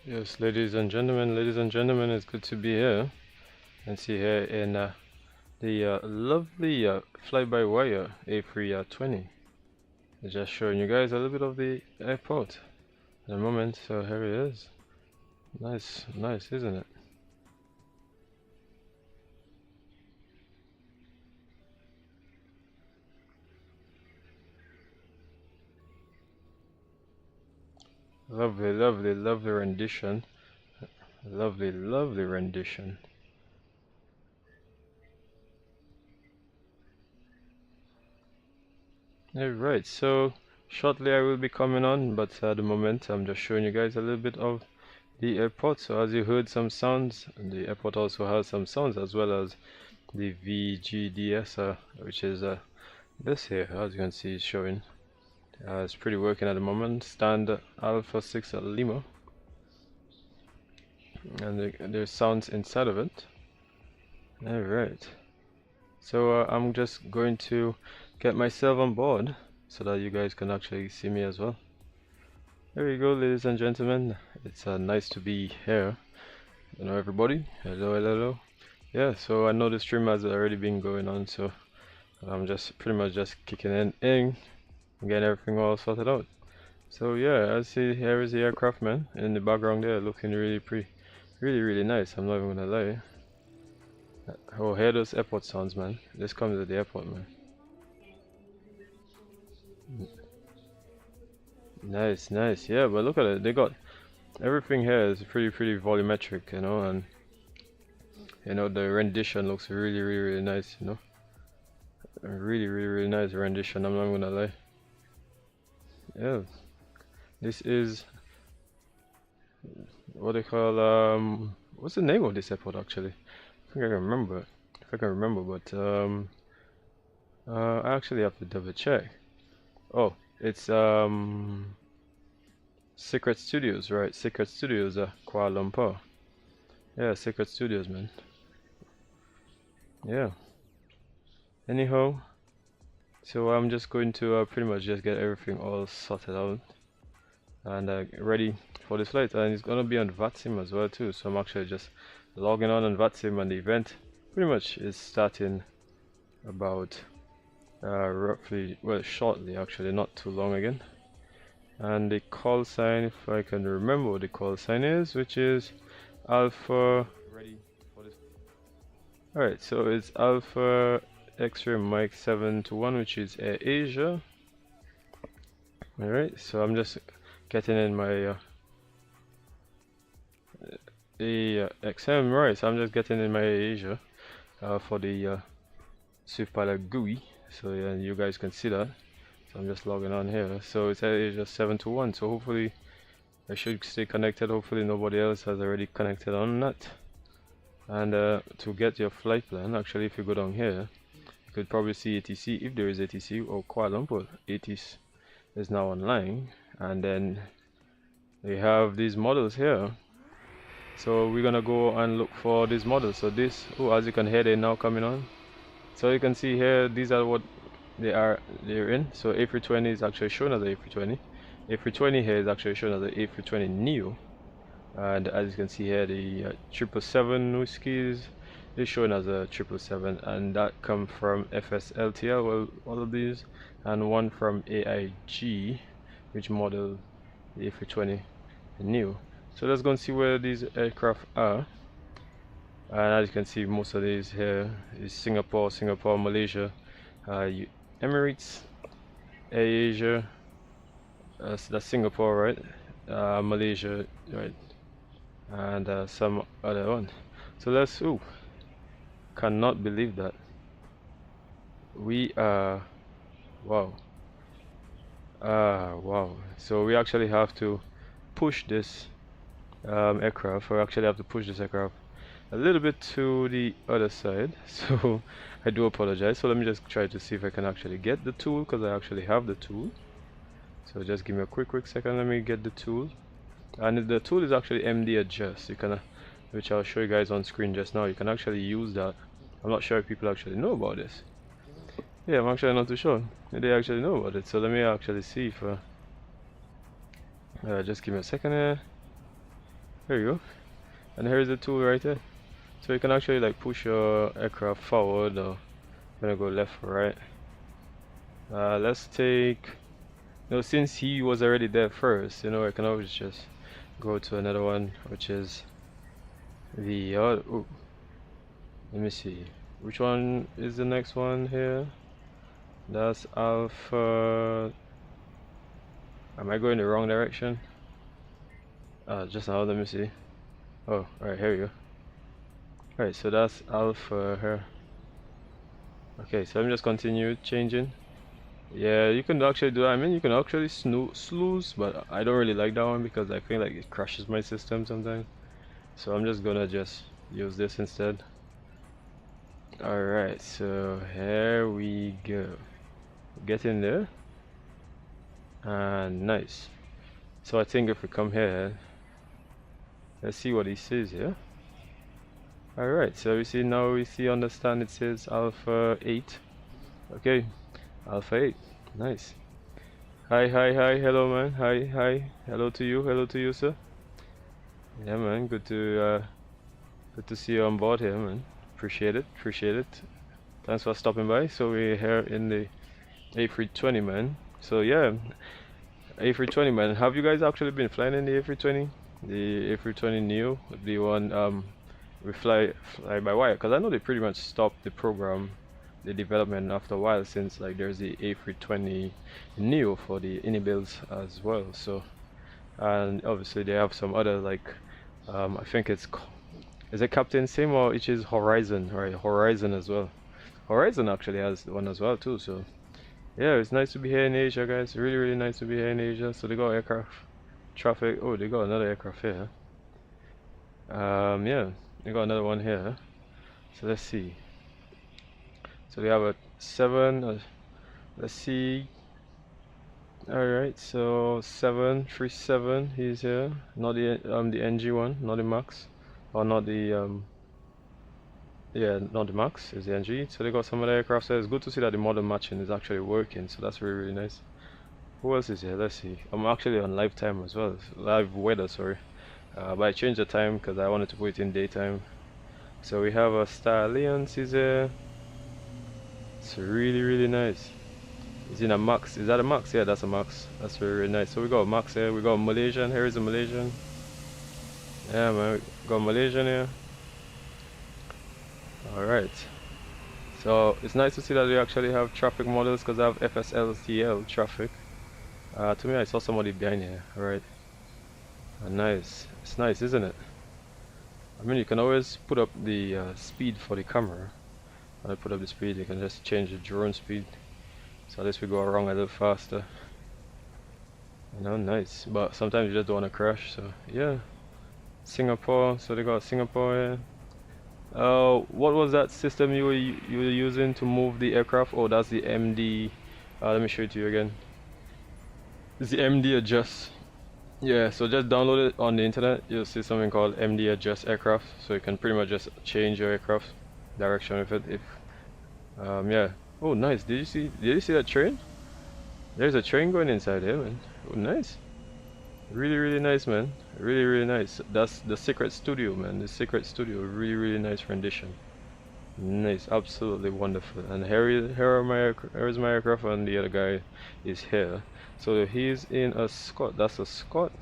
Yes, ladies and gentlemen, it's good to be here and see here in the lovely fly-by-wire A320. Just showing you guys a little bit of the airport at the moment. So here it is. Nice, nice, isn't it? Lovely, lovely, lovely rendition. Lovely, lovely rendition. Alright, so shortly I will be coming on, but at the moment I'm just showing you guys a little bit of the airport. So as you heard some sounds, the airport also has some sounds, as well as the VGDS, which is this here, as you can see, is showing. It's pretty working at the moment. Stand Alpha 6 at Lima, and there's sounds inside of it. Alright, so I'm just going to get myself on board so that you guys can actually see me as well. There we go, ladies and gentlemen. It's nice to be here. Hello everybody. Hello, hello, hello. Yeah, so I know the stream has already been going on, so I'm just pretty much just kicking in and getting everything all sorted out. So yeah, I see here is the aircraft, man, in the background there, looking really pretty, really nice. I'm not even gonna lie. Oh, hear those airport sounds, man. This comes at the airport, man. Nice, nice. Yeah, but look at it. They got everything here is pretty volumetric, you know, and you know the rendition looks really nice, you know. A really nice rendition. I'm not gonna lie. Yeah, this is what they call what's the name of this airport actually? I think I can remember. If I can remember, but I actually have to double check. Oh, it's Secret Studios, right? Secret Studios, Kuala Lumpur. Yeah, Secret Studios, man. Yeah. Anyhow, so I'm just going to pretty much just get everything all sorted out and ready for this flight, and it's gonna be on Vatsim as well too. So I'm actually just logging on Vatsim, and the event pretty much is starting about roughly, well, shortly actually, not too long again. And the call sign, if I can remember what the call sign is, which is Alpha. Ready for this. Alright, so it's Alpha X-ray Mike 721, which is Asia. Alright, so I'm just getting in my XM, right? So I'm just getting in my Asia for the Swift Pilot GUI. So yeah, you guys can see that. So I'm just logging on here. So it's Asia 721. So hopefully I should stay connected. Hopefully nobody else has already connected on that. And to get your flight plan, actually, if you go down here, you could probably see ATC, if there is ATC, or Kuala Lumpur. ATC is now online, and then they have these models here. So we're gonna go and look for these models. So this, oh, as you can hear, they're now coming on. So you can see here, these are what they're in. So A320 is actually shown as a A320. A320 here is actually shown as a A320 Neo. And as you can see here, the 777 whiskies is shown as a 777, and that comes from FSLTL, well, all of these, and one from AIG, which model the A320 Neo. So let's go and see where these aircraft are. And as you can see, most of these here is Singapore, Malaysia, Emirates, AirAsia, that's Singapore, right? Malaysia, right? And some other one. So let's, ooh, cannot believe that we are, wow, wow. So we actually have to push this aircraft, or actually have to push this aircraft a little bit to the other side. So I do apologize. So let me just try to see if I can actually get the tool, because I actually have the tool. So just give me a quick second. Let me get the tool. And the tool is actually MD adjust. You can, which I'll show you guys on screen just now. You can actually use that. I'm not sure if people actually know about this. Yeah, I'm actually not too sure if they actually know about it. So let me actually see if just give me a second here. There you go. And here's the tool right there. So you can actually like push your aircraft forward, or gonna go left or right. Let's take, since he was already there first, I can always just go to another one, which is the oh, let me see, which one is the next one here? That's Alpha. Am I going the wrong direction? Just now, let me see. Oh, alright, here we go. Alright, so that's Alpha here. Okay, so let me just continue changing. Yeah, you can actually do that. I mean, you can actually snooze, but I don't really like that one because I feel like it crashes my system sometimes. So I'm just gonna just use this instead. Alright, so here we go. Get in there. And nice. So I think if we come here, let's see what he says here. Alright, so we see now, understand it says Alpha 8. Okay, Alpha 8. Nice. Hi, hello man. Hi, hello to you, sir. Yeah man, good to see you on board here, man. Appreciate it. Thanks for stopping by. So we're here in the A320, man. So yeah, A320, man. Have you guys actually been flying in the A320? The A320 Neo, the one we fly by wire, because I know they pretty much stopped the program, the development after a while, since like there's the A320 Neo for the builds as well. So, and obviously they have some other like I think is it Captain Sim, or it is Horizon, right? Horizon as well. Horizon actually has one as well too. So yeah, it's nice to be here in Asia, guys. Really nice to be here in Asia. So they got aircraft traffic. Oh, they got another aircraft here. Yeah, they got another one here. So let's see. So we have a 7. Let's see. Alright, so 737, he's here. Not the NG one, not the Max, or not the yeah, not the Max, is the NG. So they got some other aircraft. So it's good to see that the model matching is actually working. So that's really nice. Who else is here? Let's see. I'm actually on live time as well, live weather, sorry. But I changed the time because I wanted to put it in daytime. So we have a Stallions is here. It's really nice. It's in a Max. Is that a Max? Yeah, that's a Max. That's very nice. So we got a Max here. We got a Malaysian. Here is a Malaysian. Yeah, man. We got a Malaysian here. Alright. So it's nice to see that they actually have traffic models, because I have FSLTL traffic. To me, I saw somebody behind here. Alright. Nice. It's nice, isn't it? I mean, you can always put up the speed for the camera. When I put up the speed, you can just change the drone speed. So at least we go around a little faster. Nice. But sometimes you just don't want to crash. So yeah. Singapore. So they got Singapore here. What was that system you were using to move the aircraft? Oh, that's the MD. Let me show it to you again. It's the MD adjust. Yeah, so just download it on the internet. You'll see something called MD adjust aircraft. So you can pretty much just change your aircraft direction with it. If yeah. Oh, nice. Did you see that train? There's a train going inside here, man. Oh, nice. Really nice, man. Really nice. That's the Secret Studio, man. The Secret Studio. Really nice rendition. Nice, absolutely wonderful. And here's my aircraft, and the other guy is here. So he's in a Scott. That's a Scott.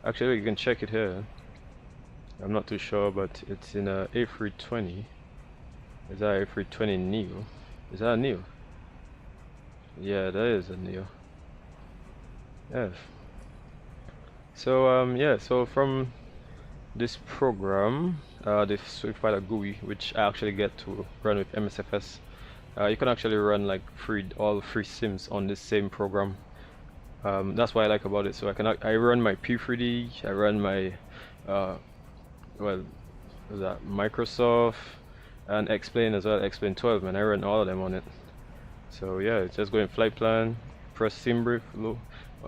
Actually, you can check it here. I'm not too sure, but it's in a A320. Is that A320 Neo? Is that a Neo? Yeah, that is a Neo. Yeah. So yeah, so from this program, the Swift Pilot GUI, which I actually get to run with MSFS, you can actually run like all three sims on this same program. That's what I like about it. So I run my P3D, I run my well, was that Microsoft, and Explain as well, Explain 12, man. I run all of them on it. So yeah, it's just go in flight plan, press SimBrief,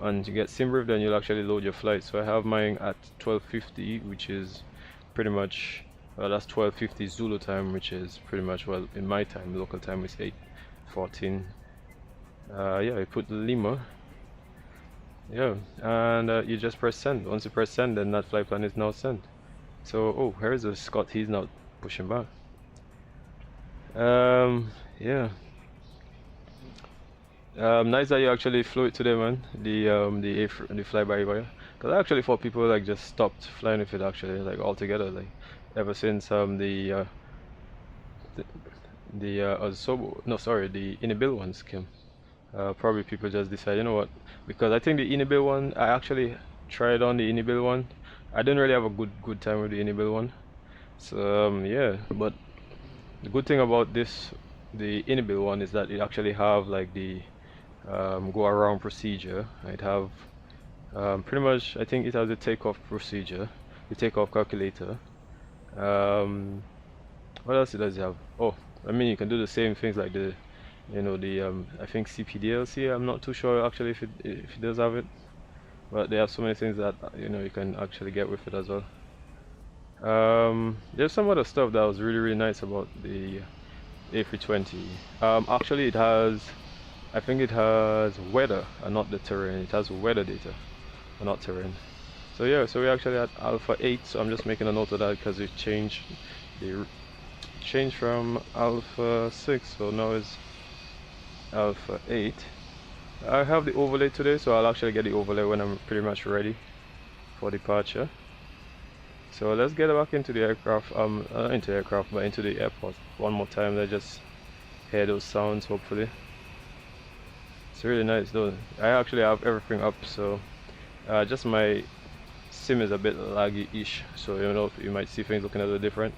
and you get SimBrief, then you'll actually load your flight. So I have mine at 12:50, which is pretty much that's 12:50 Zulu time, which is pretty much, well, in my time, local time is 8:14. Yeah, I put Lima. Yeah, and you just press send. Once you press send, then that flight plan is now sent. So, oh, here's a Scott. He's now pushing back. Yeah. Nice that you actually flew it today, man. The fly-by-wire. Cause I actually thought people like just stopped flying with it actually, like altogether, like ever since the Inibil ones came. Probably people just decide, you know what? Because I think the Inibil one, I actually tried on the Inibil one. I didn't really have a good time with the Inibil one. So yeah, but the good thing about the Inibil one, is that it actually have like the go around procedure. It have pretty much, I think it has the takeoff procedure, the takeoff calculator. What else does it have? Oh, I mean you can do the same things like the, I think CPDLC. I'm not too sure actually if it does have it, but they have so many things that you can actually get with it as well. There's some other stuff that was really nice about the A320. Actually it has, I think it has weather and not the terrain. It has weather data and not terrain. So yeah, so we actually at Alpha 8. So I'm just making a note of that because it changed from Alpha 6, so now it's Alpha 8. I have the overlay today, so I'll actually get the overlay when I'm pretty much ready for departure. So let's get back into the aircraft, but into the airport one more time. Let's just hear those sounds, hopefully. It's really nice though. I actually have everything up, so just my sim is a bit laggy-ish, so you might see things looking a little different.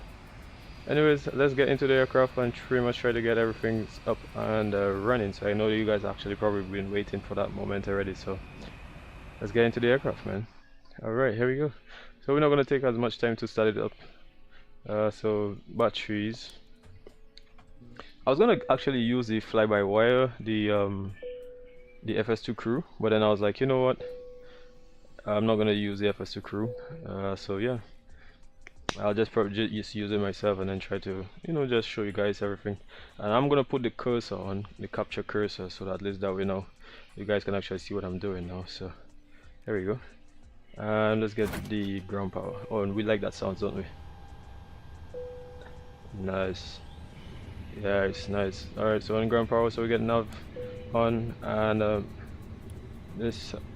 Anyways, let's get into the aircraft and pretty much try to get everything up and running. So I know you guys actually probably been waiting for that moment already, so let's get into the aircraft, man. Alright, here we go. So we're not going to take as much time to start it up. So batteries. I was going to actually use the fly-by-wire, the FS2 crew, but then I was like, you know what, I'm not going to use the FS2 crew. So yeah, I'll just probably just use it myself and then try to just show you guys everything. And I'm gonna put the cursor on the capture cursor, so that at least that way now you guys can actually see what I'm doing now. So there we go, and let's get the ground power. Oh, and we like that sound, don't we? Nice. Yeah, it's nice. All right, so on ground power, so we get nav on, and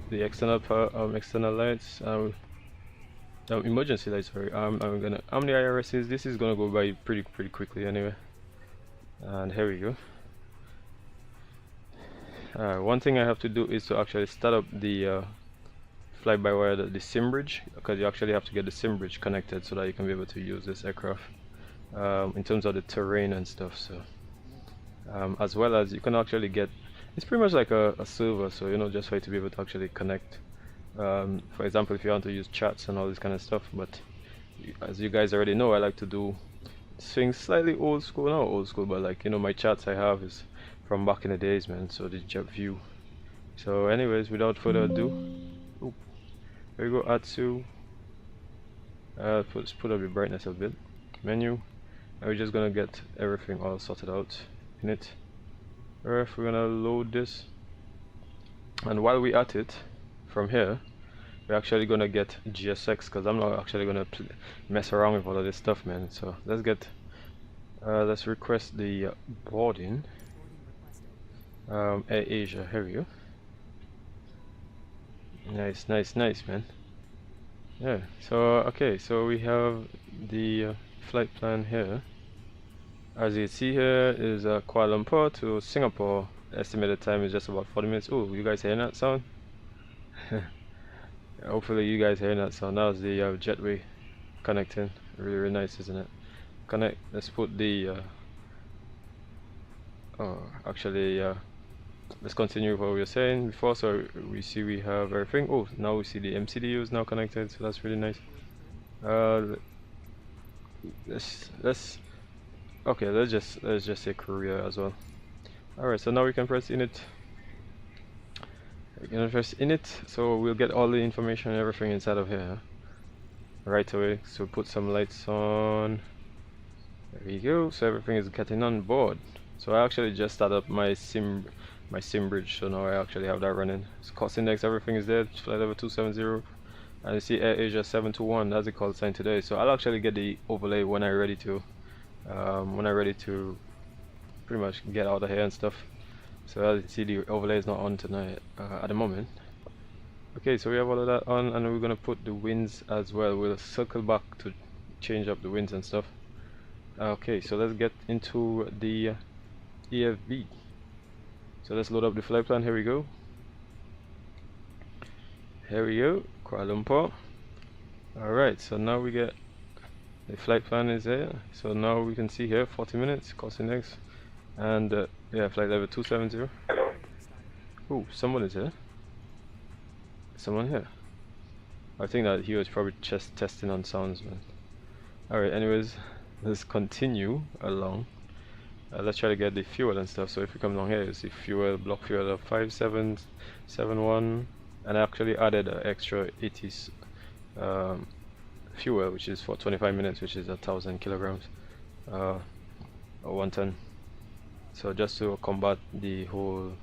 the external lights, emergency lights. Sorry, how many IRS is this? Is gonna go by pretty quickly anyway. And here we go. One thing I have to do is to actually start up the fly-by-wire, the sim bridge, because you actually have to get the sim bridge connected so that you can be able to use this aircraft in terms of the terrain and stuff. So as well as you can actually get, it's pretty much like a server, so just for you to be able to actually connect. For example, if you want to use chats and all this kind of stuff. But as you guys already know, I like to do things slightly old school, not old school, but like my chats I have is from back in the days, man. So the JEPPVIEW. So anyways, without further ado, here we go. Add to let's put up the brightness a bit. Menu, and we're just gonna get everything all sorted out in it. Alright, we're gonna load this, and while we're at it, from here we're actually gonna get GSX, because I'm not actually gonna mess around with all of this stuff, man. So let's request the boarding. Air Asia, here we go. Nice, man. Yeah, so okay, so we have the flight plan here. As you see here is Kuala Lumpur to Singapore. Estimated time is just about 40 minutes. Oh, you guys hearing that sound? Hopefully you guys hearing that sound. That was the jetway connecting. Really nice, isn't it? Connect. Let's put the let's continue with what we were saying before. So we see we have everything. Oh, now we see the MCDU is now connected, so that's really nice. Let's just say Korea as well. Alright, so now we can press init. We're gonna press init, so we'll get all the information and everything inside of here right away. So put some lights on. There we go. So everything is getting on board. So I actually just started up my sim my sim bridge, so now I actually have that running. It's cost index, everything is there, flight level 270, and you see AirAsia721, that's the call sign today. So I'll actually get the overlay when I'm ready to pretty much get out of here and stuff. So as you see, the overlay is not on tonight at the moment. Okay, so we have all of that on, and we're gonna put the winds as well. We'll circle back to change up the winds and stuff. Okay, so let's get into the EFB. So let's load up the flight plan. Here we go. Here we go, Kuala Lumpur. Alright, so now we get the flight plan is there. So now we can see here 40 minutes, cost index, and yeah, flight level 270. Oh, someone is here. Someone here. I think that he was probably just testing on sounds, man. Alright, anyways, let's continue along. Let's try to get the fuel and stuff. So if you come along here, you see fuel, block fuel of 5771, and I actually added an extra 80s fuel, which is for 25 minutes, which is 1,000 kilograms, or 1 ton. So just to combat the whole,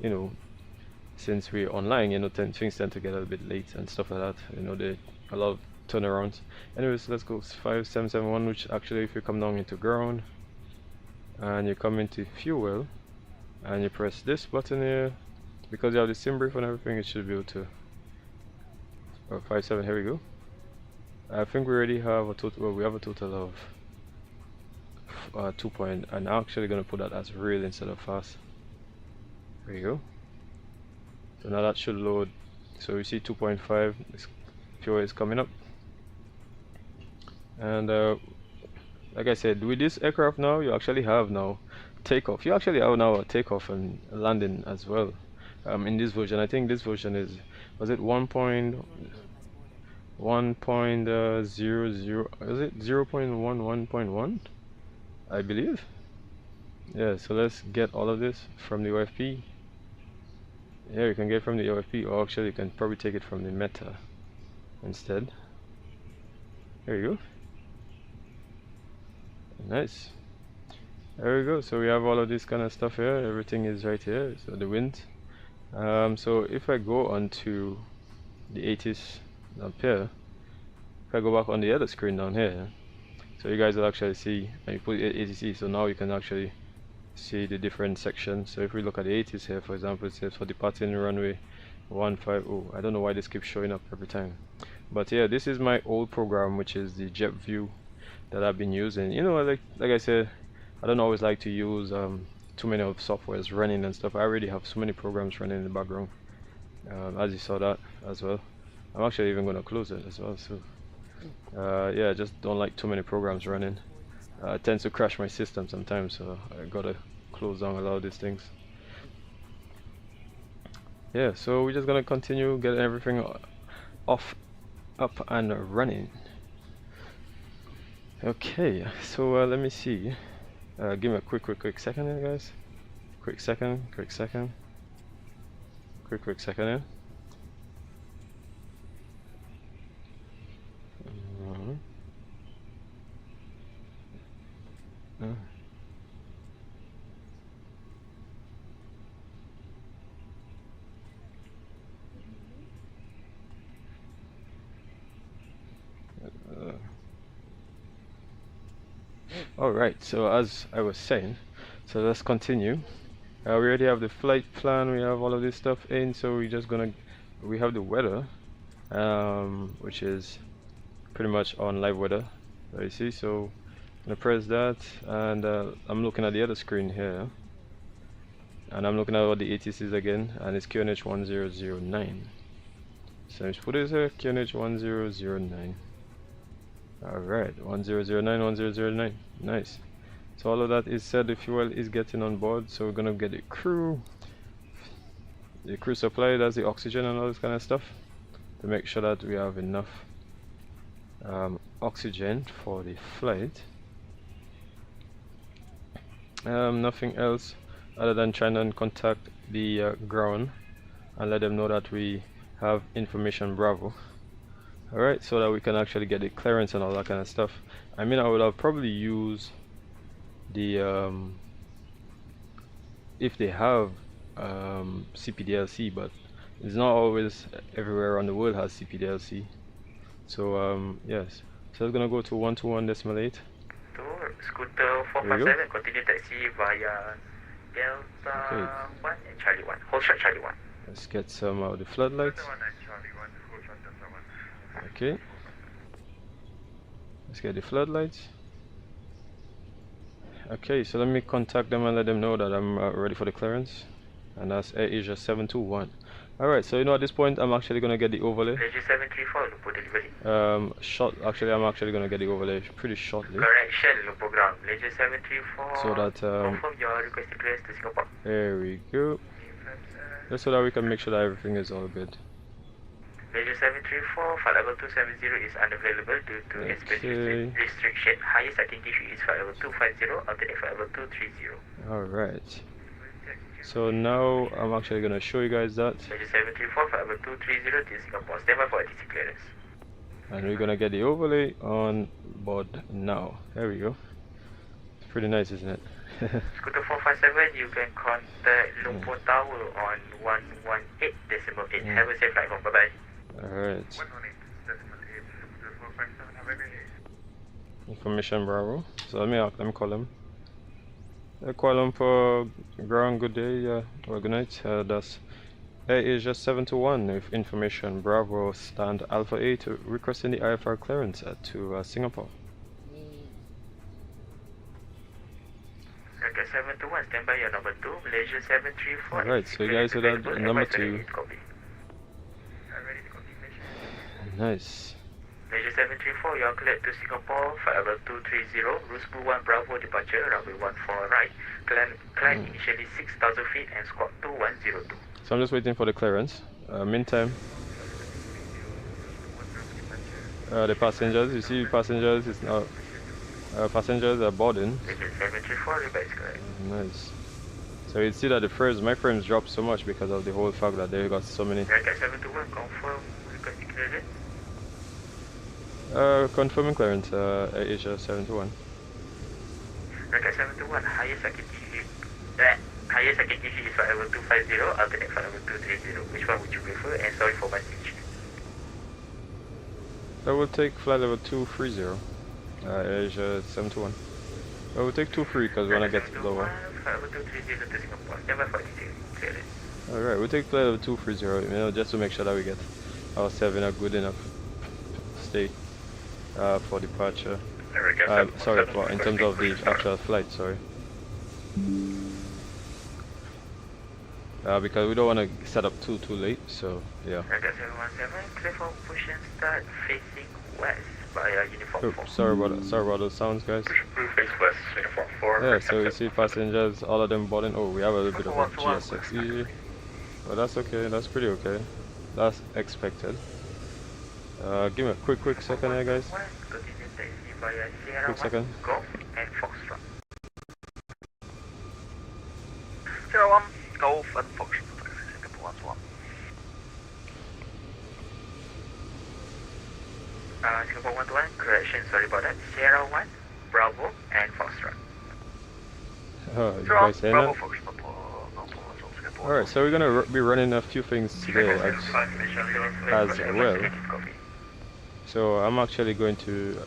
you know, since we're online, you know, things tend to get a little bit late and stuff like that. You know, a lot of turnarounds. Anyways, let's go 5771, which actually, if you come down into ground and you come into fuel and you press this button here, because you have the sim brief and everything, it should be able to 57. Here we go. I think we already have a total. Well, we have a total of 2 point, and I'm actually gonna put that as real instead of fast. There you go. So now that should load. So you see 2.5. This fuel is coming up, and like I said, with this aircraft now, you actually have now takeoff. You actually have now a takeoff and landing as well. In this version, I think this version is, was it 1.00? Is it 0.11.1? I believe. Yeah. So let's get all of this from the OFP. Yeah, you can get from the OFP, or actually you can probably take it from the meta instead. There you go. Nice. There we go. So we have all of this kind of stuff here. Everything is right here. So the wind. So if I go onto the 80s up here, if I go back on the other screen down here, so you guys will actually see, and you put ATC, so now you can actually see the different sections. So if we look at the 80s here, for example, it says for departing runway 150. I don't know why this keeps showing up every time, but yeah, this is my old program, which is the JEPPVIEW that I've been using. You know, like I said, I don't always like to use too many of softwares running and stuff. I already have so many programs running in the background, as you saw that as well. I'm actually even going to close it as well. So yeah, I just don't like too many programs running. It tends to crash my system sometimes, so I gotta close down a lot of these things. Yeah, so we're just gonna continue getting everything up and running. Okay, so let me see. Give me a quick second here, guys. Quick second here. Alright, so as I was saying, so let's continue. We already have the flight plan, we have all of this stuff in, so we have the weather, which is pretty much on live weather. You see, so I'm gonna press that, and I'm looking at the other screen here, and I'm looking at what the ATCs again, and it's QNH 1009. So let's put this here, QNH 1009. Alright, 1009. Nice. So all of that is said, the fuel is getting on board, so we're gonna get the crew supply, that's the oxygen and all this kind of stuff, to make sure that we have enough oxygen for the flight. Nothing else other than trying to contact the ground and let them know that we have information Bravo. Alright, so that we can actually get the clearance and all that kind of stuff. I mean, I would have probably used the if they have CPDLC, but it's not always everywhere around the world has CPDLC. So yes, so it's gonna go to 121.8. Scooter 457, continue taxi via Delta 1 and Charlie 1. Hold shot Charlie 1. Let's get some of the floodlights. Okay. Let's get the floodlights. Okay, so let me contact them and let them know that I'm ready for the clearance. And that's AirAsia721. Alright, so at this point I'm actually gonna get the overlay. AirAsia734, Lumpur delivery. I'm actually gonna get the overlay pretty shortly. Correction, Lumpur ground. AirAsia734. So that confirm your requested clearance to Singapore. There we go. Just so that we can make sure that everything is all good. AirAsia734, flight level 270 is unavailable due to airspace restriction. Highest I can give you is flight level 250, alternate flight level 230. Alright. So now I'm actually gonna show you guys that. AirAsia734, flight level 230 to Singapore. Stand by for ATC clearance. And we're gonna get the overlay on board now. There we go. It's pretty nice, isn't it? Scooter 457, you can contact Lumpur Tower on 118.8. Have a safe flight home. Bye bye. Alright. 118.8. Scooter 457, have a good day. Information Bravo. So let me call him. Kuala Lumpur ground, good day, or good night. That's AirAsia721 with information Bravo stand Alpha 8 requesting the IFR clearance to Singapore. Okay, 721, stand by your number 2, Malaysia 734. Alright, so you guys are that number 2. Nice. Malaysia 734, you are cleared to Singapore, flight level 230, RUSBU 1 Bravo departure, runway 14 right, climb initially 6,000 feet and squawk 2102. So I'm just waiting for the clearance. Meantime, the passengers, you see passengers is now, passengers are boarding. Malaysia 734, reverse correct. Nice. So you see that my frames dropped so much because of the whole fact that they got so many. America 721, confirm requesting clearance. Confirming clearance, AirAsia721. America 721, highest I can give you. Highest I can give you is flight level 250, alternate flight level 230. Which one would you prefer? And sorry for my speech. I will take flight level 230, AirAsia721. I will take 23 because when I get lower. Flight level 230 to Singapore. Stand by for clearance. Alright, we'll take flight level 230, just to make sure that we get ourselves in a good enough state for departure. Sorry, in terms of the actual flight, sorry. Because we don't want to set up too late, so yeah. 717, clear for push and start facing west via uniform 4. Sorry about those sounds, guys. Face west, uniform 4. Yeah, so you see passengers, all of them boarding. Oh, we have a little bit of a GSX. But that's okay, that's pretty okay. That's expected. Give me a quick second here, guys. Quick second. Go and Foxtrot. 01, Golf and Foxtrot. Singapore 1-1. Singapore 1-1, correction, sorry about that. Sierra 1, Bravo and Foxtrot. Oh, you guys saying that? Foxtrot. Alright, so we're gonna be running a few things today as well. So I'm actually going to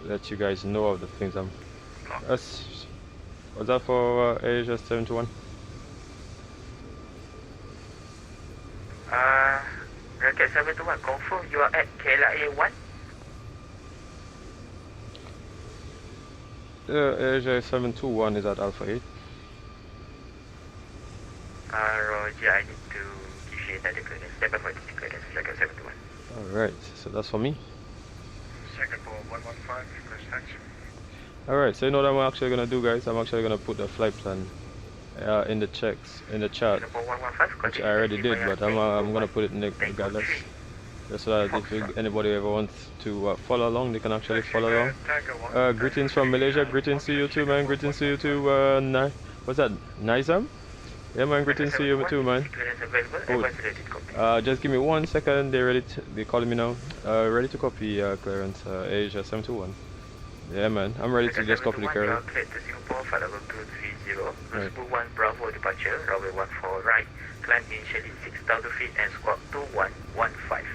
let you guys know of the things I'm. Was that for AirAsia721? Rocket 721, confirm you are at KLIA 1. AirAsia721 is at Alpha 8. Roger, I need to give you another clearance. Stand by for the clearance, Rocket 721. Alright, so that's for me. Singapore 115, first taxi. Alright, so you know what I'm actually gonna do, guys? I'm actually gonna put the flight plan in the chat, which I already did, but I'm gonna put it in the regardless, just so that if anybody ever wants to follow along, they can actually follow along. Greetings from Malaysia, greetings to you too, man. Greetings to you too. What's that? Nizam? Yeah, man. Greetings to you too, man. Cool. Just give me 1 second. They're calling me now. Ready to copy clearance. AirAsia721. Yeah, man. I'm ready to just copy the clearance. RUSBU 1 Bravo departure, runway 14 right, climb initially 6,000 feet and squawk 2115.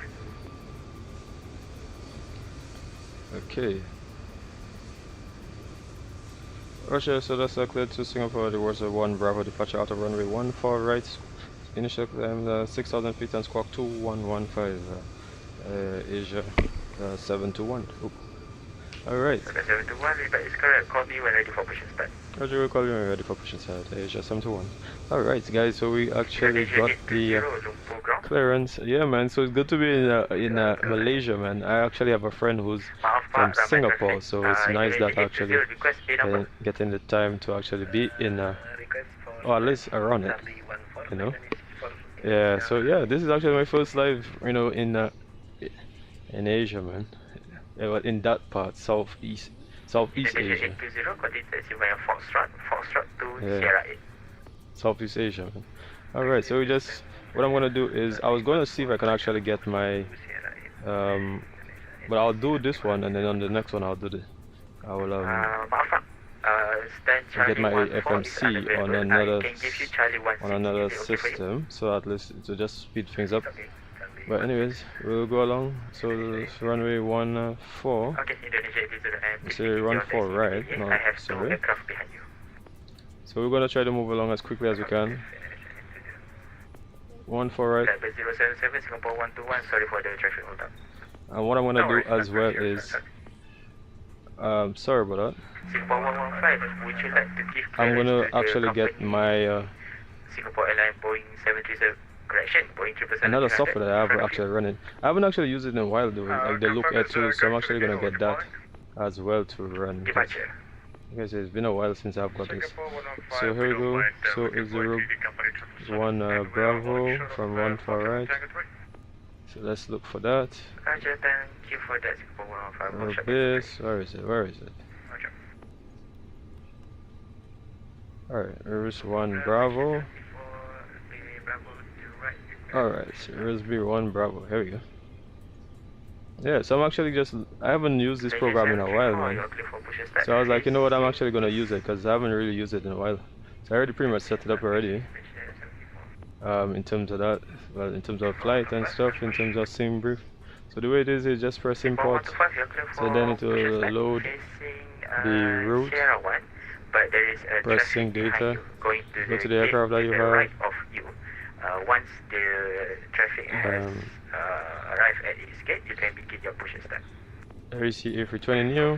Okay. Roger, so that's cleared to Singapore. There was a 1 Bravo departure out of runway 14 right. Initial climb 6,000 feet and squawk 2115. Asia 721. Alright. So the 721, feedback is correct. Call me when ready for push and start. Roger, we'll call you when we're ready for push and start. Asia 721. Alright guys, so we actually got the clearance. Yeah man, so it's good to be in Malaysia man. I actually have a friend who's from Singapore, so it's nice that actually getting the time to actually be in or at least around it, you know. Yeah, so yeah, this is actually my first live, you know, in Asia man. Yeah, well, in that part, Southeast Asia. Yeah. Southeast Asia man. Alright, so what I'm gonna do is I was gonna see if I can actually get my but I'll do this one, and then on the next one I will get my FMC on another system, so at least to just speed things up. But anyways, we'll go along. So runway 14. So run 4 right, no, sorry. So we're gonna try to move along as quickly as we can. 14 right. And what I'm gonna do as well is, sorry about that. Would you like to give I'm gonna actually get my Singapore Airline Boeing 737 correction, Boeing 777 another software that I have actually running. I haven't actually used it in a while though, like the Look Air 2, so I'm actually gonna get that as well to run. Guys, it's been a while since I've got this. So here we go. So it's 01 Bravo from 14 right. So let's look for that. Roger, thank you for that. This, where is it? Where is it? Alright, here's 1 Bravo. Alright, so RUSBU 1 Bravo. Here we go. Yeah, so I'm actually I haven't used this program in a while, man. So I was like, you know what, I'm actually gonna use it because I haven't really used it in a while. So I already pretty much set it up already. In terms of that, well, in terms of flight and stuff, in terms of sim brief. So the way it is just press import. So then it will load the route. Press sync data. Go to the aircraft that you have. Once the traffic has arrived at its gate, you can begin your push and start. Here you see A320neo.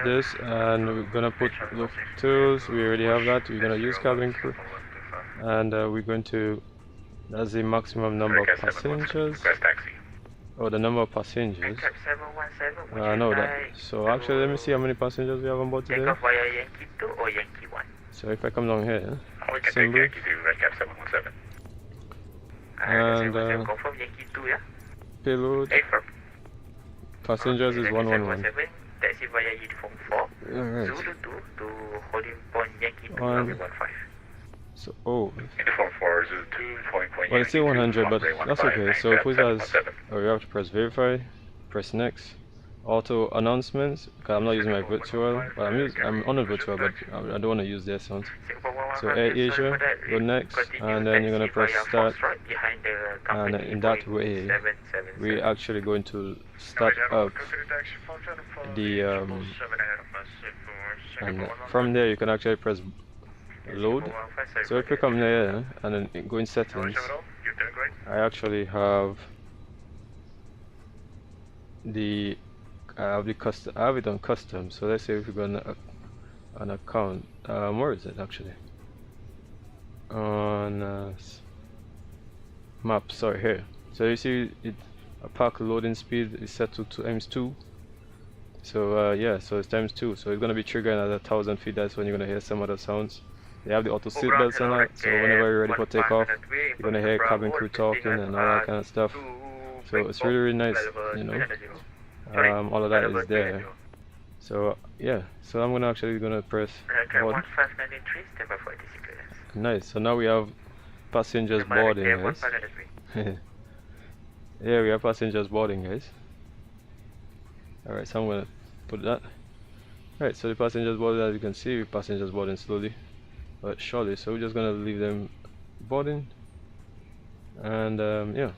This, and we're gonna put look tools. We already have that. We're gonna use cabin crew, and we're going to. That's the maximum number of passengers. Oh, the number of passengers. I know that. So actually, let me see how many passengers we have on board today. So if I come down here, symbol, and payload, passengers is 111. Alright. So, oh. Well, it's still 100, but that's okay. So if we have to press verify, press next. Auto announcements, because I'm not using my virtual, but I'm on a virtual, but I don't want to use their sounds. So Aviation, go next, and then you're gonna press start, and in that way, we're actually going to start up the and from there you can actually press load. So if you come there and then go in settings, I actually have I have it on custom. So let's say if we go on an account, where is it actually? On map, sorry, here. So you see a pack loading speed is set to times 2. So yeah, so it's times 2. So it's gonna be triggering at 1,000 feet. That's when you're gonna hear some other sounds. They have the auto seat belts on that, so whenever you're ready for takeoff, you're gonna hear cabin crew talking and all that kind of stuff. So it's really, really nice, you know. All of that is there. So yeah, so I'm actually gonna press board. Nice. So now we have passengers boarding, guys. Yeah, we have passengers boarding, guys. Alright, so I'm gonna put that. Alright, so the passengers boarding, as you can see, passengers boarding slowly. shortly, so we're just gonna leave them boarding. And yeah,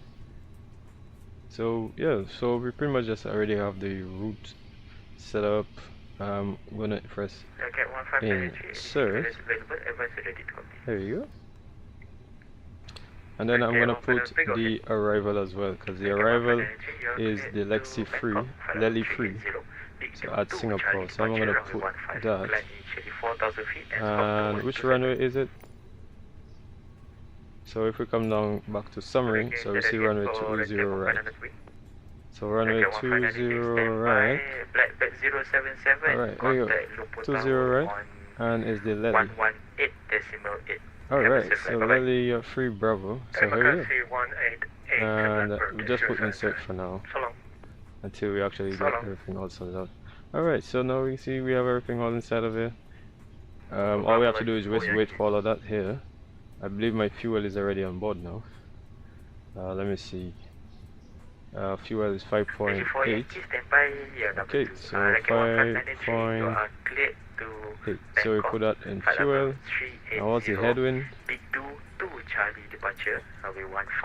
so we pretty much just already have the route set up. I'm gonna press insert. There you go. And then I'm gonna put the arrival as well, because the arrival is the Lexi free, Lely free, so at Singapore. So I'm gonna put that. And which runway is it? So if we come down back to summary, so we see runway 20 right. So runway 20 right. Alright, there you go. 20 right. And is the Lely. Alright, so Lely 3 Bravo. So here we go. And we just put insert for now, until we actually get everything all sorted out. Alright, so now we see we have everything all inside of here. All we have to do is just wait for all of that here. I believe my fuel is already on board now. Let me see. Fuel is 5.8. Okay, so 5.8. So we put that in fuel. Now what's the headwind?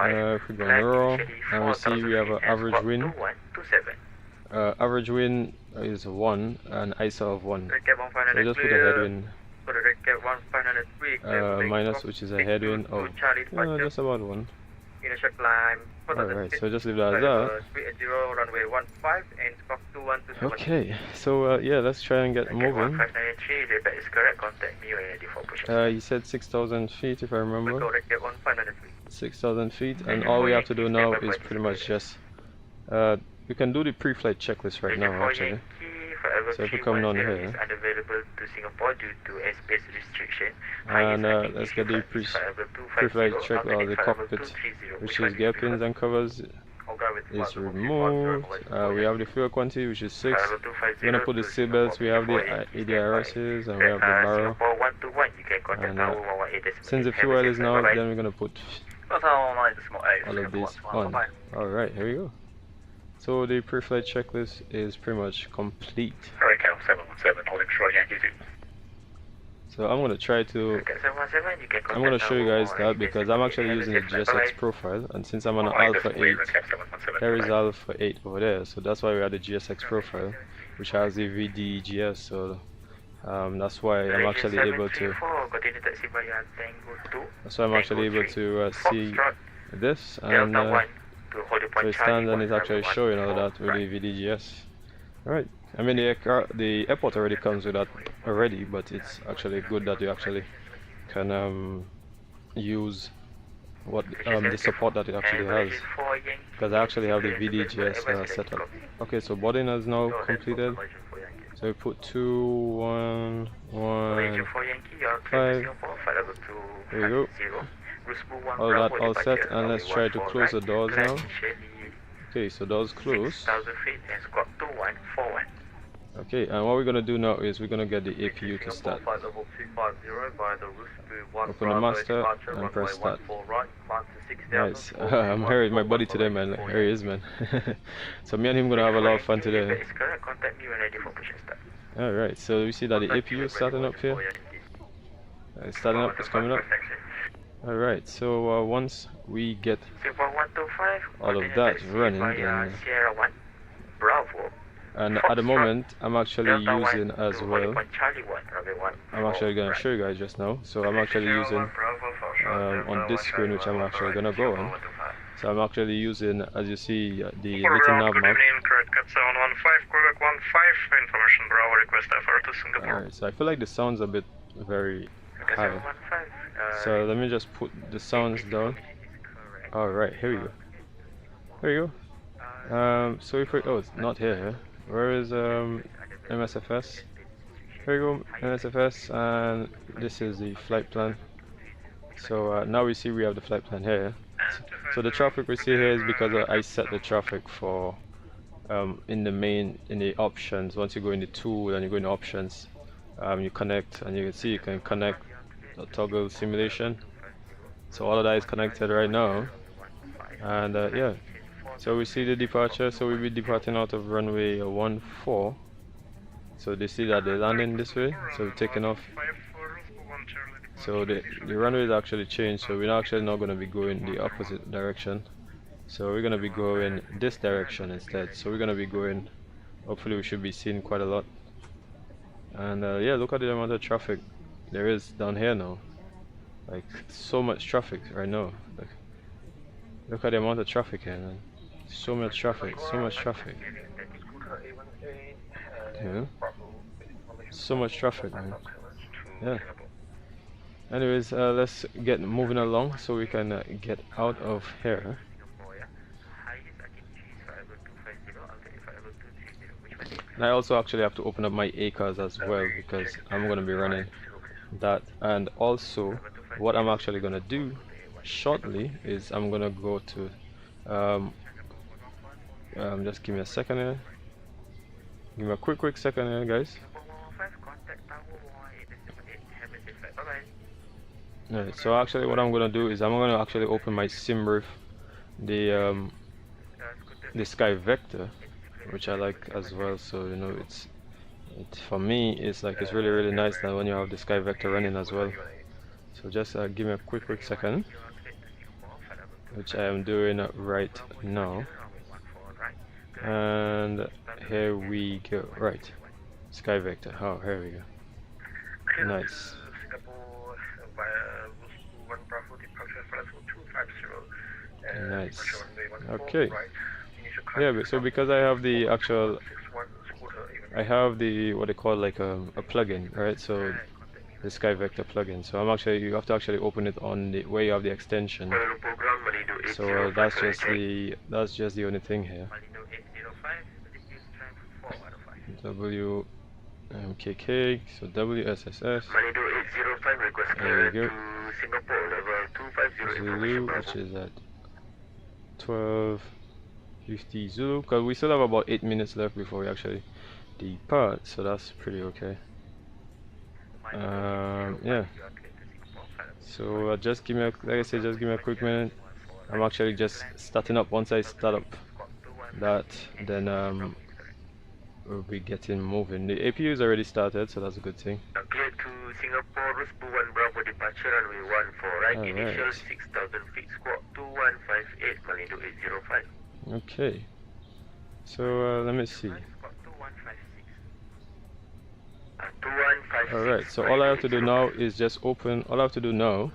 If we go raw, and we see we have an average wind. Average wind is 1 and ICAO of 1. So just put a headwind minus, which is a headwind of just about 1. Alright, so just leave that as that. Okay, so yeah, let's try and get moving. He said 6,000 feet if I remember. 6,000 feet, and all we have to do now is pretty much just we can do the pre-flight checklist right now actually. So if we come down here and let's get the pre-flight check or the cockpit, which is gear pins and covers is removed. We have the fuel quantity, which is 6. We're gonna put the seat belts. We have the ADRSs and we have the barrel. And since the fuel is now, then we're gonna put all of this on. Alright, here we go. So the pre-flight checklist is pretty much complete. So I'm gonna try to, I'm gonna show you guys that because I'm actually using the GSX profile, and since I'm on an Alpha 8, there is Alpha 8 over there, so that's why we have the GSX profile, which has the VDGS. So that's why I'm actually able to. See this, and so it stands and it's actually showing all that with the VDGS. Alright, I mean the airport already comes with that already, but it's actually good that you actually can use what the support that it actually has, because I actually have the VDGS set up. Okay, so boarding is now completed. So we put 2, 1, 1, 5. There we go. All that all set, and let's try to close the doors now. Okay, so doors closed. Okay, and what we're gonna do now is we're gonna get the APU to start. Open the master and press start. Nice. I'm here with my buddy today, man. Here he is, man. So me and him gonna have a lot of fun today. Alright, so we see that the APU is starting up here. It's starting up, it's coming up. Alright, so once we get all of that running, then, and at the moment I'm actually using as well, I'm actually going to show you guys just now, so I'm actually using on this screen, which I'm actually going to go on. So I'm actually using, as you see, the LittleNavMap. Alright, so I feel like the sound's a bit very high. So let me just put the sounds down. Alright, here we go. Here we go. So if we, oh, it's not here. Where is MSFS? Here we go, MSFS, and this is the flight plan. So now we see we have the flight plan here. So the traffic we see here is because I set the traffic for in the options. Once you go in the tool and you go in options, you connect, and you can see you can connect the toggle simulation. So all of that is connected right now, and yeah, so we see the departure. So we'll be departing out of runway 14. So they see that they're landing this way, so we're taking off. So the runway is actually changed, so we're actually not going to be going the opposite direction. So we're going to be going this direction instead. So we're going to be going, hopefully we should be seeing quite a lot. And yeah, look at the amount of traffic there is down here now. Like, so much traffic right now. Like, look at the amount of traffic here, man. So much traffic, so much traffic. Yeah. So much traffic, man. Yeah. Anyways, let's get moving along so we can get out of here. And I also actually have to open up my ACARS as well, because I'm going to be running that. And also, what I'm actually going to do shortly is I'm going to go to just give me a second here. Give me a quick second here, guys. Alright, so actually what I'm gonna do is I'm gonna actually open my SimRiff, the Sky Vector, which I like as well. So you know, it for me it's like it's really nice that when you have the Sky Vector running as well. So just give me a quick second, which I am doing right now. And here we go. Right, Sky Vector. Oh, here we go. Nice. Nice. Okay. Yeah, but so because I have the actual, I have the what they call like a plugin, right? So the Sky Vector plugin. So I'm actually, you have to actually open it on the where you have the extension. So that's just the only thing here. WMKK, so WSSS. There we go. Zulu, which is at 12:50 Zulu, because we still have about 8 minutes left before we actually depart, so that's pretty okay. Yeah. So just give me like I said, just give me a quick minute. I'm actually just starting up. Once I start up that, then we'll be getting moving. The APU is already started, so that's a good thing. Clear to Singapore, RUSBU 1 Bravo departure runway 14 right. Initial 6,000 feet, squawk 2158, calling to 805. Okay. So let me see. Alright, so all I have to do now is just open, all I have to do now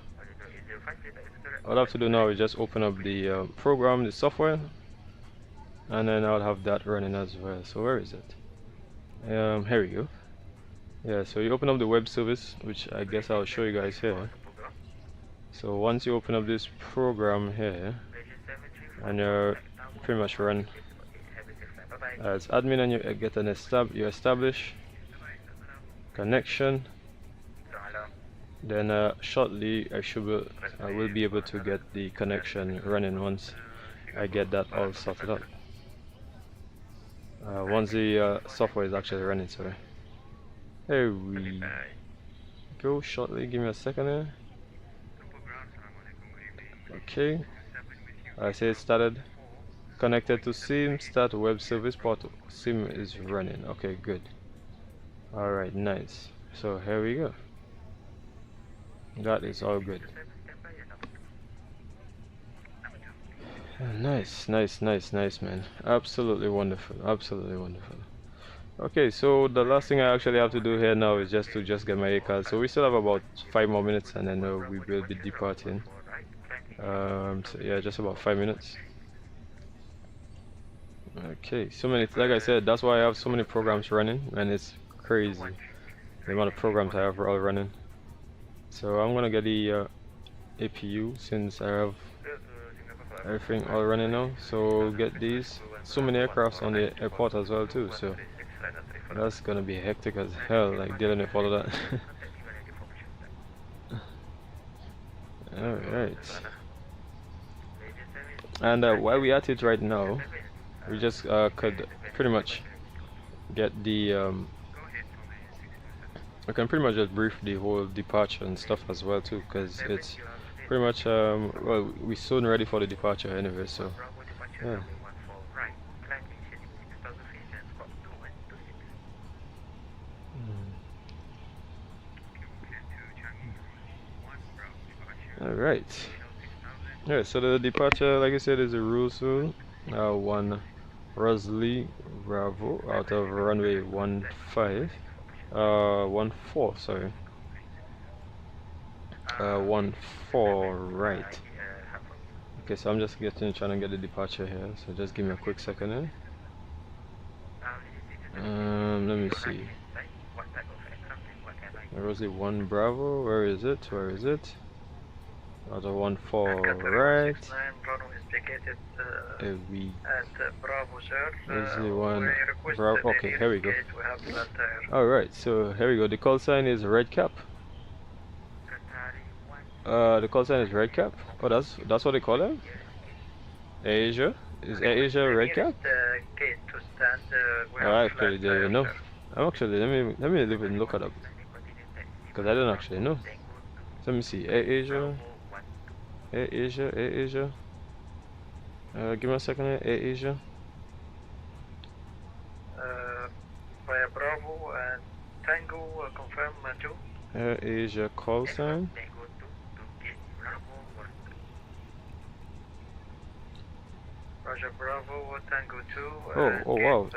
is just open up the program, the software, and then I'll have that running as well. So where is it? Here we go. Yeah, so you open up the web service, which I guess I'll show you guys here. So once you open up this program here, and you're pretty much run as admin, and you get an you establish connection, then shortly I will be able to get the connection running once I get that all sorted out. Once the software is actually running, sorry. Here we go. Shortly, give me a second here. Okay, I say it started. Connected to SIM, start web service portal. SIM is running. Okay, good. Alright, nice. So here we go. That is all good. Nice, man. Absolutely wonderful. Okay, so the last thing I actually have to do here now is just to get my ACARS. So we still have about 5 more minutes, and then we will be departing. So yeah, just about 5 minutes. Okay, so many, like I said, that's why I have so many programs running, and it's crazy the amount of programs I have all running. So I'm gonna get the APU since I have everything all running now. So get these, so many aircrafts on the airport as well too, so that's gonna be hectic as hell, like dealing with all of that. Alright, and while we're at it right now, we just could pretty much get the I can pretty much just brief the whole departure and stuff as well too, because it's pretty much well, we're soon ready for the departure anyway, so yeah. Alright. Alright, so the departure, like I said, is a RUSBU 1 Rosalie Bravo out of runway 15, 14, sorry. 14 right. Okay, so I'm just trying to get the departure here, so just give me a quick second here. Let me see. Rosalie 1 Bravo, where is it? Where is it? Out of 14 right. Bravo, sir. Rosalie 1 Bravo. Okay, here we go. Alright, so here we go. The call sign is red cap. The call sign is red cap. Oh, that's what they call it? Asia? Is Asia red cap? I actually didn't know. I'm actually let me even look it up, because I don't actually know. So let me see. Asia. Asia. Give me a second here. Asia. Via Bravo and Tango, confirm 2. Asia call sign. Roger, Bravo, Tango 2. Oh wow.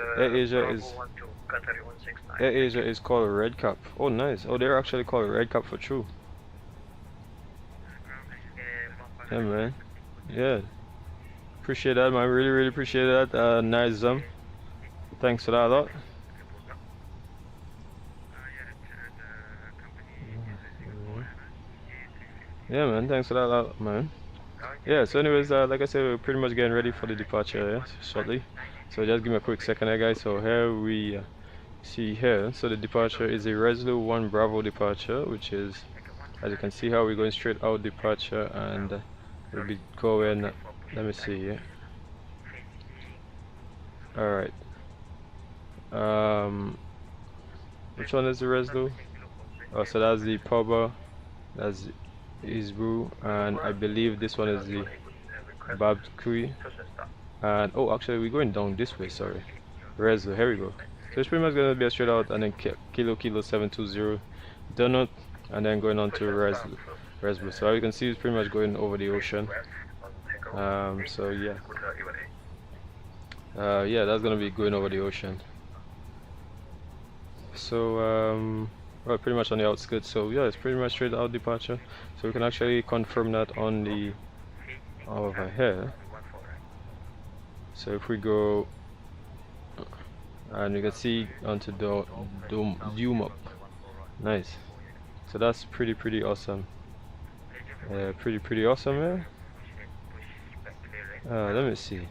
Asia is called a red cap. Oh nice. Oh, they're actually called a red cap for true. Yeah man. Yeah. Appreciate that man. Really appreciate that. Nice thanks for that a lot. Yeah man, thanks for that a lot, man. Yeah, so anyways, like I said, we're pretty much getting ready for the departure shortly. So just give me a quick second there, guys. So here we see here, so the departure is a Resolute 1 Bravo departure, which is, as you can see, how we're going straight out departure, and we'll be going, let me see here. Alright. Which one is the Resolute? Oh, so that's the POBA, that's the RUSBU, and I believe this one is the Babkui. And oh, actually we're going down this way, sorry. Resolute, here we go. So it's pretty much gonna be a straight out, and then Kilo 720 donut, and then going on to RUSBU. So you can see it's pretty much going over the ocean. So yeah. Yeah, that's gonna be going over the ocean. So well, pretty much on the outskirts. So yeah, it's pretty much straight out departure. So we can actually confirm that on the over here. So if we go, and you can see onto the Doom up. Nice. So that's pretty awesome. Pretty awesome, yeah. Let me see.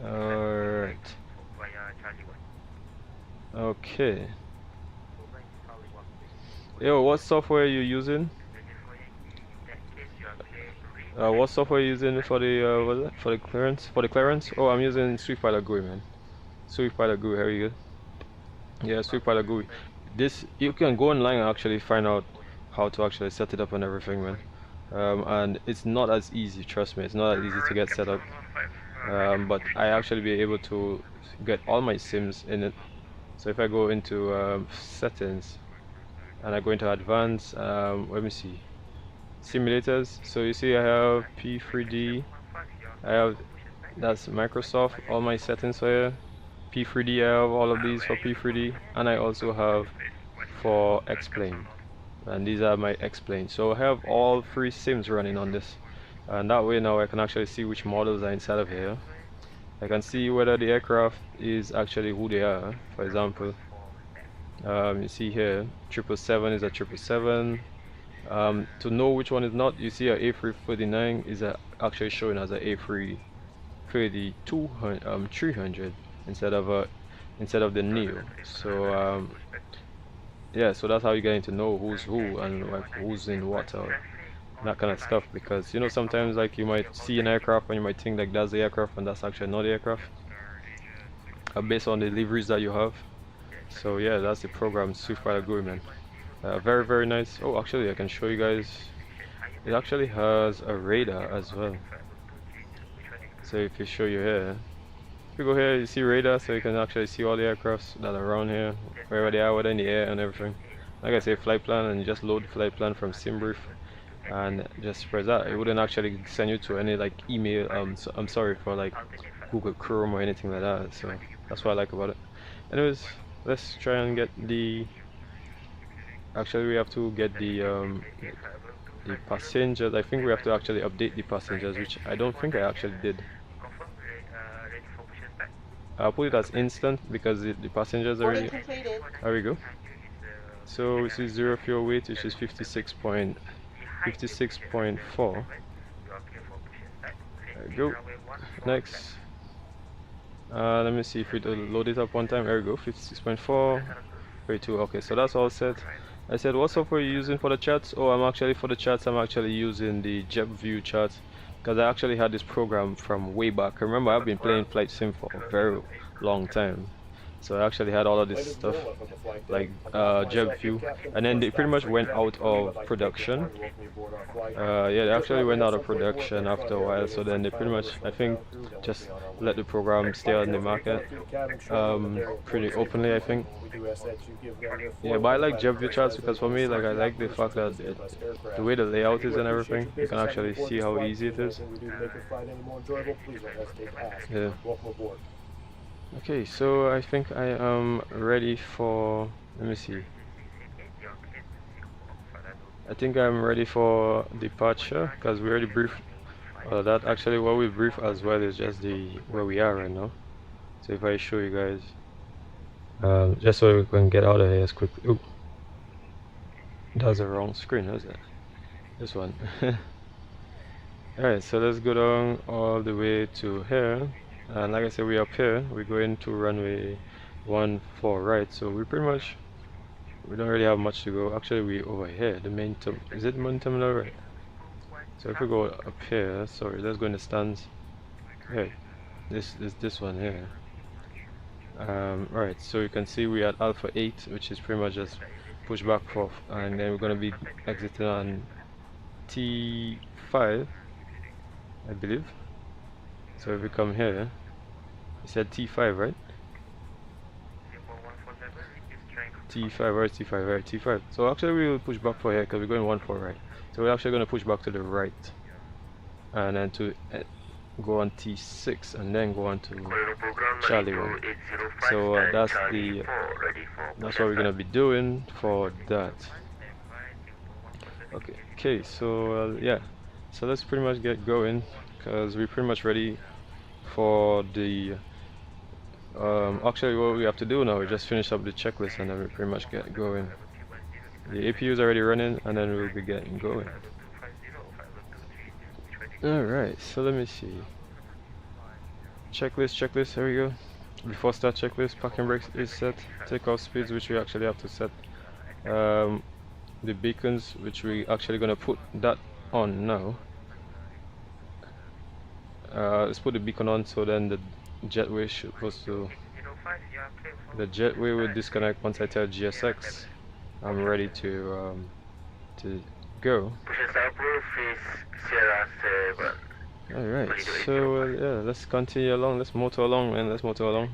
Alright. Okay. Yo, what software are you using? What software are you using for the what's that? For the clearance? For the clearance? Oh, I'm using SwiftPilot GUI, man. SwiftPilot GUI, here you go. Yeah, SwiftPilot GUI. This, you can go online and actually find out how to actually set it up and everything, man. And it's not as easy, trust me, it's not as easy to get set up. But I actually be able to get all my sims in it. So if I go into settings and I go into advanced, let me see, simulators. So you see I have P3D, I have, that's Microsoft, all my settings here. P3D, I have all of these for P3D, and I also have for X-Plane, and these are my X-Plane. So I have all 3 sims running on this, and that way now I can actually see which models are inside of here. I can see whether the aircraft is actually who they are. For example, you see here 777 is a 777. To know which one is not, you see a A339 is actually showing as a A330 300 instead of the Neo. So yeah, so that's how you're getting to know who's who and like who's in what, or that kind of stuff, because you know sometimes like you might see an aircraft and you might think like that's the aircraft and that's actually not the aircraft, based on the liveries that you have. So yeah, that's the program SwiftPilot GUI, man. Very nice. Oh, actually I can show you guys, it actually has a radar as well. So if you show you here, if you go here, you see radar, so you can actually see all the aircrafts that are around here, wherever they are, whether in the air and everything. like I say, flight plan, and you just load flight plan from SimBrief and just press that. It wouldn't actually send you to any like email. So I'm sorry for like Google Chrome or anything like that. So that's what I like about it. Anyways, let's try and get the. Actually, we have to get the passengers. I think we have to actually update the passengers, which I don't think I actually did. I'll put it as instant because the passengers already. There we go. So we see zero fuel weight, which is 56.4. There we go. Next. Let me see if we load it up one time. There we go. 56.4. 32. Okay, so that's all set. I said, what software are you using for the chats? Oh, I'm actually using the JEPPVIEW chats because I actually had this program from way back. Remember, I've been playing Flight Sim for a very long time. So I actually had all of this stuff like JEPPVIEW, and then they pretty much went out of production. Yeah, they actually went out of production after a while, so then they pretty much, I think, just let the program stay on the market pretty openly, I think. Yeah, but I like JEPPVIEW charts because for me, like, I like the fact that the way the layout is and everything, you can actually see how easy it is. Yeah. Okay, so I think I am ready for, let me see. I think I'm ready for departure because we already briefed that. Actually, what we brief as well is just where we are right now. So if I show you guys, just so we can get out of here as quickly. Ooh, that's the wrong screen, isn't it? This one. Alright, so let's go down all the way to here. And like I said, we're up here. We're going to runway 14 right. So we pretty much, we don't really have much to go. Actually, we over here. The main is it the main terminal, right? So if we go up here, sorry, let's go in the stands. Hey, this one here. Right, so you can see we at Alpha 8, which is pretty much just push back for, and then we're gonna be exiting on T5, I believe. So if we come here, you said T5, right? T5, where's T5? Right, T5. So actually we will push back for here because we're going 14 right. So we're actually going to push back to the right, and then to go on T6 and then go on to Charlie 1. So that's what we're going to be doing for that. Okay, so yeah, so let's pretty much get going because we're pretty much ready for the actually what we have to do now is just finish up the checklist and then we pretty much get going. The APU is already running and then we'll be getting going. Alright, so let me see. Checklist, here we go. Before start checklist, parking brakes is set. Takeoff speeds, which we actually have to set. The beacons, which we actually gonna put that on now. Let's put the beacon on so then the jetway should supposed to, the jetway will disconnect once I tell GSX I'm ready to go. Alright, so yeah, let's continue along. Let's motor along, man. Let's motor along.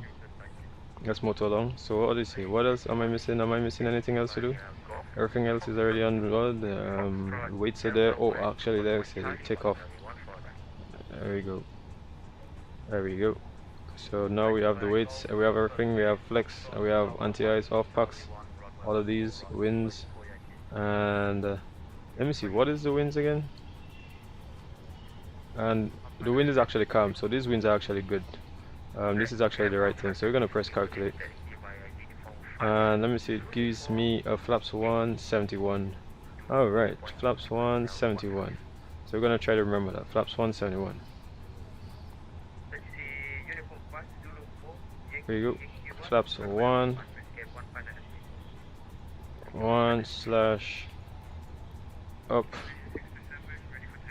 So what is it? What else am I missing? Am I missing anything else to do? Everything else is already on board. Weights are there. Oh, actually there's a takeoff. There we go. So now we have the weights, we have everything, we have flex, we have anti-ice, off packs, all of these, winds, and let me see, what is the winds again? And the wind is actually calm, so these winds are actually good. This is actually the right thing, so we're going to press calculate. And let me see, it gives me a flaps 171. Alright, flaps 171. So we're going to try to remember that, flaps 171. Here you go, flaps 1/. Up.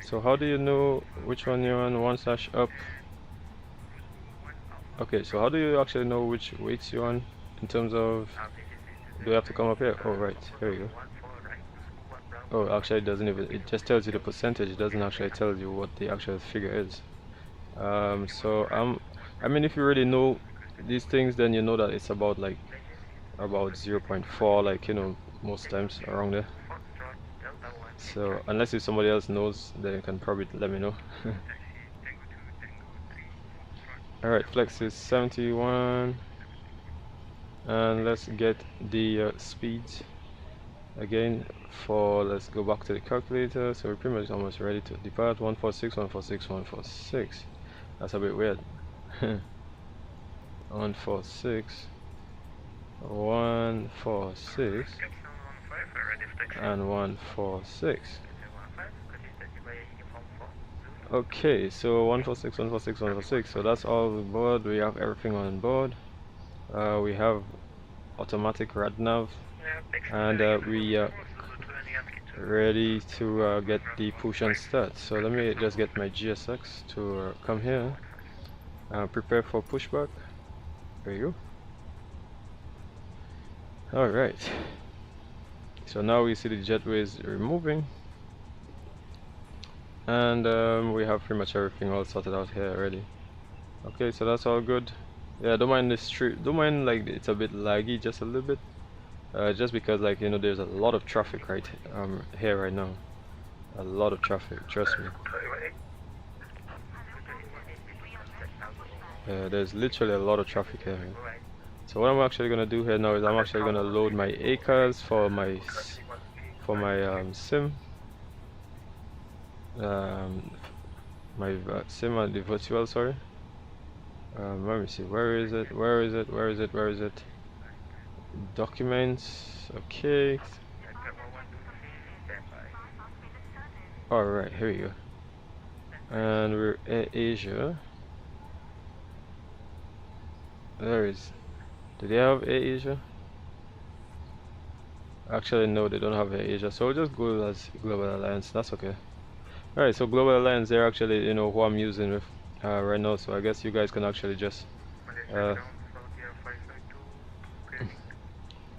So how do you know which one you're on, 1/up? Okay, so how do you actually know which weights you're on in terms of, do you have to come up here? Oh right, here you go. Oh, actually it doesn't even, it just tells you the percentage, it doesn't actually tell you what the actual figure is. So I mean, if you already know these things, then you know that it's about 0.4, like, you know, most times around there. So unless if somebody else knows, then you can probably let me know. Alright, flex is 71, and let's get the speeds again for, let's go back to the calculator. So we're pretty much almost ready to depart. 146, 146, 146. That's a bit weird. 146, 146, and 146. Okay, so 146, 146, 146. So that's all aboard. We have everything on board. We have automatic rad nav, and we are ready to get the push and start. So let me just get my GSX to come here. Prepare for pushback. There you go. Alright. So now we see the jetways removing. And we have pretty much everything all sorted out here already. Okay, so that's all good. Yeah, don't mind this trip. Don't mind like it's a bit laggy, just a little bit. Just because, like, you know, there's a lot of traffic right here right now. A lot of traffic, trust me. There's literally a lot of traffic here. So what I'm actually gonna do here now is I'm actually gonna load my ACARS for my sim. My sim and the virtual, sorry. Let me see, where is it? Documents, okay. Alright, here we go. And we're Air Asia. There is. Do they have Air Asia? Actually, no, they don't have Air Asia. So we'll just go as Global Alliance. That's okay. Alright, so Global Alliance, they're actually, you know, who I'm using with right now. So I guess you guys can actually just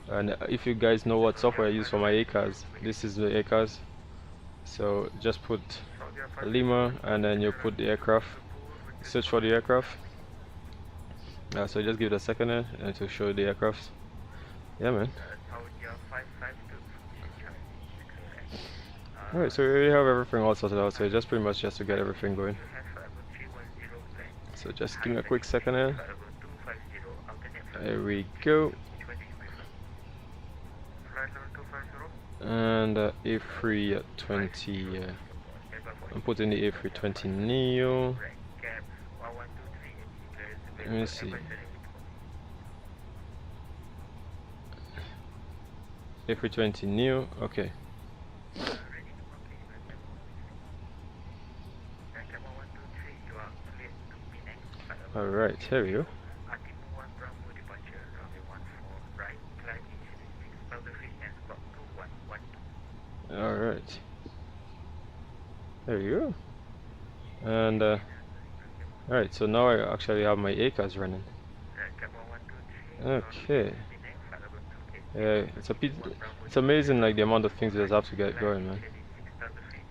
and if you guys know what software I use for my ACARS, this is the ACARS. So just put Lima and then you put the aircraft, search for the aircraft. So just give it a second and to show the aircraft. Yeah, man. Alright, so we have everything all sorted out, so just pretty much just to get everything going. So just give me a quick second here. There we go. And A320, I'm putting the A320 Neo. Let me see. A320 Neo, okay. Alright, here we go. Alright. There you go. And alright, so now I actually have my ACARS running. Okay. Yeah, it's amazing, like the amount of things you just have to get going, man.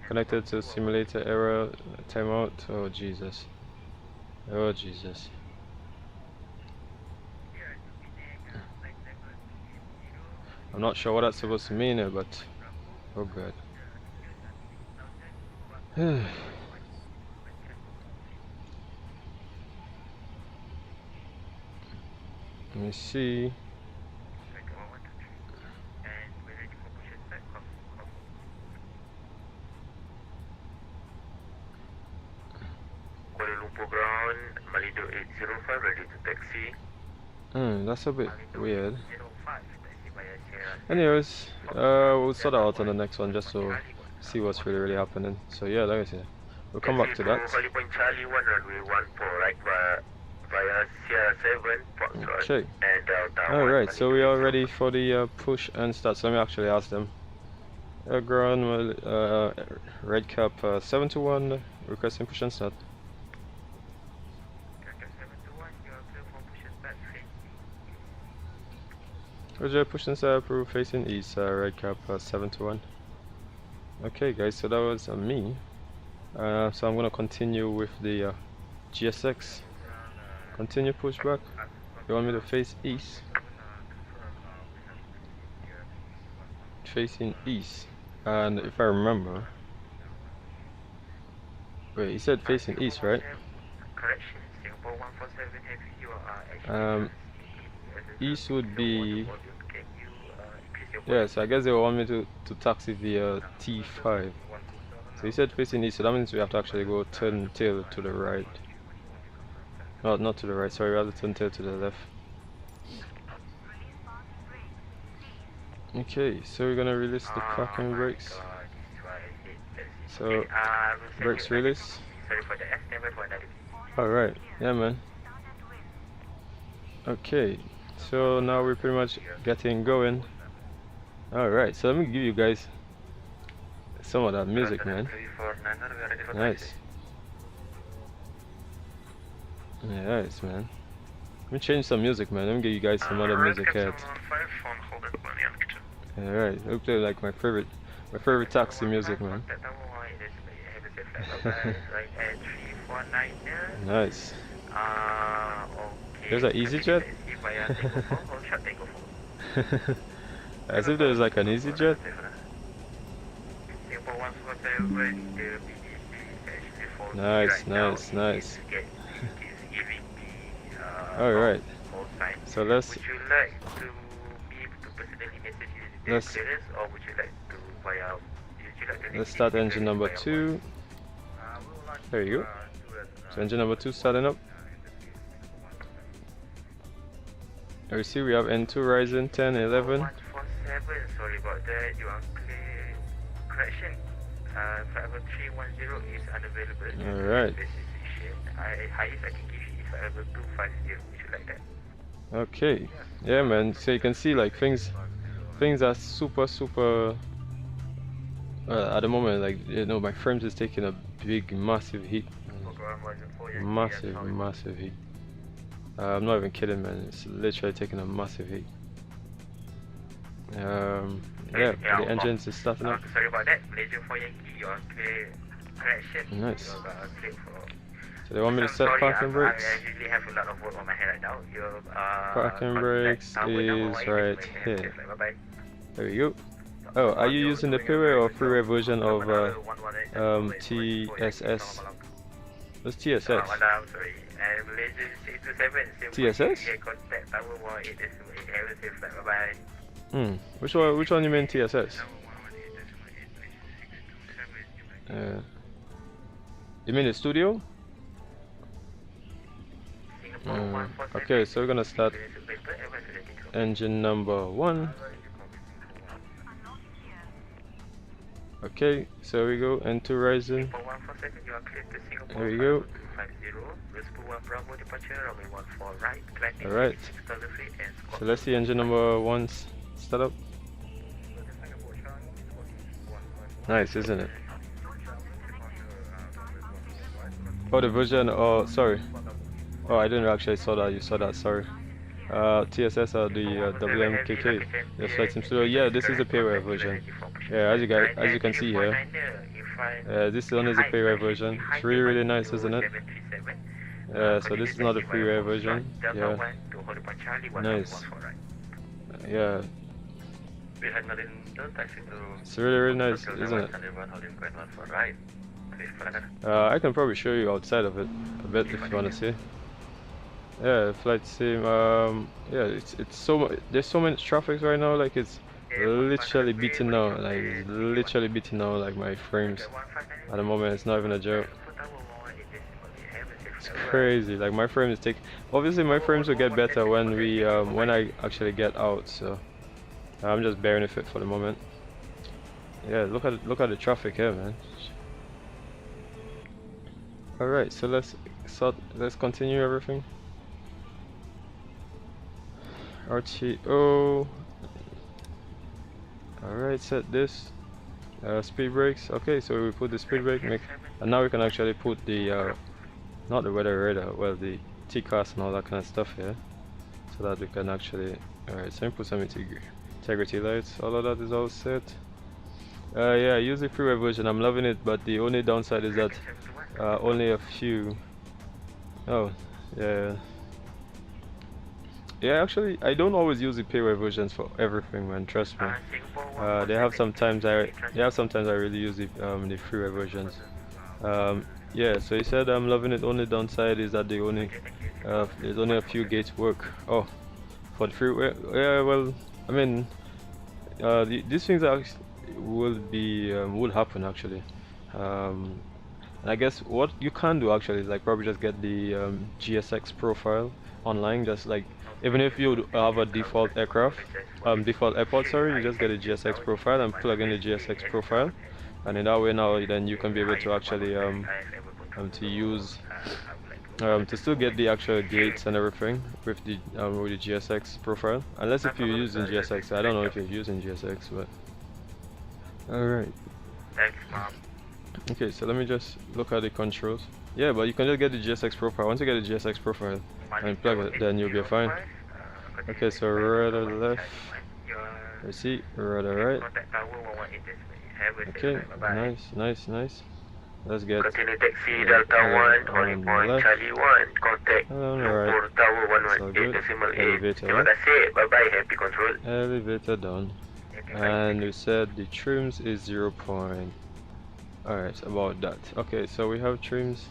Connected to simulator error, timeout. Oh Jesus. Oh Jesus. I'm not sure what that's supposed to mean, but oh god. Let me see. Kuala Lumpur ground, Malido 805 ready to taxi. That's a bit weird. Anyways, we'll sort out on the next one just to see what's really happening. So yeah, like I said, we'll come back to that. Charlie 1 runway 14 right via Sierra 7 Foxtrot Okay. and Delta. Alright, so we are ready for the push and start. So let me actually ask them. Ground, red cap 721, requesting push and start. Roger, push and start approved, facing east, red cap 721. Okay guys, so that was me. So I'm gonna continue with the GSX. Continue pushback. You want me to face east? facing east, and if I remember, wait, he said facing east, right? Correction, Singapore 147 Heavy, you are east would be, Can you increase your yeah, so I guess they want me to taxi via T5. So he said facing east, so that means we have to actually go turn tail to the right. No, not to the right, sorry, rather turn tail to the left. Okay, so we're gonna release the parking brakes. So, brakes release. Alright, yeah man. Okay, so now we're pretty much getting going. Alright, so let me give you guys some of that music, man. Nice. Nice, man. Let me change some music, man. Let me give you guys some other music here. Alright, hopefully like my favorite taxi music, man. Nice. There's an EasyJet? As if there's like an EasyJet? Nice, nice, nice. Alright. So let's start engine number 2. There you go. So engine number 2 starting up. You see we have N2 rising 10, 11. Sorry about that, you are clear. Correction. 50310 is unavailable. Alright. Highest I can give you is 50250. Would you like that? Okay. Yeah man, so you can see like things are super at the moment, like, you know, my frames is taking a big massive hit. Massive hit. I'm not even kidding, man. It's literally taking a massive hit. Yeah, the engines is starting up. Sorry about that. Malaysia for Yankee, you are clear. Correction. Nice. You are clear for. So they want me to set parking brakes. I usually have a lot of work on my head right now. Parking brakes is right here. There we go. Oh, are you using the payway or freeway version of TSS? What's TSS? TSS? Which one you mean TSS? You mean the studio? Okay, so we're gonna start engine number 1. Okay, so we go N2 rising. There we go. Alright. So let's see engine number 1 start up. Nice, isn't it? Oh, the version, oh, sorry. Oh, I didn't actually saw that, you saw that, sorry. TSS or the WMKK, the Flight Sim Studio. Yeah, this is the payware version. Yeah, as you can see here, this one is the payware version. It's really nice, isn't it? So this is not the freeware version. Yeah, nice. Yeah, it's really nice, isn't it? I can probably show you outside of it a bit if you want to see. Yeah, flight sim. Yeah, it's so much. There's so much traffic right now. Like it's literally beating now. Like it's literally beating now. Like my frames at the moment. It's not even a joke. It's crazy. Like my frames take. Obviously, my frames will get better when we when I actually get out. So I'm just bearing with it for the moment. Yeah, look at the traffic here, man. All right, so let's continue everything. RTO. Alright, set this. Speed brakes. Okay, so we put the speed brake, and now we can actually put the not the weather radar, well, the TCAS and all that kind of stuff here, so that we can actually. Alright, so we put some integrity lights. All of that is all set. Yeah, use the freeway version. I'm loving it, but the only downside is that only a few. Oh, yeah. Yeah, actually, I don't always use the payware versions for everything, man. Trust me. They have sometimes I really use the freeware versions. Yeah. So he said I'm loving it. Only downside is that there's only a few gates work. Oh, for the freeware. Yeah. Well, I mean, these things will happen actually. And I guess what you can do actually is like probably just get the GSX profile online, just like even if you have a default aircraft, default airport, sorry, you just get a GSX profile and plug in the GSX profile, and in that way now then you can be able to actually to use to still get the actual gates and everything with the GSX profile, unless if you're using GSX. I don't know if you're using GSX, but all right. Okay, so let me just look at the controls. Yeah, but you can just get the GSX profile. Once you get the GSX profile and plug it, then you'll be fine. Okay, so rudder left. Let's see, rudder right. Okay, nice. Let's get continue taxi Delta 1 on point Charlie 1, contact right. Tower 118.8. Elevator Terima kasih, bye bye, happy control. Elevator down. And we said the trims is 0. Alright, about that. Okay, so we have trims.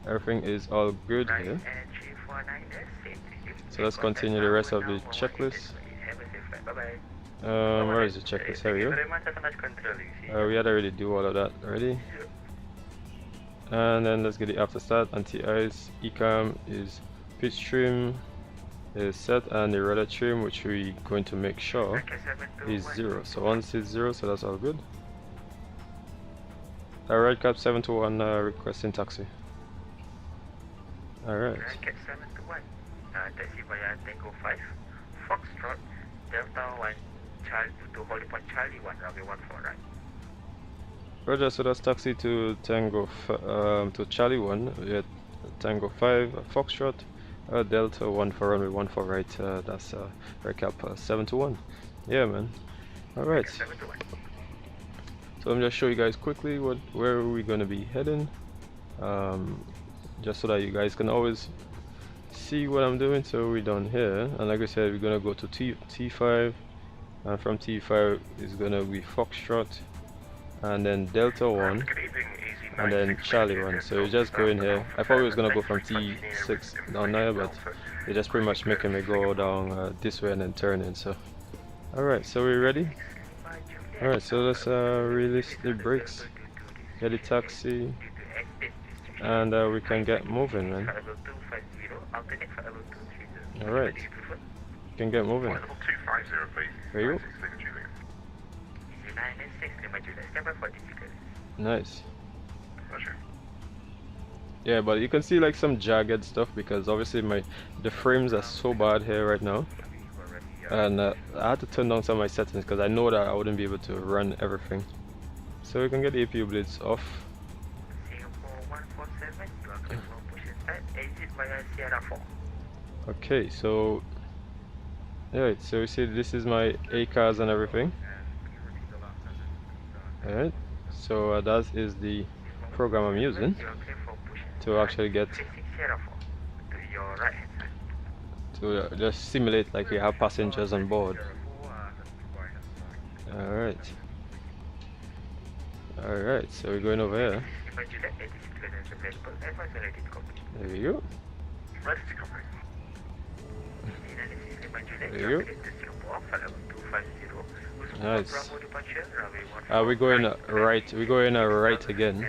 Everything is all good here. So let's continue the rest of the checklist. Where is the checklist? Here we go. We had already do all of that already. And then let's get the after start. Anti-ice, ECAM is pitch trim is set, and the rudder trim, which we're going to make sure is 0. So once it's 0, so that's all good. Alright, Cap 721 requesting taxi. Alright. Cap 721, taxi via Tango 5, Foxtrot, Delta 1, Charlie to Holy Point Charlie 1, runway 14 right. Roger, so that's taxi to Tango to Charlie 1, we had Tango 5, Foxtrot, Delta 1 for runway 14 right. That's recap 721. Yeah, man. Alright. So let me just show you guys quickly where we're gonna be heading, just so that you guys can always see what I'm doing. So we're down here, and like I said, we're gonna go to T5, and from T5 is gonna be Foxtrot, and then Delta 1, and then Charlie 1. So you just go in here. I thought we was gonna go from T6 down there, but they're just pretty much making me go down this way and then turn in. So alright, so we're ready. Alright, so let's release the brakes, get the taxi, and we can get moving, man. Alright, can get moving. There you go. Nice. Yeah, but you can see like some jagged stuff because obviously the frames are so bad here right now. And I had to turn down some of my settings because I know that I wouldn't be able to run everything. So we can get the APU blades off. Okay, so alright, so you see this is my ACARS and everything. Alright, so that is the program I'm using to actually get to just simulate like we have passengers on board. Alright, so we're going over here. There we go. There you go. Nice. We're going right. We're going right again.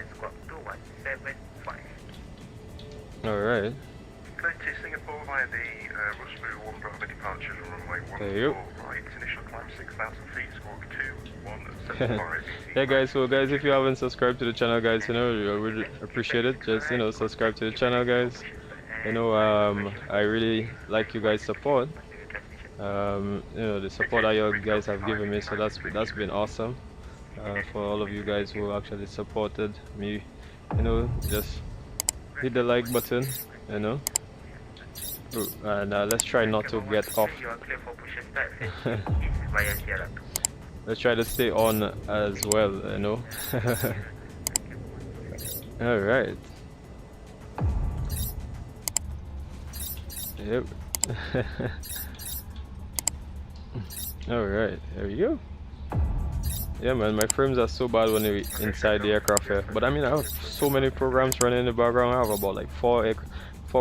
Alright. Going to Singapore via the RUSBU 1 Bravo departure from runway 14 right. Initial climb 6,000 feet, squawk 2175. Yeah, guys. So, guys, if you haven't subscribed to the channel, guys, you know, I would appreciate it. Just subscribe to the channel, guys. You know, I really like you guys' support. The support that you guys have given me, so that's been awesome. For all of you guys who actually supported me, just hit the like button, and let's try not to get off. Let's try to stay on as well, Alright. Yep. Alright, there we go. Yeah man, my frames are so bad when they're inside the aircraft here. But I mean, I have so many programs running in the background. I have about like four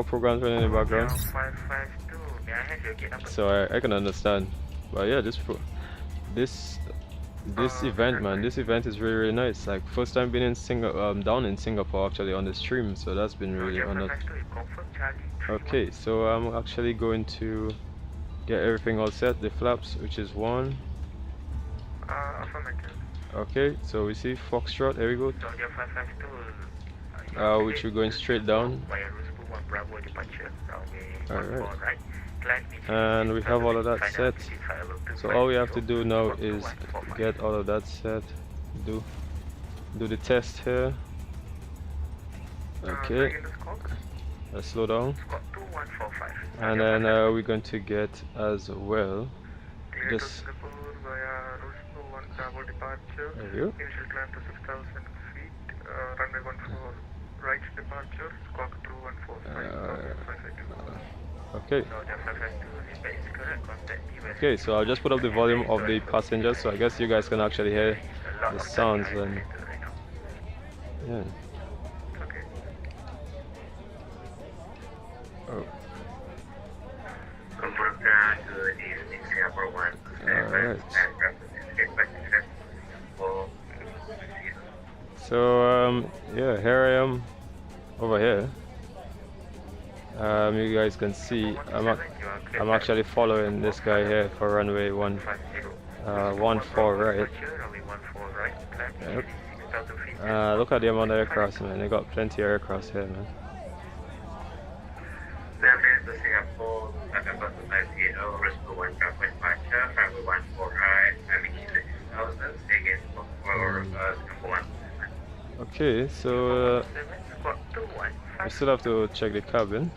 programs running in the background. 552, may I have your gate number? So I can understand. But yeah, this event, man, this event is really, really nice. Like first time being in down in Singapore actually on the stream, so that's been really honored. Okay, so I'm actually going to get everything all set. The flaps, which is one. Okay, so we see Foxtrot. There we go. Which we're going straight down. Alright. And we have all of that set. So all we have to do now is get all of that set. Do the test here. Okay. Let's slow down. And then we're going to get as well this. There we go. Initial climb to 6,000 feet, runway 14 right departure, squawk 214. Okay. Okay, so I'll just put up the volume of the passengers, so I guess you guys can actually hear the sounds and yeah. Oh. Alright. So yeah, here I am over here. You guys can see I'm actually following this guy here for runway 14 right. Yep. Look at the amount of aircraft, man. They got plenty of aircraft here, man. Singapore, ICAO, RUSBU 1 departure, runway 14 right, Aviation 6000, again for Singapore 1. Okay, so I still have to check the cabin.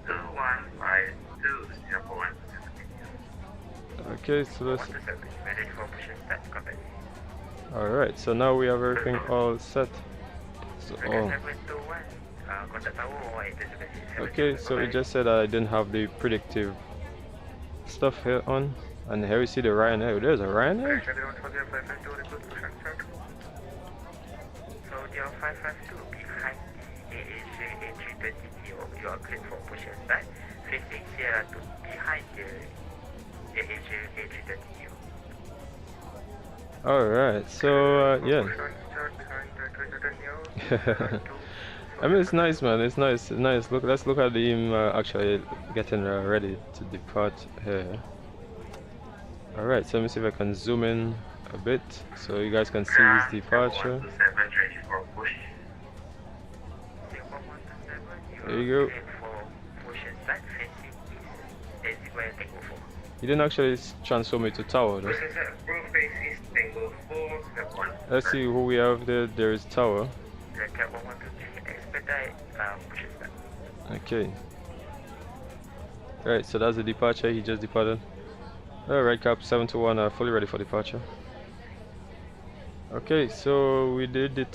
2152, Singapore 1. Okay, so let's. Alright, so now we have everything all set. So, okay, so it just said I didn't have the predictive stuff here on. And here we see the Ryanair. There's a Ryanair? So your 552 behind the AAC you are clear for push and start. Facing here to behind the AAC. Alright, so yeah. I mean, it's nice, man. It's nice. It's nice. Look, let's look at him actually getting ready to depart here. Alright, so let me see if I can zoom in a bit so you guys can see his departure. There you go. He didn't actually transfer me to tower though. Let's see who we have there. There is tower. Okay. Right, so that's the departure. He just departed. Right, cap 721 fully ready for departure. Okay, so we did the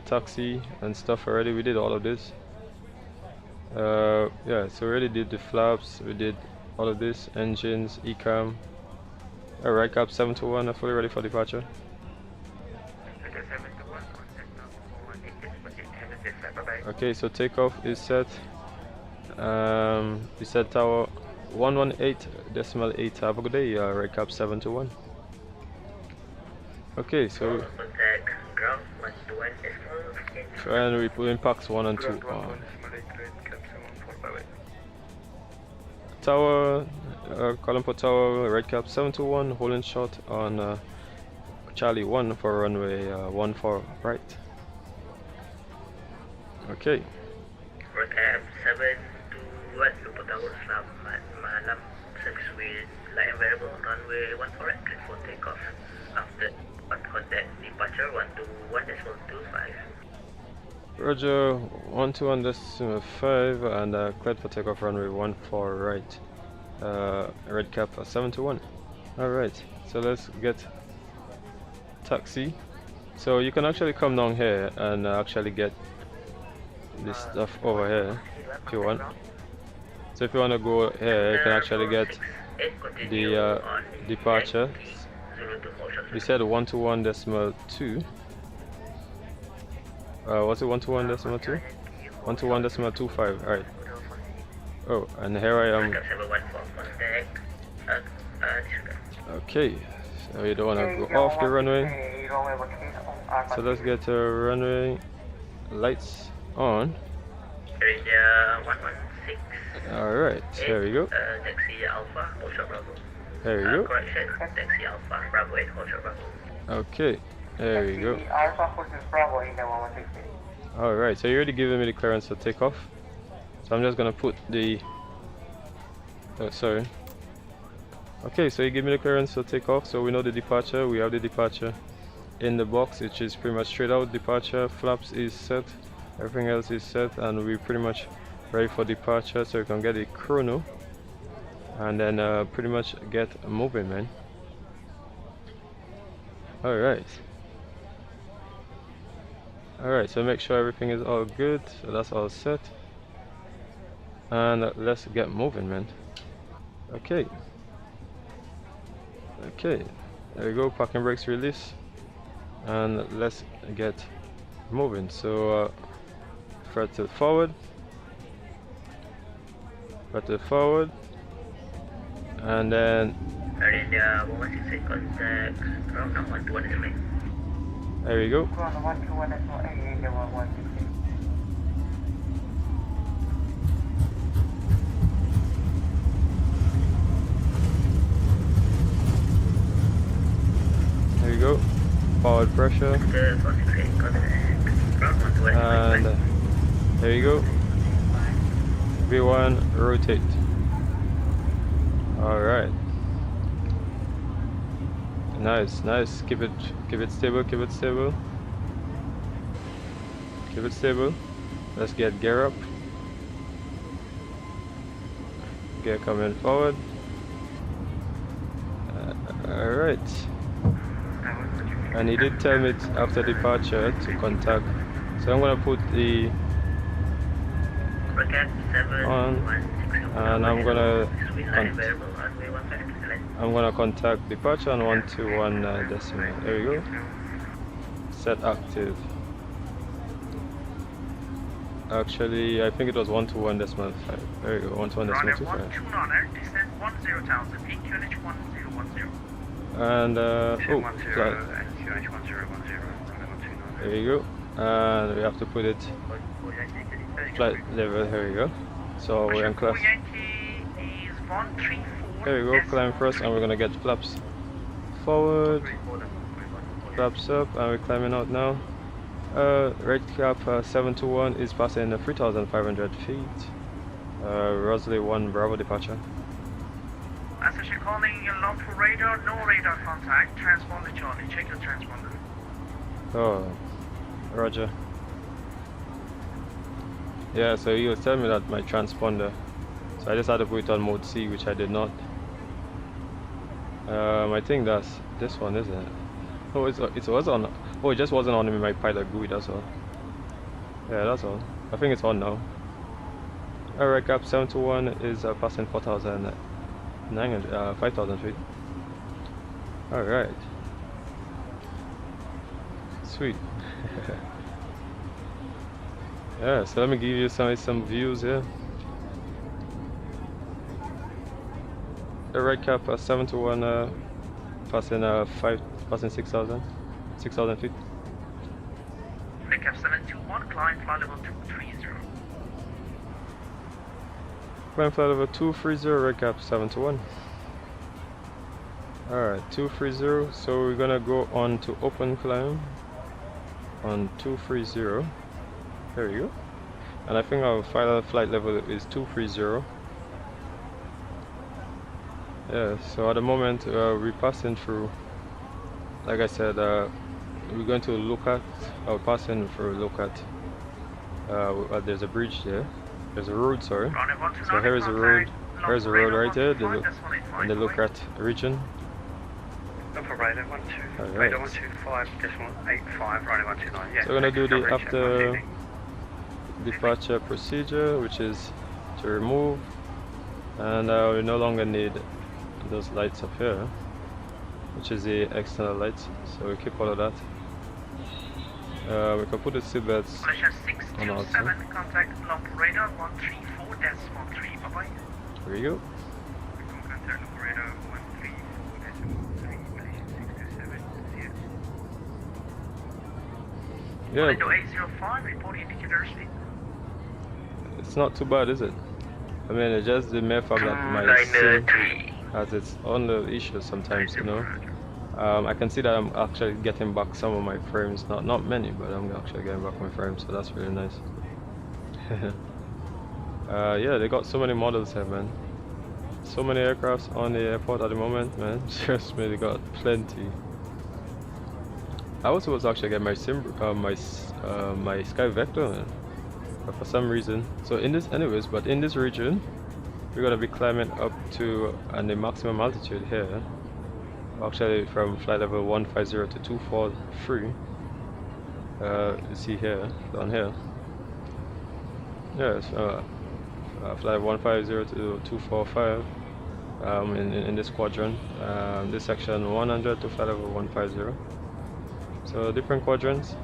taxi and stuff already. We did all of this. Yeah, so we already did the flaps. We did all of this, engines, ECAM. Right, cap 721 fully ready for departure. Okay, so takeoff is set. We set tower 118.8. Have a good day. Right, cap 721. Okay, so and we put in packs 1 and 2. Tower, Kuala Lumpur Tower, red cap 721, holding short on Charlie 1 for runway 14 right. Okay. Red cap 721, Lumpur Tower, malam, service with light variable, runway 14 right, clear for takeoff. After contact departure 121.25. Roger, 121.5 and cleared for takeoff runway 14 right. Red cap 721. Alright, so let's get taxi. So you can actually come down here and actually get this stuff over here if you want. So if you want to go here, you can actually get the departure. We said 121.2. What's it 121.2? 121.25. Alright. Oh, and here I am. Okay, so you don't want to go off the runway. So let's get the runway lights on. Alright, there we go. There we go. Okay, there we go. Alright, so you're already giving me the clearance to take off. So I'm just gonna put the... Oh, sorry. Okay, so you give me the clearance to take off. So we know the departure. We have the departure in the box, which is pretty much straight out departure. Flaps is set. Everything else is set. And we're pretty much ready for departure. So you can get a chrono. And then pretty much get moving, man. Alright. Alright, so make sure everything is all good. So that's all set. And let's get moving, man. Okay. Okay. There we go. Parking brakes release. And let's get moving. So throttle forward. Throttle forward. And then there we go. There you go. Forward pressure. And there you go. V1 rotate. Alright. Nice, nice. Keep it stable, keep it stable. Keep it stable. Let's get gear up. Gear coming forward. Alright. And he did tell me after departure to contact. So I'm gonna put the on, and I'm gonna contact departure on 121 decimal. There we go. Set active. Actually, I think it was 121.5. There we go. 121.25. And oh, flight. There you go. And we have to put it flight level. Here we go. So we're in class. There we go. Climb first, and we're gonna get flaps forward, flaps up, and we're climbing out now. Red cap 721 is passing 3,500 feet. RUSBU 1 Bravo departure. Associate calling your Lumpur radar, no radar contact. Transponder Charlie, check your transponder. Oh, Roger. Yeah, so he was telling me that my transponder. So I just had to put it on mode C, which I did not. I think that's this one, isn't it? Oh, it was on. Oh, it just wasn't on in my pilot GUI, that's all. Yeah, that's all. I think it's on now. Alright, cap 721 is passing 5,000 feet. Alright. Sweet. Yeah, so let me give you some views here. The right cap 721 passing 6,000 feet. Right cap 721, climb flight level 230. Climb flight level 230, right cap 721. Alright, 230. So we're gonna go on to open climb on 230. There we go. And I think our final flight level is 230. Yeah, so at the moment we're passing through, like I said, we're going to look at, passing through, look at, there's a bridge there, there's a road, sorry. So here is a road, here's a road right there, and the look at region. Alright. So we're going to do the after departure procedure, which is to remove and we no longer need those lights up here, which is the external lights, so we keep all of that. We can put the seatbelts on also. Contact Lumpur radar 134.13. Bye bye. There we go. Contact Lumpur radar 134.13. Malaysia 627. Yeah. Window 805, report indicator speed. It's not too bad, is it? I mean, it's just the mere fact that my sim has its own little issues sometimes, you know. I can see that I'm actually getting back some of my frames, not many, but I'm actually getting back my frames, so that's really nice. Yeah, they got so many models here, man. So many aircrafts on the airport at the moment, man. Trust me, they got plenty. I was supposed to actually get my my Sky Vector, man. But for some reason, so in this region, we're gonna be climbing up to the maximum altitude here. Actually, from flight level 150 to 243. You see here, down here. Yes, flight 150 to 245. In this quadrant, this section 100 to flight level 150. So different quadrants.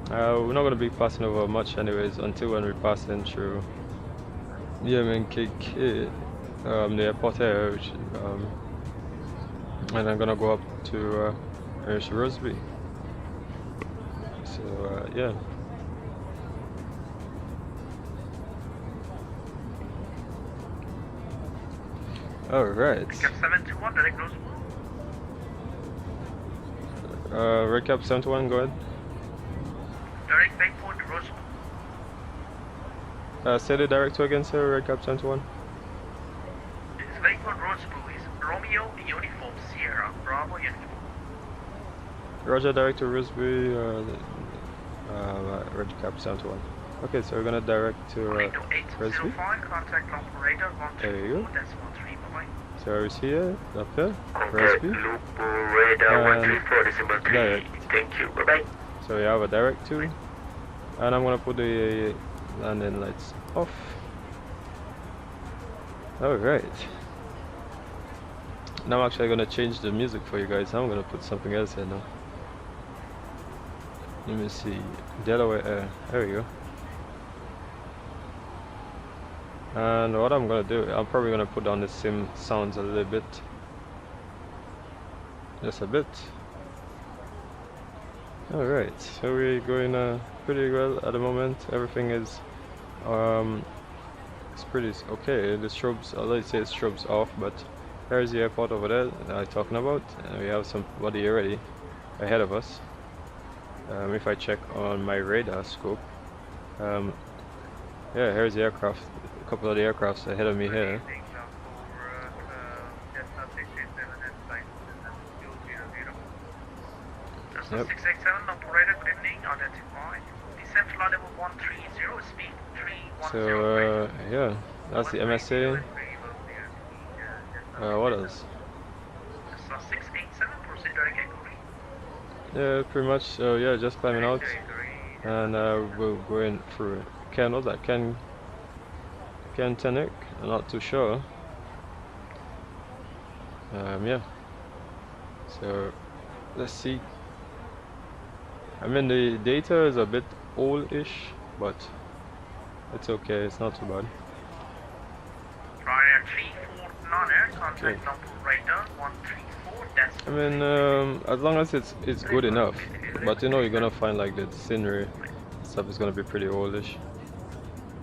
We're not going to be passing over much anyways until when we're passing through WMKK, the airport here, which, and I'm going to go up to RUSBU. So yeah. Alright. Recap 721, direct RUSBU. Recap 721, go ahead. Direct Bayport RUSBU. Say the director again, sir. Recap 721. This is Bayport RUSBU. Is Romeo Uniform Sierra Bravo Uniform. Roger, director RUSBU. Recap 721. Okay, so we're gonna direct to RUSBU. Contact Lumpur radar 134.13. There you go. Bye-bye. So I see here, up here, Contact RUSBU. Lumpur radar 134.13. Direct. Thank you. Bye-bye. So we have a direct to, and I'm gonna put the landing lights off. Alright. Now I'm actually gonna change the music for you guys. I'm gonna put something else here now. Let me see. Delaware Air. There we go. And what I'm gonna do, I'm probably gonna put down the sim sounds a little bit. Just a bit. Alright, so we're going pretty well at the moment. Everything is it's pretty okay. The strobes, let's say it's strobes off, but there's the airport over there that I'm talking about, and we have somebody already ahead of us. If I check on my radar scope, yeah, here's the aircraft, a couple of the aircrafts ahead of me here. Yep. 687, operator, good evening, identified. Descent flight level 130, speed 310. So, yeah, that's the MSA. What else? 687, proceed direct inquiry. Yeah, pretty much. So, yeah, just climbing out. And we're going through Ken, what's that? Ken 10X? I'm not too sure. Yeah. So, let's see. I mean, the data is a bit old-ish, but it's okay, it's not too bad. Ryanair 349, contact Lumpur radar 134. I mean, as long as it's good enough, but you know, you're gonna find like the scenery stuff is gonna be pretty oldish.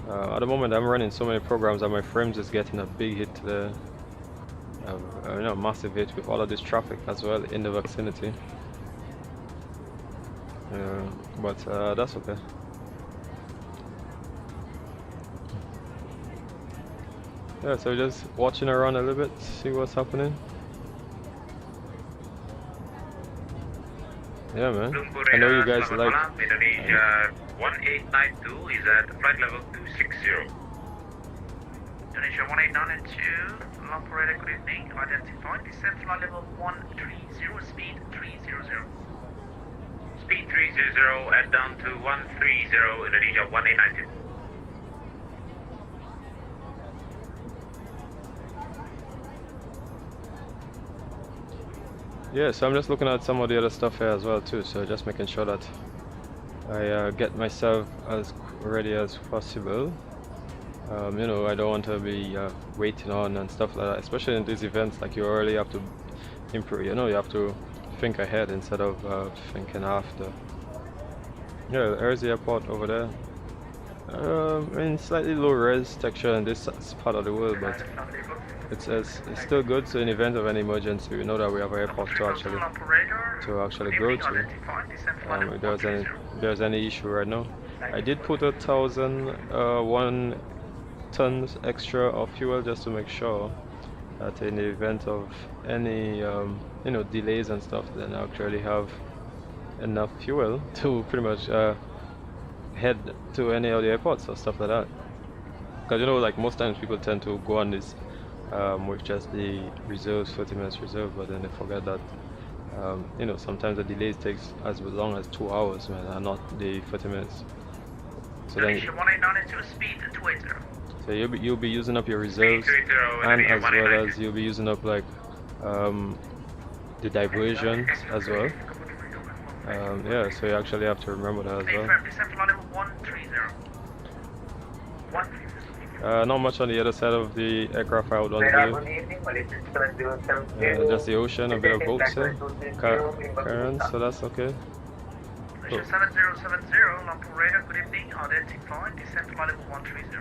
At the moment, I'm running so many programs that my frames is getting a big hit there. You know, massive hit with all of this traffic as well in the vicinity. But that's okay. Yeah, so just watching around a little bit, see what's happening. Yeah, man. I know you guys like. Indonesia 1892 is at flight level 260. Indonesia 1892, Lumpur radar, good evening. Identified. Descent flight level 130, speed 300. Speed 300 and down to 130, Indonesia 1892. Yeah, so I'm just looking at some of the other stuff here as well too, so just making sure that I get myself as ready as possible. You know, I don't want to be waiting on and stuff like that, especially in these events. Like, you really have to improve, you know, you have to think ahead instead of thinking after. Yeah, there's the airport over there. In slightly low res texture in this part of the world, but it's still good. So in event of any emergency, we know that we have an airport to actually go to. If there's any issue right now, I did put 1,001 tons extra of fuel just to make sure that in the event of any you know, delays and stuff, then I actually have enough fuel to pretty much head to any of the airports or stuff like that. Because, you know, like most times people tend to go on this with just the reserves, 30 minutes reserve, but then they forget that you know, sometimes the delays takes as long as 2 hours, man, and not the 30 minutes. So then, so you'll be using up your reserves, and as well as you'll be using up like the diversions as well. Yeah, so you actually have to remember that as well. Not much on the other side of the aircraft I would want to do. Just the ocean, a bit of boats here, current, so that's okay. Cool. 7070, operator, good evening, identify, descent to level 130.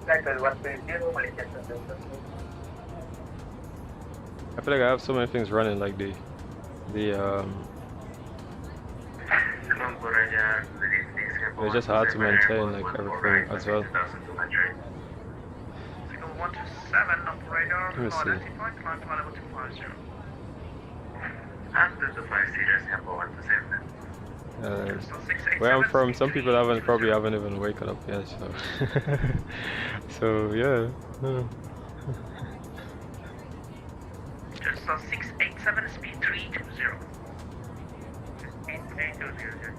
I feel like I have so many things running, like the it's just hard to maintain like everything as well. Let me see. Where I'm from, some people probably haven't even woken up yet, so so yeah. Just 687 speed 320. Speed 320.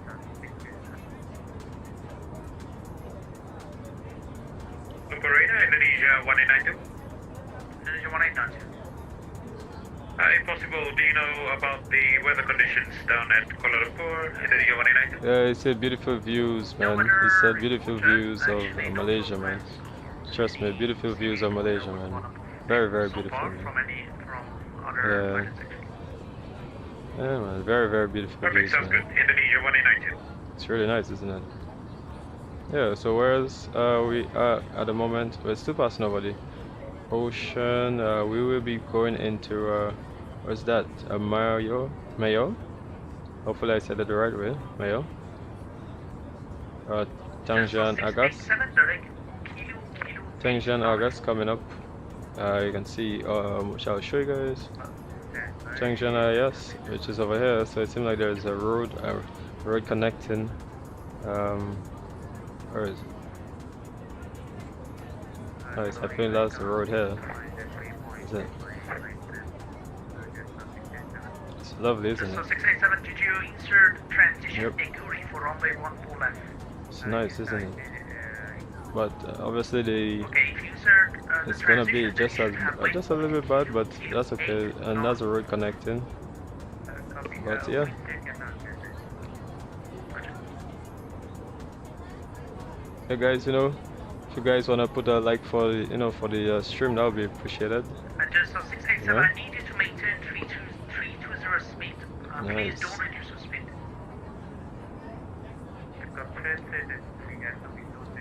Operator, Indonesia 1892. Indonesia 1892. If possible, do you know about the weather conditions down at Kuala Lumpur, Indonesia 1892? Yeah, he said beautiful views, man. He said beautiful views of Malaysia, man. Trust me, beautiful views of Malaysia, man. Very, very beautiful, man. Yeah. Yeah, man. Very, very beautiful views, man. Good. Indonesia 1892. It's really nice, isn't it? Yeah, so whereas we are at the moment, we're still passing over the ocean. We will be going into what's that? Mayo? Hopefully I said it the right way. Mayo. Tangian ACARS. Tangian ACARS coming up. You can see, shall I show you guys? Tangian ACARS, which is over here. So it seems like there's a road connecting. Where is it? Nice, I think that's the road here. Is it? It's lovely, isn't it? So 687, did you insert transition inquiry for runway 14 left? It's nice, isn't it? But obviously okay, if you insert, it's gonna be just a little bit bad, but that's okay. And that's a road connecting. But yeah. Hey guys, you know, if you guys wanna put a like for the stream, that would be appreciated. And just 687, I need you to maintain 320 speed. Please don't reduce the speed.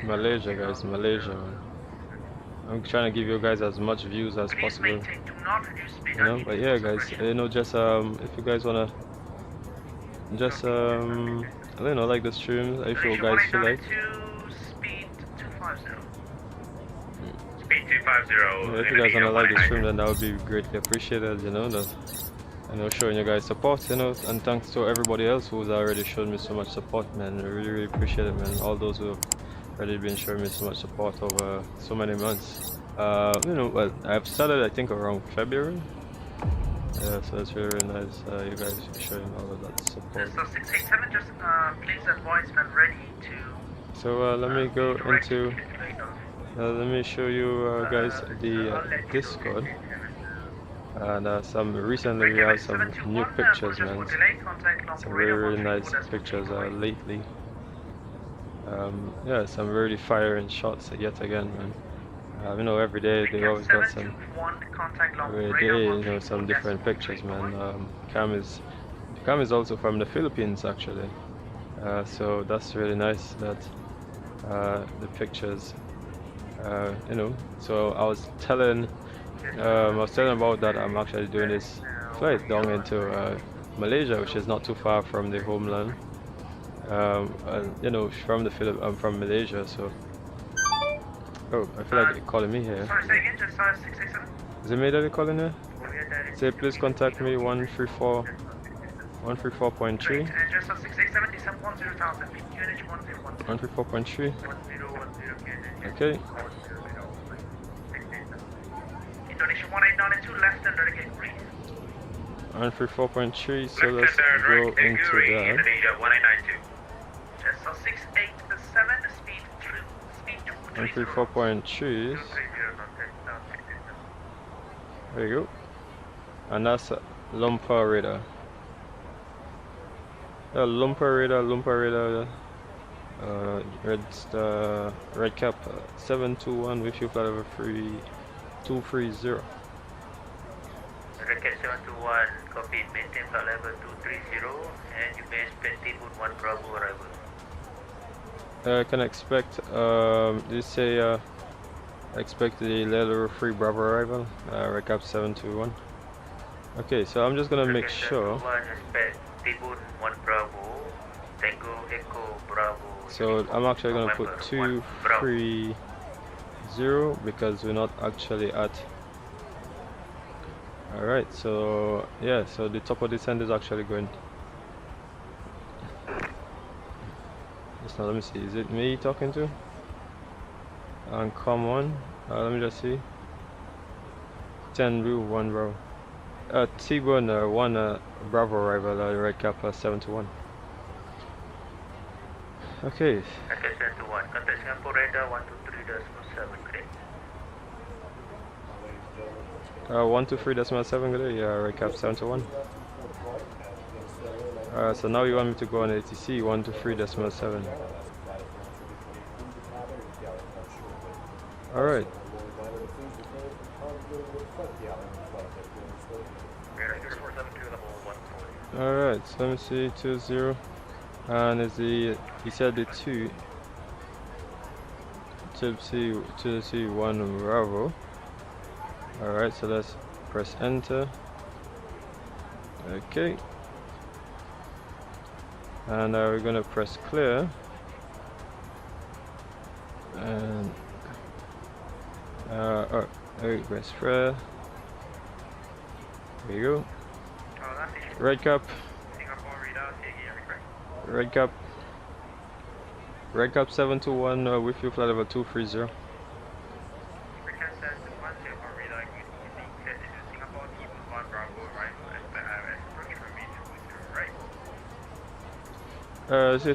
Malaysia, guys, Malaysia, man. I'm trying to give you guys as much views as possible. You know, but yeah, guys, you know, just if you guys wanna just I don't know, like the stream, if you guys feel like. Speed 250. Yeah, if you guys wanna like the stream, then that would be greatly appreciated. You know, that, you know, showing you guys support. You know, and thanks to everybody else who's already shown me so much support, man. I really, really appreciate it, man. All those who have already been showing me so much support over so many months. You know, well, I've started I think around February. Yeah, so it's really, really nice. You guys showing all of that support. So 687, just please advise when ready to. So let me go into. Let me show you guys the Discord. And some recently we have some new pictures, man. Some very nice pictures lately. Yeah, some really firing shots yet again, man. You know, every day they always got some. Every day, you know, some different pictures, man. Cam is also from the Philippines, actually. So that's really nice that the pictures, you know. So I was telling about that I'm actually doing this flight down into Malaysia, which is not too far from the homeland. You know, from the I'm from Malaysia, so. Oh, I feel like they're calling me here. Sorry, say again, just 687. Is it me that they're calling here? Say please contact me 134.3. And just 687, descent 10,000, QNH 101. 134.3. 1010, Okay. Indonesia 189 left under the gate, please. 134.3, so let's go into that. Indonesia 1892. Just 687, speed 134.3. There you go. And that's Lumpur radar. Lumpur radar. Red cap 721 with you flight level 230. Red cap 721, copy, maintain flight level 230 and you may expect T-1 Bravo arrival. Can I expect, did you say expect the level 3 Bravo arrival? Red cap 721. Okay, so I'm just gonna make sure. Expect T-1 Bravo, Tango Echo Bravo. So I'm actually gonna put 230 because we're not actually at. Alright, so yeah, so the top of descent is actually going. Now let me see, is it me talking to? And come on, let me just see. 10 blue, 1 Bravo. T1 1 Bravo arrival, red cap 721. Okay. Okay, 721, contact Singapore radar 123.7, great. 123.7, good, yeah, red cap 721. So now you want me to go on ATC 123.7. Alright. Alright, so let me see, 20. And is he said the 2 to see 1 Bravo. Alright, so let's press enter. Okay. And we're gonna press clear. And press clear. There you go. Red cap. Red cap 721 with you flight level 230.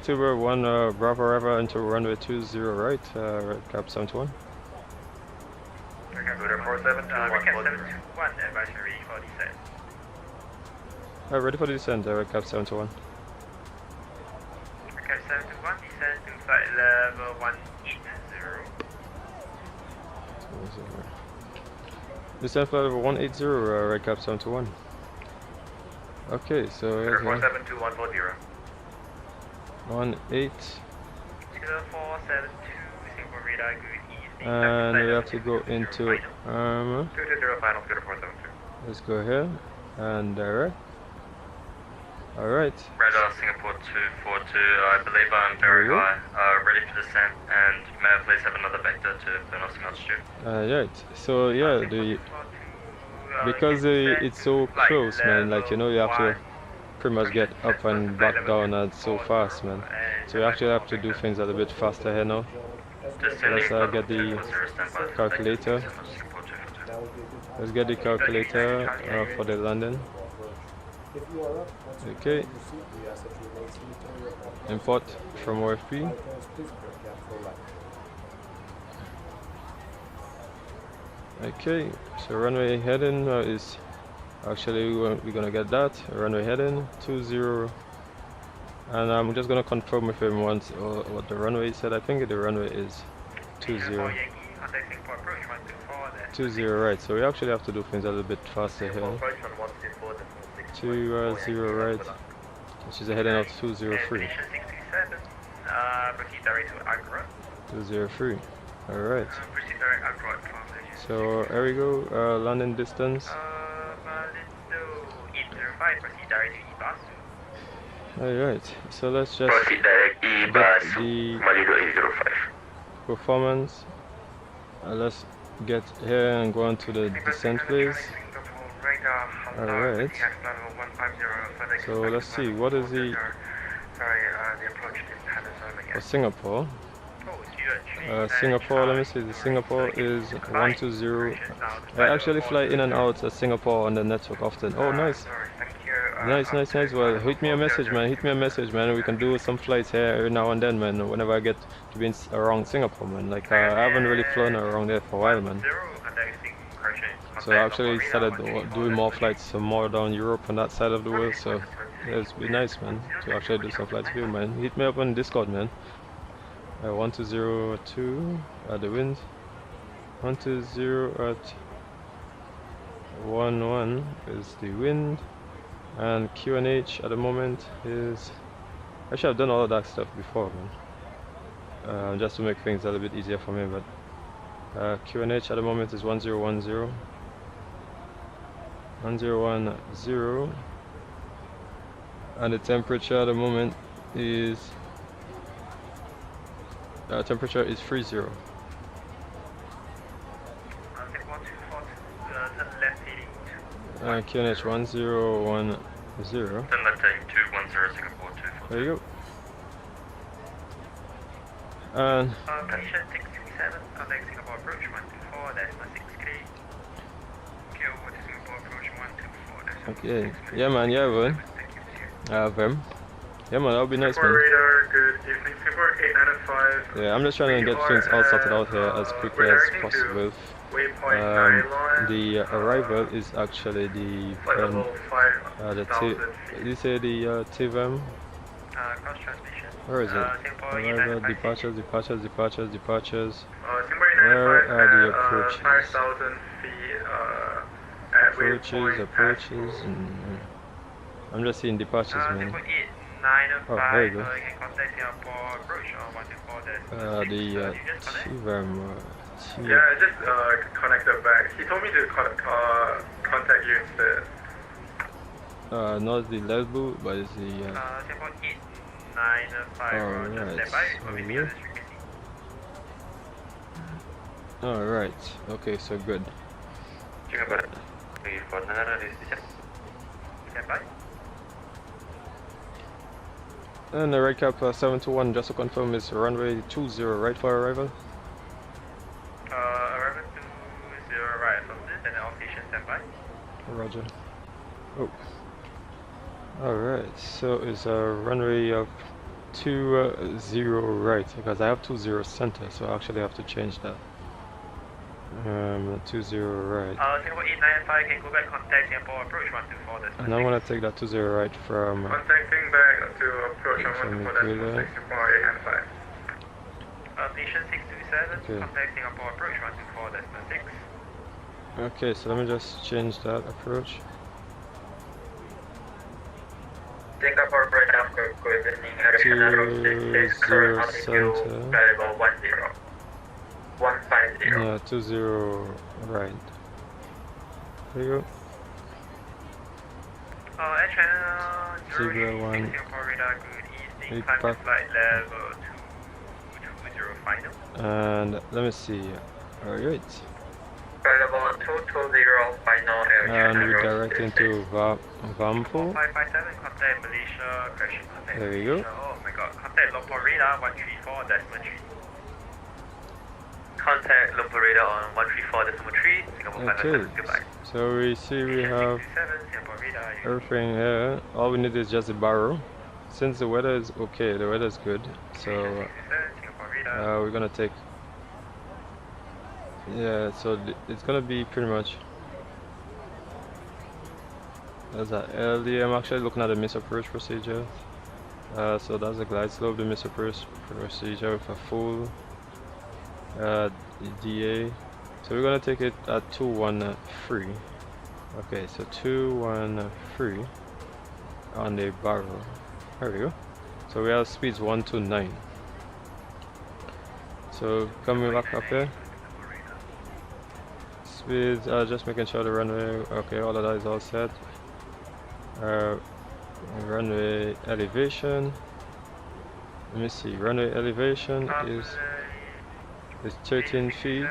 Tuber 1 Bravo arrival into runway 20 right, red cap 721. Red cap 721, advisory for descent. Ready for the descent, red cap 721. Red cap 721, descent to flight level 180. Descent flight level 180, red cap 721. Okay, so here's 472140. 18. 0472, Singapore radar, good evening. And we have to go into ARAMA. 220 final, 0472. Let's go here and direct. Alright. Radar Singapore 242, I believe I'm very high, ready for descent, and may I please have another vector to Buenos altitude? Right, so yeah, because it's so close, man, like, you know, you have to pretty much get up and back down and so fast, man. So you actually have to do things a little bit faster here now. So let's get the calculator. Let's get the calculator for the landing. Okay. Import from OFP. Okay, so runway heading is Actually, we're gonna get that runway heading 20, and I'm just gonna confirm with him once what the runway said. I think the runway is 20. 20, right? So we actually have to do things a little bit faster here. 20 right, which is heading out 203. 203. All right. So here we go. Landing distance. Alright, so let's just Proceed direct get E-bus the Malido 805. performance. Let's get here and go on to the descent phase. Alright, so let's see, what is the for Singapore? Singapore, let me see, the Singapore is 120. I actually fly in and out of Singapore on the network often. Oh, nice. Nice. Well, hit me a message, man. We can do some flights here every now and then, man. Whenever I get to be around Singapore, man. Like, I haven't really flown around there for a while, man. So I actually started doing more flights, more down Europe and that side of the world. So yeah, it's been nice, man, to actually do some flights with you, man. Hit me up on Discord, man. 1202 at the wind. 120 at 11 is the wind. And QNH at the moment is, actually I've done all of that stuff before, man, just to make things a little bit easier for me, but QNH at the moment is 1010, and the temperature at the moment is temperature is 30. QNH 1010. Then let's take 210 Singapore 242. There you go. And Condition 637, contact Singapore approach 124, that's my 6K. KO to Singapore approach 124, that's okay, yeah, man, yeah, man. Yeah, man, that would be nice, man. Radar, good evening, Singapore 895. Yeah, I'm just trying to get things all sorted out here as quickly as possible. The arrival is actually the you say the TVM? Where is it? Arrival, departures. Where are the approaches? 5,000 feet Approaches, and I'm just seeing departures, man. Oh, there you go. The TVM. Yeah, I just connected back. He told me to contact you instead. Not the LIVESTREAM, but it's the Alright, okay, so good. And the right cap 721, just to confirm, is runway 20 right for arrival? Arrival 20 right from this and Aviation standby. Roger. Oh. Alright, so it's a runway of 20 right, because I have 20 center, so I actually have to change that. 20 right. Singapore 895 can go back, contact Singapore approach 124. And I'm gonna take that 20 right from contacting back to approach 124, that's Singapore 895. Station 627, okay. Contact Singapore approach 124, that's the 6. Okay, so let me just change that approach. Singapore approach after good evening, Aviation 66, current altitude variable 10. 150. Yeah, 20 right. There you go. Air China 086 Singapore radar, good evening, climb to flight level 220 final. And let me see. Alright. Level 220 final, Air China. And we're directing to Vampo. 557, contact Malaysia, correction, contact there you go. Oh my god, contact Lumpur radar 134, decimal 3. Contact Lumpur radar on 134, decimal 3, Singapore 557, goodbye. So we see we have everything here. All we need is just a barrel. Since the weather is okay, the weather is good, so we're gonna take, yeah, so it's gonna be pretty much That's that LD. I'm actually looking at the miss approach procedure. So that's the glide slope, the miss approach procedure with a full DA. So we're gonna take it at 213. Okay, so 213 on the barrel. There we go. So we have speeds 129. So coming back up here. Speeds, just making sure the runway, okay, all of that is all set. Runway elevation. Let me see, runway elevation is 13 feet.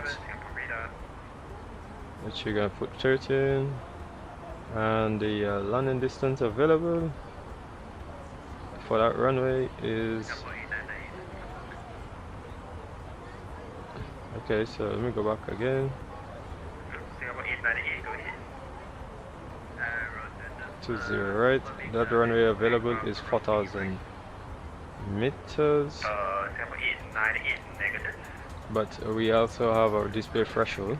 Which you're gonna put 13. And the landing distance available for that runway is, okay, so let me go back again. 20, right? That runway available is 4,000 meters. But we also have our display threshold.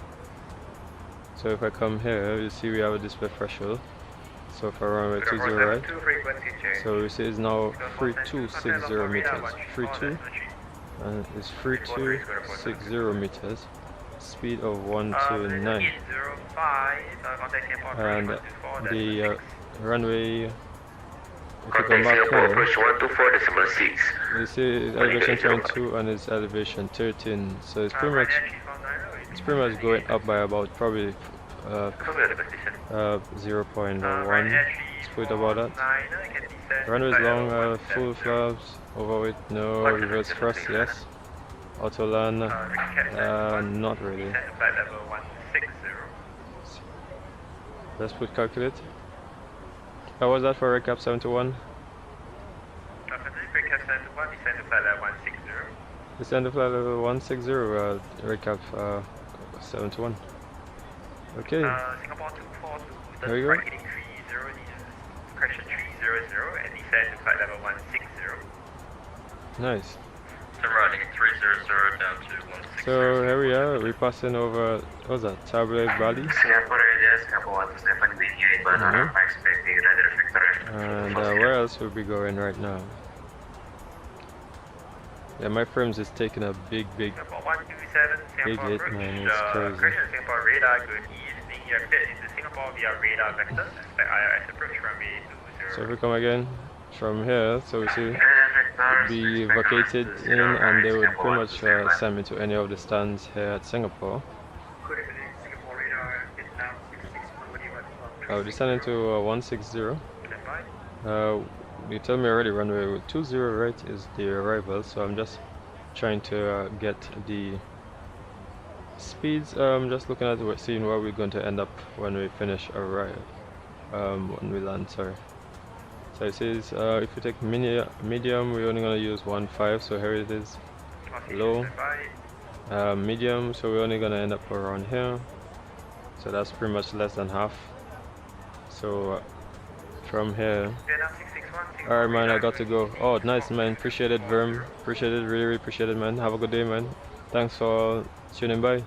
So if I come here, you see we have a display threshold. So for runway 20, right? So you see it's now 3260 meters. 32 and it's 3260 meters. Speed of 129. And the runway, if you come back here, you see it's elevation 22 and it's elevation 13. So it's pretty much going up by about probably 0.1. Let's put about that. Runway is long, full flaps, overweight, no, reverse thrust, yes. Auto land, not really. Let's put calculate. How was that for recap 71? Descend to flight level 160, recap 71. Okay. There you go. Nice. So here we are, we're passing over, what's that, Tablet Valley? And where else will we be going right now? Yeah, my frames is taking a big hit, man, it's crazy. So if we come again from here, so we see be vacated in and they would pretty much send me to any of the stands here at Singapore. We're descending to 160. You tell me already runway 20 right is the arrival, so I'm just trying to get the speeds. Just looking at seeing where we're going to end up when we finish arrive, when we land, sorry. So it says if you take medium, we're only going to use 1.5, so here it is, low, medium, so we're only going to end up around here, so that's pretty much less than half. So from here, alright man, I got to go. Oh nice man, appreciate it Verm, appreciate it, really appreciate it man. Have a good day man, thanks for tuning by. I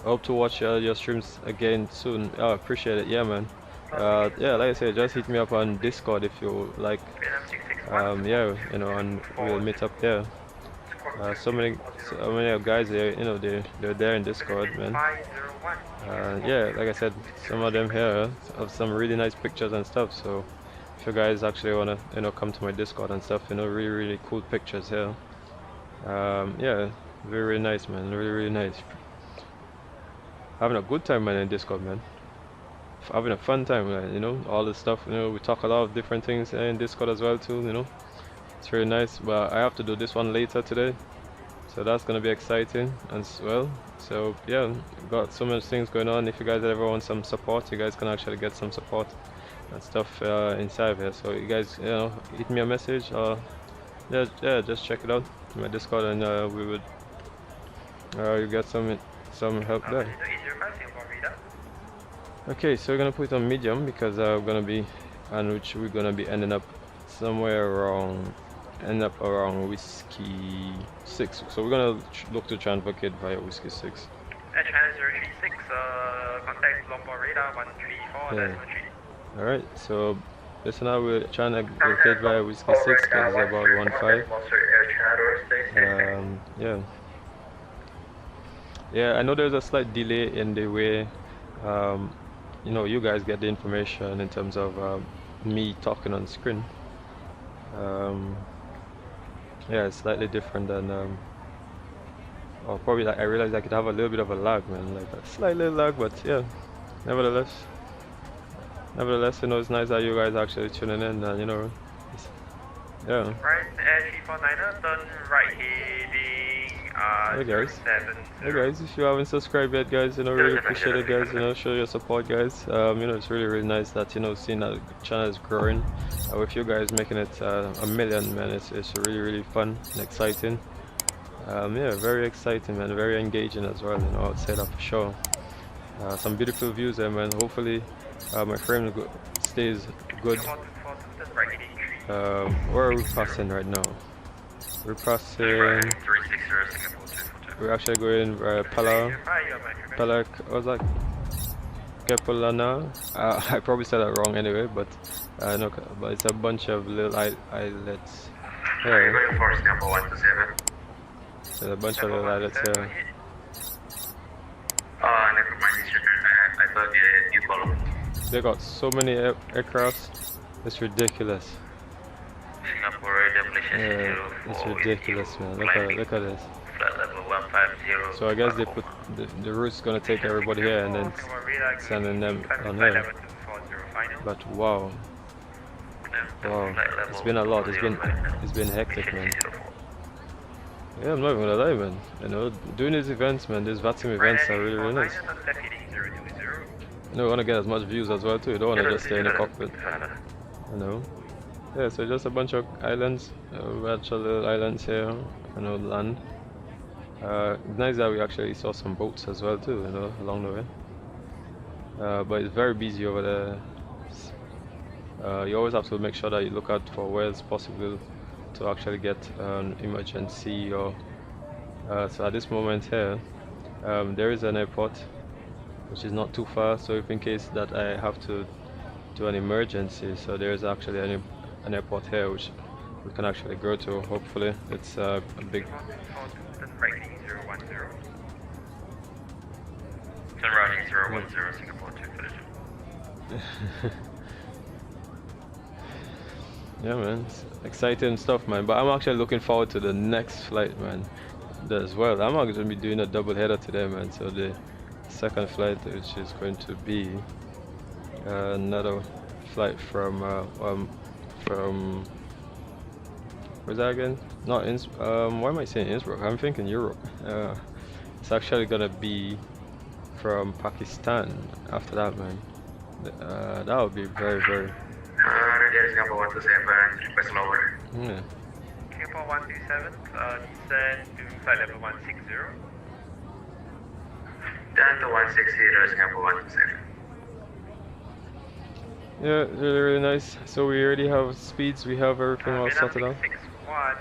hope to watch your streams again soon. Oh, appreciate it, yeah man. Yeah, like I said, just hit me up on Discord if you like. Yeah, you know, and we'll meet up there. So many guys there, you know, they're there in Discord, man. Yeah, like I said, some of them here have some really nice pictures and stuff. So if you guys actually wanna, you know, come to my Discord and stuff, you know, really cool pictures here. Yeah, very nice, man. Really nice. Having a good time, man, in Discord, man. Having a fun time, man, you know, all this stuff, you know, we talk a lot of different things in Discord as well too, you know. It's really nice, but I have to do this one later today, so that's gonna be exciting as well. So yeah, got so many things going on. If you guys ever want some support, you guys can actually get some support and stuff inside here. So you guys, you know, hit me a message or yeah, just check it out in my Discord, and we would you get some help there. Okay, so we're gonna put it on medium because we're gonna be ending up somewhere around whiskey 6. So we're gonna look to try and vacate via whiskey 6. China 036, contact Lombard radar 134. Yeah. Alright, so this now we're trying to get via Whiskey 6 because it's about 1.5. Yeah. Yeah, I know there's a slight delay in the way you know, you guys get the information in terms of me talking on screen. Yeah, it's slightly different than or probably like I realized I could have a little bit of a lag, man, like a slight little lag, but yeah, nevertheless, you know, it's nice that you guys actually tuning in, and you know, yeah. Right, G49er, turn right heading, Hey guys, if you haven't subscribed yet, guys, you know, really appreciate it, guys, you know, show your support, guys. You know, it's really nice that, you know, seeing that the channel is growing, with you guys making it a million, man. It's really fun and exciting. Yeah, very exciting, man, very engaging as well, you know, I'd say that for sure. Some beautiful views there, man. Hopefully my frame stays good. Where are we passing right now? We're passing, we're actually going Palak, what's that? Kepulana. I probably said that wrong anyway, but no, but it's a bunch of little islets. Yeah. There's a bunch of little islets here. Never mind, I thought you followed. They got so many aircrafts, it's ridiculous. Yeah, it's ridiculous, man. Look at this. So I guess they put the route's gonna take everybody here and then sending them on here. But wow, it's been a lot. It's been hectic, man. Yeah, I'm not even gonna lie, man. You know, doing these events, man, these Vatsim events are really nice. You know, you wanna get as much views as well too. You don't wanna just stay in the cockpit. You know. Yeah, so just a bunch of islands, virtual little islands here, you know, land. It's nice that we actually saw some boats as well too, you know, along the way. But it's very busy over there. You always have to make sure that you look out for where it's possible to actually get an emergency or... so at this moment here, there is an airport, which is not too far, so if in case that I have to do an emergency, so there is actually an airport here which we can actually go to. Hopefully it's a big... Turn right 010 Singapore 2 collision. Yeah, man, it's exciting stuff, man, but I'm actually looking forward to the next flight, man, as well. I'm going to be doing a double header today, man, so the second flight, which is going to be another flight from where's that again? Not why am I saying Innsbruck? I'm thinking Europe. It's actually gonna be from Pakistan after that, man. That would be very Singapore 127, request lower. yeah. Singapore 127, descend to flight level 160. Down to 160, Singapore 127. Yeah, really nice. So we already have speeds, we have everything all sorted out. 661,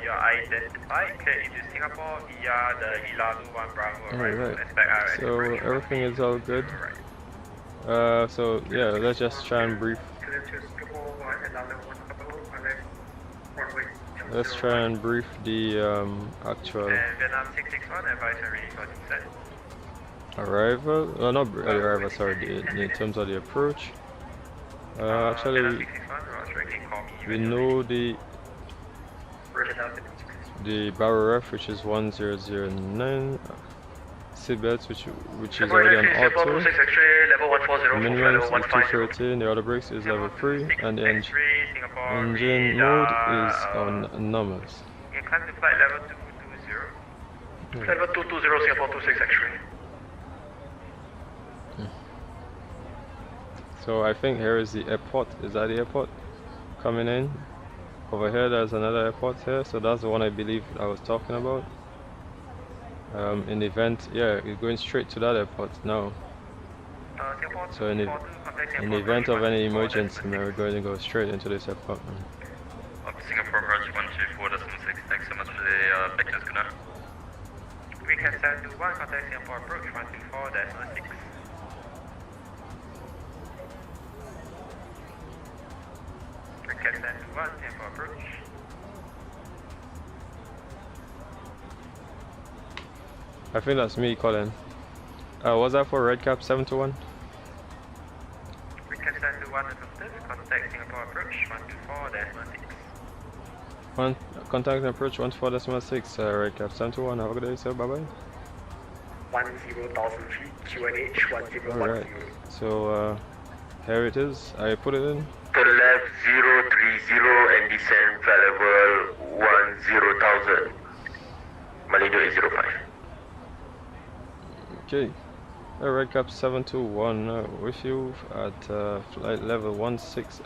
you're identified, clear into Singapore via the LittleNavMap Bravo arrival. Right. So everything is all good. So yeah, let's just try and brief. Let's try and brief the actual Vietnam 661, advisory for descent. arrival. Not arrival, sorry, in terms of the approach. Actually, we know the barrel ref, which is 1009. Seatbelts, which is already on auto. Minimum is 213. The auto brakes is level 3, and the engine mode is on normals. You can to flight level 220. Level 220, Singapore 26 X-ray. So I think here is the airport. Is that the airport coming in? Over here there's another airport here, so that's the one I believe I was talking about. In the event, yeah, it's going straight to that airport now. So in the event of any emergency, man, we're going to go straight into this airport. Singapore approach 124.6, thanks so much for the vectors, good night. We can send to 1, contact Singapore approach 124.6. 1, tempo approach. I think that's me calling. Was that for Redcap 721? Redcap 721 affirmative, contact Singapore approach 124-16. Contact approach 14.6, Redcap 721, have a good day, sir, bye bye. 10,000 feet, QNH 1010. Alright, so here it is, I put it in. To left 030 and descend flight level 10,000. Malaysia 805. Okay, Redcap 721 with you at flight level 160.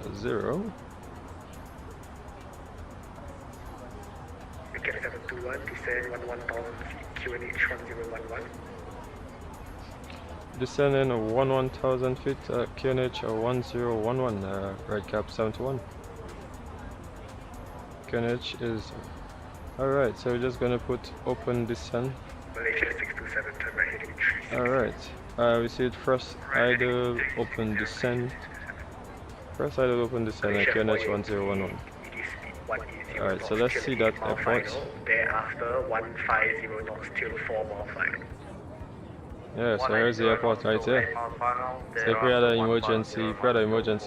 Redcap 721, descend 11,000 feet, QNH 1011. Descending 11,000 feet, QNH 1011, Redcap 721. QNH is alright, so we're just gonna put open descent. Malaysia 627, turn right heading 36. Alright, we see it first idle open descend. First idle open descend at QNH 1011. Alright, so let's see that airport. Thereafter 150 knots till 4 mile final. Yeah, so here's the airport right here. So if we had an emergency,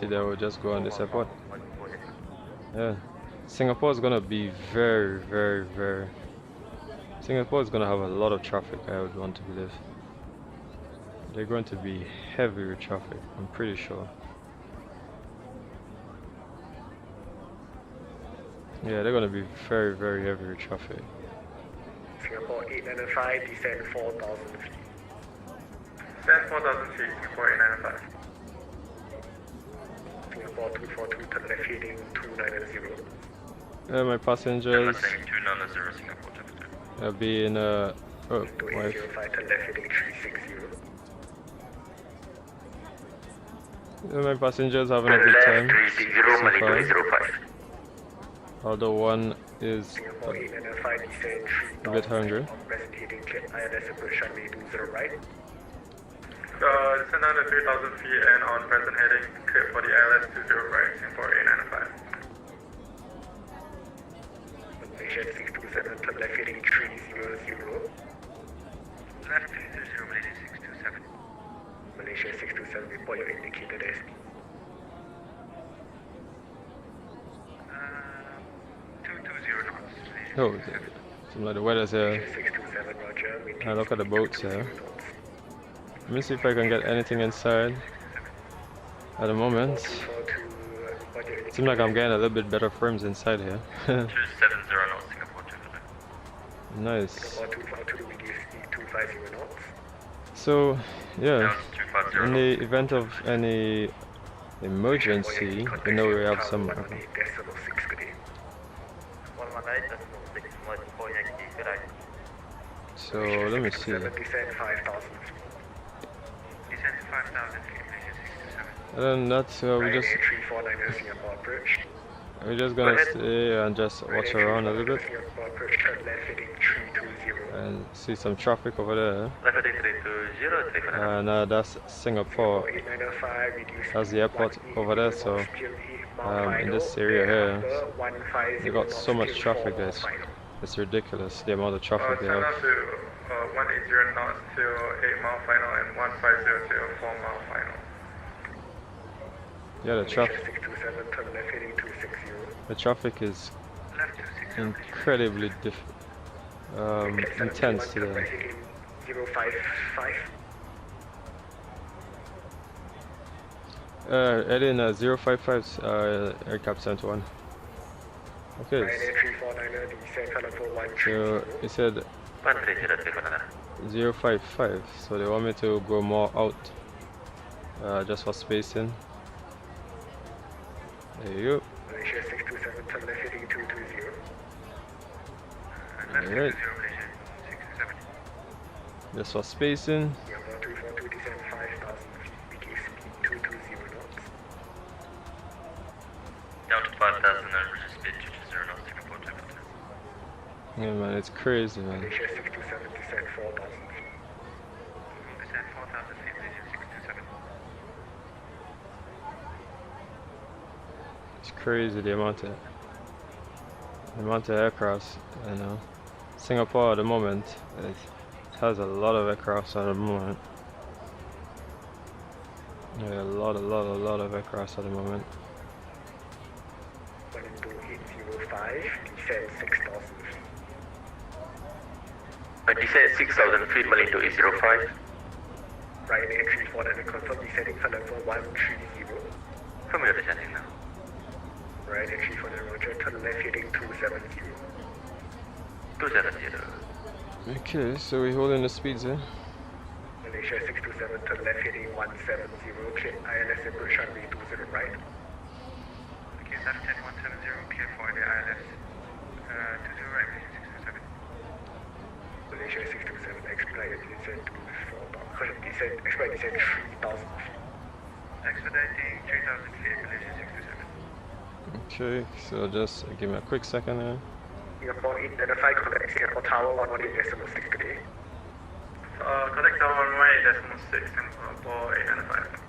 then we'll just go on this airport. Yeah, Singapore is gonna be very. Singapore is gonna have a lot of traffic. I would want to believe. They're going to be heavy with traffic. I'm pretty sure. Yeah, they're gonna be very heavy with traffic. Singapore 895, descend 4,000 feet. Descend 4,000 feet, Singapore 895. Singapore 242, turn left heading 290. My passengers 290 Singapore. be in oh, wife. 2805, turn left heading 360. My passengers having a good time. 360, Malaysia 805. Although one is Singapore 895, descend a bit hungry. present heading clear, ILS approach runway 20 right. Descend down to 3,000 feet and on present heading, clear for the ILS 20 right, Singapore 895. Malaysia 627, turn left heading 300. Left 300, Malaysia 627. Malaysia 627, report your indicated SD. 220 knots. Oh, seems like the weather's here. 627, roger. Now look at the boats here. Let me see if I can get anything inside. At the moment, seems like I'm getting a little bit better frames inside here. 270 knots, Singapore 200. Nice. Singapore 242, reduce speed 250 knots. So, yeah, Down to 250 in the event of any emergency, you know we have some. So let me see. Descend 5,000 feet. Descend 5,000 feet, Malaysia 627. And then that's Ryanair 349 Singapore approach. we're just gonna stay and just watch around a little bit Singapore approach, turn left heading 320. and see some traffic over there. Left heading 320, And that's Singapore. 895, reduce That's the airport over there. So in this area here, they got so much traffic that it's ridiculous the amount of traffic they Turn have. up to 180 knots till 8 mile final and 150 till 4 mile final. Yeah, the traffic is Left 260. incredibly intense today. 055. Heading 055 Aircap 721. Okay, Ryanair 349 descend Kuala Lumpur 130. so it said 055, so they want me to go more out just for spacing. There you go. Malaysia 627, turn left heading 220. Alright, just for spacing. Singapore 242, descend 5,000 feet, reduce speed 220 knots. Down to 5,000 and reduce speed 220 knots, Singapore 250. Yeah, man, it's crazy, man. Malaysia 627, descend 4,000 feet. Descend 4,000 feet, Malaysia 627. It's crazy the amount of aircrafts, you know. Singapore at the moment, it has a lot of aircrafts at the moment. Yeah, a lot of aircrafts at the moment. 12805, descend 6,000 feet. Descend 6,000 feet, Malindo 805. Right entry for the confirm descending for level 130. Familiar descending now. Right entry for the Roger, turn left heading 270. 270. Okay, so we're holding the speeds here. Malaysia 627, turn left heading 170, clear ILS approach runway 20 right. Okay, left 10 170, clear for the ILS. 20 right, Malaysia 627. Malaysia 627, expedite descent to 4,000, expedite descent 3,000 feet. Expediting 3,000 feet, Malaysia 627. Okay, so just give me a quick second here. Singapore identify contact Singapore Tower 118.6 today. Contact Tower 118.6 Singapore 895.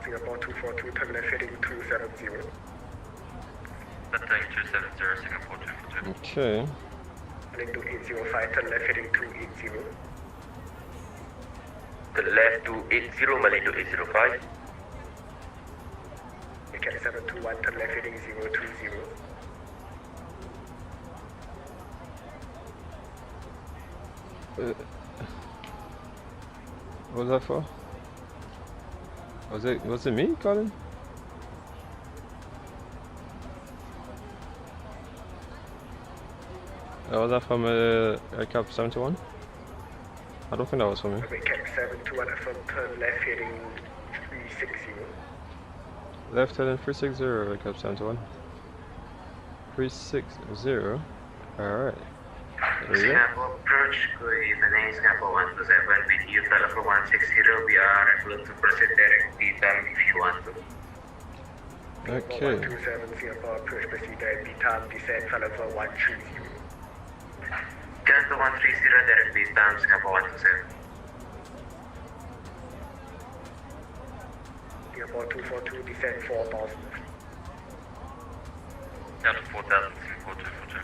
Singapore 242, turn left heading 270. Setting 270, Singapore 242. Okay. Heading to 805, turn left heading 280. The left to 80, Malindo 805. Cat 721, turn left heading 020. What was that for? Was it me, Colin? Was that from Aircap 71? I don't think that was for me. Cat 721, from turn left heading 360. Left heading 360, Aircap 71. 360. Alright. There we go. Singapore approach, good evening, Singapore 127, with you, telephone 160, we are able to proceed directly time if you want to. Okay. 127, Singapore approach, proceed directly time, descend for level 130. Turn to 130, directly time, Singapore 127. Singapore 242, descend 4,000 feet. Down to 4,000, Singapore 242.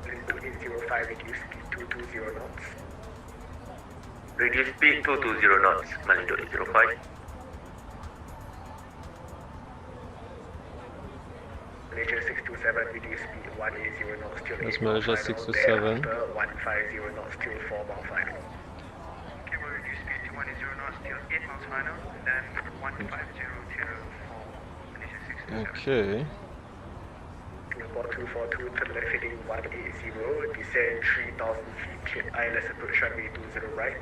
Into 805, reduce speed 220 knots. Reduce speed 220 knots, Malindo 805. Malaysia 627, reduce speed 180 knots till That's 8 mile Malaysia final. 627. Thereafter 150 knots till 4 mile final. Okay, we'll reduce speed to 180 knots till 8 miles final, and then 150 till 4, Malaysia 627. Okay. Singapore 242, turn left heading 180, descend 3,000 feet, clear ILS approach runway 20 right.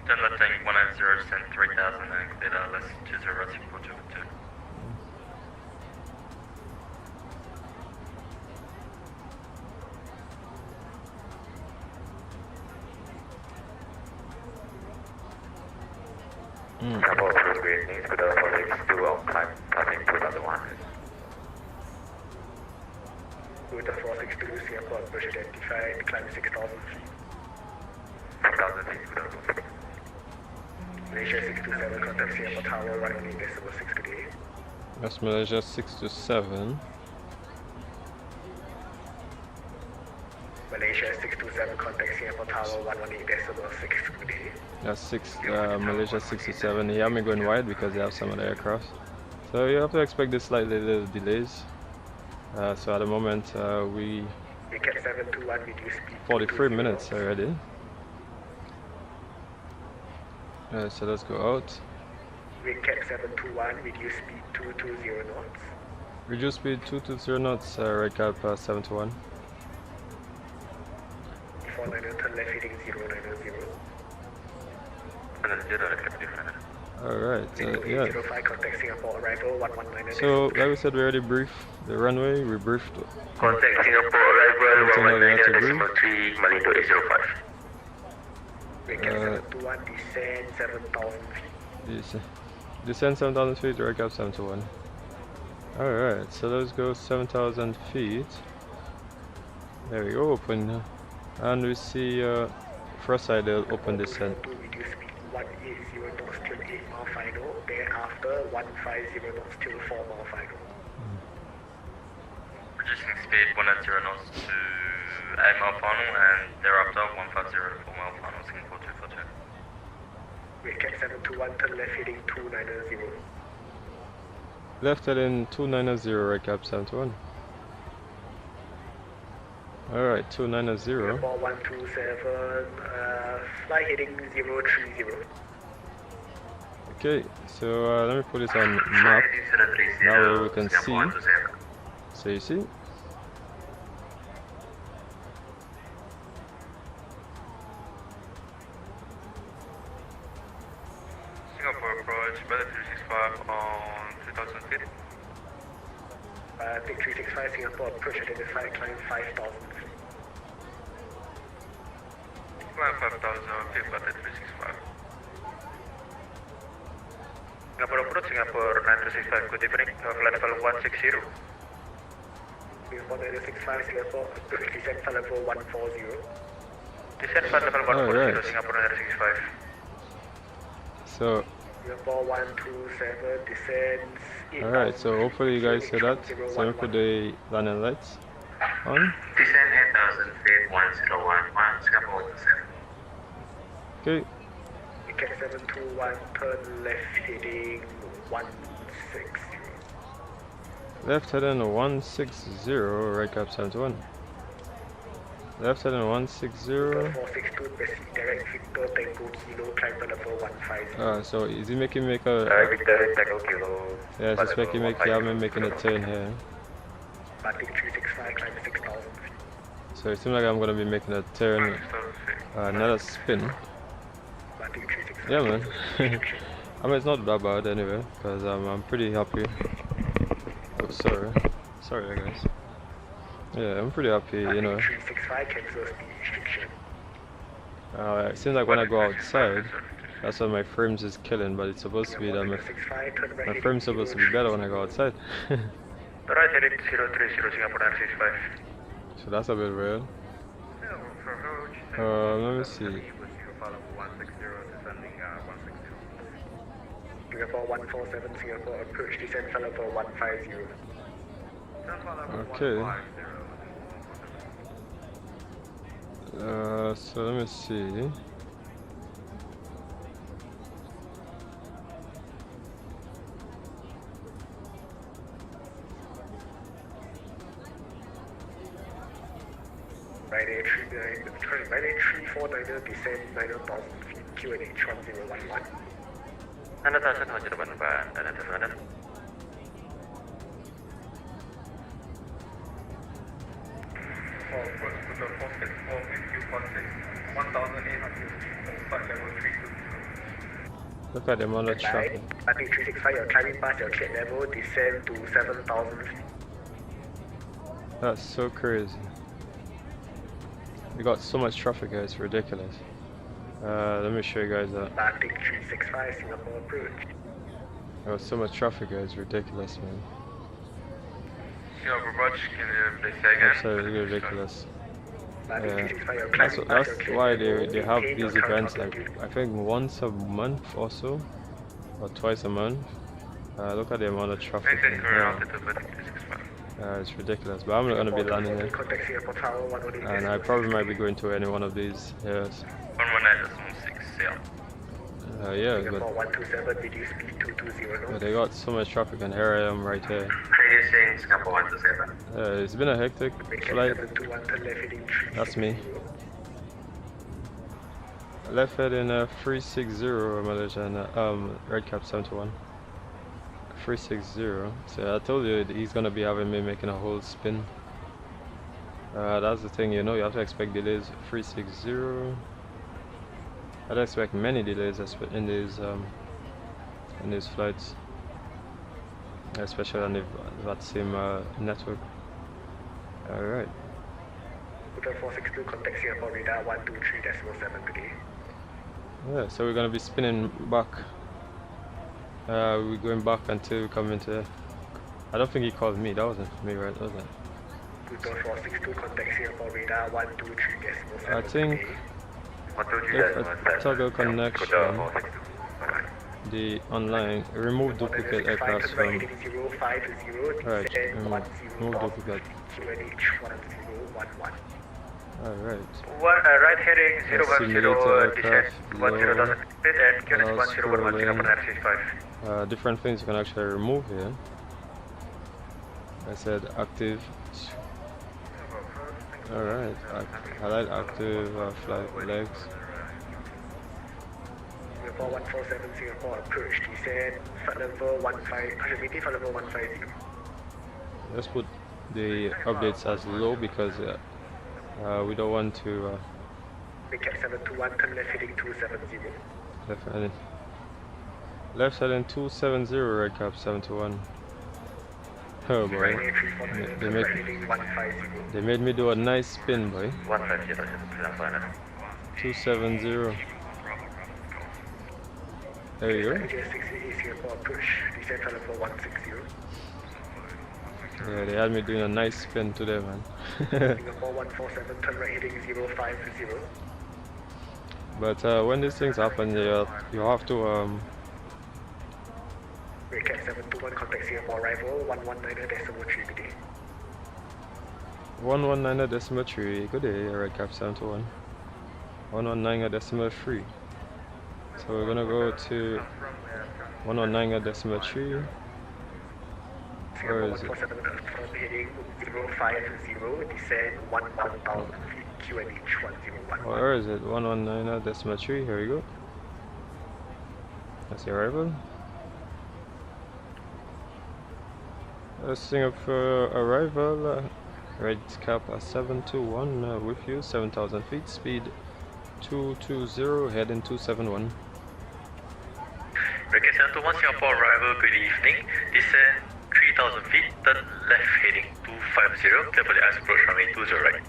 Turn left heading 190, descend 3,000 and clear LS 20, Singapore 242. Singapore approach, good evening, Scuba 462, on climb, passing 2,100. With the 462, Singapore approach identified, climb 6,000 feet. 6,000 feet, Scuba 462. Malaysia 627, contact Singapore Tower 118.6 today. That's Malaysia 627. Malaysia 627, contact Singapore Tower 118.6 today. That's Malaysia 67. He had me going wide because they have some of the aircraft. So you have to expect this slightly little delays. So at the moment we Cat 721, reduce speed 43 minutes already. So let's go out. Cat 721, reduce speed 220 knots. Reduce speed 220 knots, Redcap 721. 490, turn left heading 090. Alright, yeah. 05, contact Singapore arrival 119. So like we said, we already briefed the runway, we briefed Contact Singapore arrival Everything that we had to 119.3, Malindo 805. Cat 721, descend 7,000 feet. descend 7,000 feet, Redcap 721. Alright, so let's go 7,000 feet. There we go, open. And we see first side they'll open descent. Reduce speed 180 knots till 8 mile final. 150 knots till 4 mile final. Reducing speed 180 knots to 8 mile final and thereafter 150 to 4 mile final, Singapore 242. Recap 721, turn left heading 290. Left heading 290, recap 721. Alright, 290. Singapore 127, fly heading 030. Okay, so let me put this on map. Now we can see. So you see? Singapore approach, weather 365 on 2000 feet. Take 365, Singapore approach, identify, climb 5,000 feet. Climb 5,000 feet, weather 365. Singapore approach, Singapore 9265, good evening, flight level 160. Singapore 965, Singapore approach, descent flight level 140. Descent flight level 140, Singapore 965. So Singapore 127 descends. alright, so hopefully you guys see that. So let me put the landing lights on. Descend 8,000 feet, 1011, Singapore 17. Okay, Recap 721, turn left heading 160. left heading 160, recap 721. Left heading 160. 462, proceed direct Victor Tango Kilo, climb to level 150. So is he making me make a... Victor Tango Kilo. Yes, it's making me making a turn here. Batik 365, climb 6,000 feet. So it seems like I'm gonna be making a turn, another spin. Batik 365. Yeah, man. I mean, it's not that bad anyway, because I'm pretty happy. Oh, sorry guys. Yeah, I'm pretty happy, you know. 365 cancels the restriction. It seems like when I go outside, that's when my frames is killing, but it's supposed to be that my frame's supposed to be better when I go outside. Right heading 030, Singapore 965. So that's a bit weird. Let me see. Singapore 147, Singapore approach, descent flight level 150. Okay. So let me see. Right 349, descend 9,000 feet, QNH 1011. Anda tahu saja depan Pak, dan ada sana. Look at the amount of traffic. Batik 365, you're climbing past your cleared level, descend to 7,000 feet. That's so crazy. We got so much traffic here, it's ridiculous. Let me show you guys that. Batik 365, Singapore approach. We got so much traffic here, it's ridiculous, man. Singapore approach, can you please say again? Absolutely ridiculous. Batik 365, you're That's climbing past your cleared why level, they have maintain these your current events like altitude. I think once a month or so, or twice a month. Look at the amount of traffic Maintain in current here. altitude, Batik 365. It's ridiculous, but I'm not gonna be landing here, Contact Singapore Tower 118. and I probably might be going to any one of these here. 119.6, yeah. Yeah, Singapore but 127, reduce speed 220 knots. they got so much traffic, and here I am right here. Reducing Singapore 127. It's been a hectic flight. 721, turn left heading 360. That's me. Left head in 360 Malaysia, and red cap 721. 360. So I told you he's gonna be having me making a whole spin. That's the thing, you know, you have to expect delays. 360. I don't expect many delays in these flights, especially on the Vatsim network. All right. Hotel 462, contact Singapore radar 123.7 today. Yeah, so we're gonna be spinning back. We're going back until we come into. I don't think he called me. That wasn't me, right? Was it? Hotel 462, contact Singapore radar 123.7 I think today. if a toggle connection. the online, remove duplicate aircraft from, right, remove duplicate. Alright. Right heading 010, descent Low, 10,000 feet and QNH 1011 different things you can actually remove here. I said active. Alright, I like active flight legs. Singapore 147 Singapore approach, descent, flight level 15, flight level 150. Let's put the updates as low because we don't want to. Recap 721, turn left heading 270. Left heading 270, right cap 721. Oh boy, they made me do a nice spin, boy. 270. There you go. Yeah, they had me doing a nice spin today, man. Singapore 147, turn right heading 050. But when these things happen, you have to Recap 721, contact Singapore arrival 119.3 BD. 119.3. Good day, right cap 721. 119.3. So we're gonna go to 119.3. Where is it? Heading 050, descend 1,000 feet, QNH 101. Where is it? 119.3. Here we go. That's the arrival. Singapore arrival. Right cap 721 with you, 7,000 feet, speed 220, heading 271. Recap 721 Singapore arrival, good evening. Descend 3,000 feet, turn left heading 250, clear for the ice approach runway 20 right.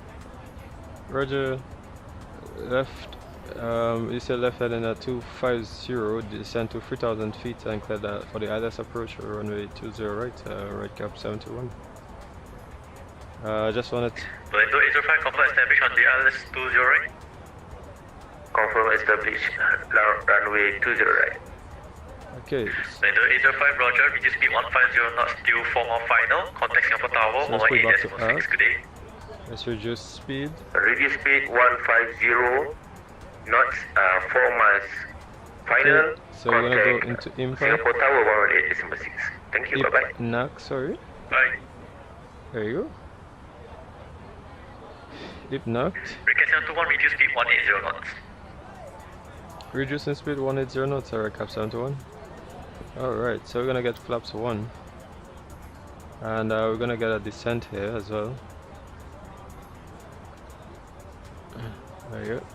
Roger, left, you said left heading at 250, descend to 3,000 feet and clear that for the ILS approach runway 20 right, right cap 721. Just wanted. Volanta 805, confirm establish on the ILS 20 right. Confirm establish runway 20 right. Okay. Volanta 805, roger, reduce speed 150 knots, due for more final. Contact Singapore Tower, So let's put back to 118.6, good day. Let's reduce speed. Reduce speed 150 knots, 4 miles. Final. Okay, so we're gonna go into impact. Singapore Tower 118.6. Thank you, bye bye. Knock, sorry. Bye. There you go. Deep knocked. Recap 721, reduce speed 180 knots. Reducing speed 180 knots, alright, cap 721. Alright, so we're gonna get flaps 1. And we're gonna get a descent here as well. There you go.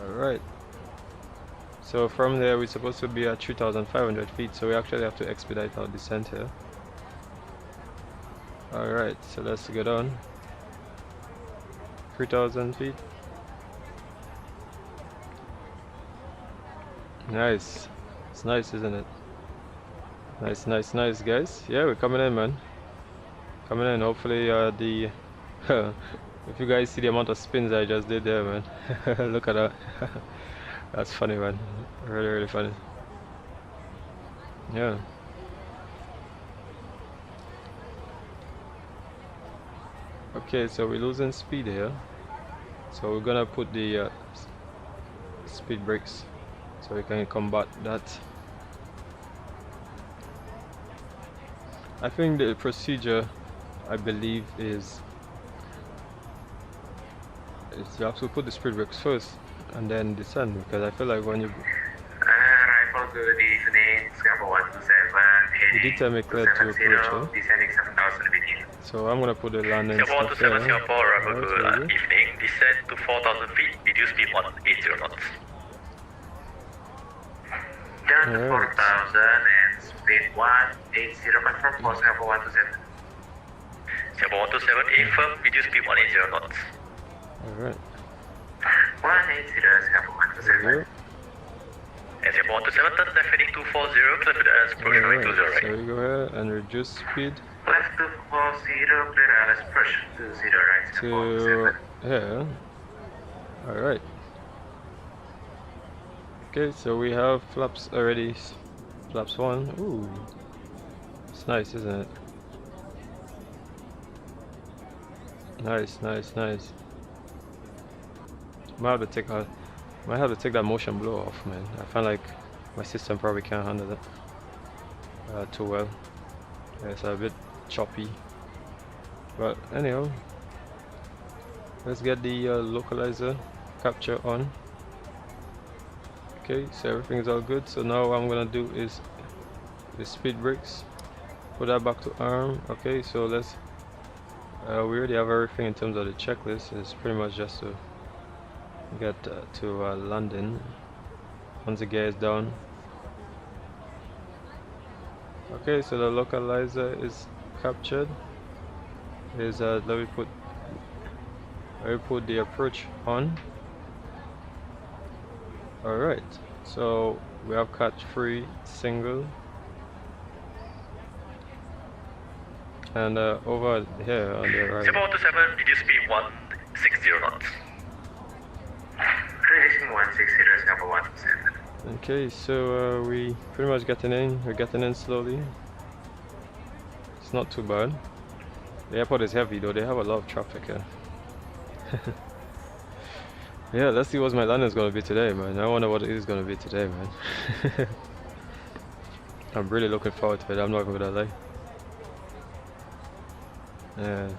Alright. So from there we're supposed to be at 3,500 feet, so we actually have to expedite our descent here. Alright, so let's get on. 3,000 feet. Nice. It's nice, isn't it? Nice, nice, nice, guys. Yeah, we're coming in, man. Coming in. Hopefully the if you guys see the amount of spins I just did there, man. Look at that. That's funny, man. Really, really funny. Yeah. Okay, so we're losing speed here. So we're gonna put the speed brakes so we can combat that. I think the procedure, I believe, is you have to put the speed brakes first and then descend, because I feel like when you Arrival, good evening, Singapore 127, you did tell me clear to approach, descending 7,000 feet. so I'm gonna put the landing Singapore stuff 127, there. Singapore arrival, Alright, good evening. Descend to 4,000 feet, reduce speed 180 knots. Down to Alright. 4,000 and speed 180, confirm for Singapore 127. Singapore 127, affirm, reduce speed 180 knots. Alright. 180, Singapore 127. And Singapore 127, turn left heading 240, clear for the ILS approach runway 20 So right. we go ahead and reduce speed Left 240, clear ILS approach 20 right, Singapore to 127. here. Alright. Okay, so we have flaps already. Flaps 1. Ooh. It's nice, isn't it? Nice, nice, nice. Might have to take that motion blur off, man. I find like my system probably can't handle that too well. Yeah, it's a bit choppy. But anyhow, let's get the localizer capture on. Okay, so everything is all good. So now what I'm gonna do is the speed brakes. Put that back to arm. Okay, so let's. We already have everything in terms of the checklist. It's pretty much just to get to landing. Once the gear is down. Okay, so the localizer is captured. Let me put the approach on. Alright, so we have catch free single. And over here on the right. 727, reduce speed 160 knots. Reducing 160 is number 1%. Okay, so we pretty much getting in. We're getting in slowly. It's not too bad. The airport is heavy though. They have a lot of traffic here. Yeah, let's see what my landing is gonna be today, man. I wonder what it is gonna be today, man. I'm really looking forward to it. I'm not even gonna lie. Yeah.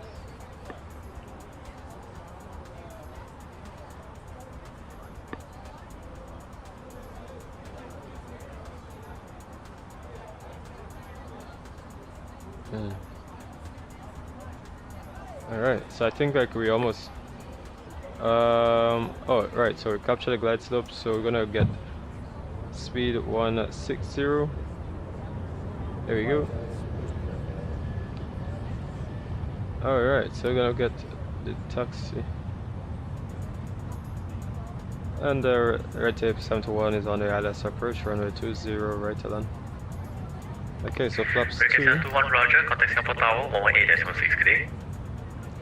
Alright, so I think like we almost oh right, so we captured the glide slope, so we're gonna get speed 160. There we go. Alright, so we're gonna get the taxi. And the red tape 71 is on the ILS approach, runway 20 right to land. Okay, so flaps 2. 71 Roger, contact Singapore Tower, 118.6 good day.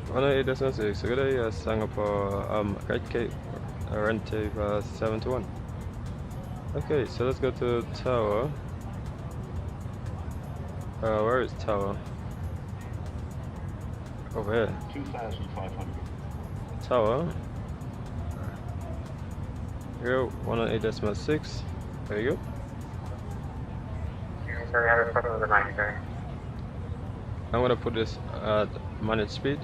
118.6, good day, Singapore, red tape 71. Okay, so let's go to tower. Where is tower? Over here. 2,500. Tower. Here, 108.6. There you go. So we have a problem with the mic, sorry. I'm gonna put this at manage speed.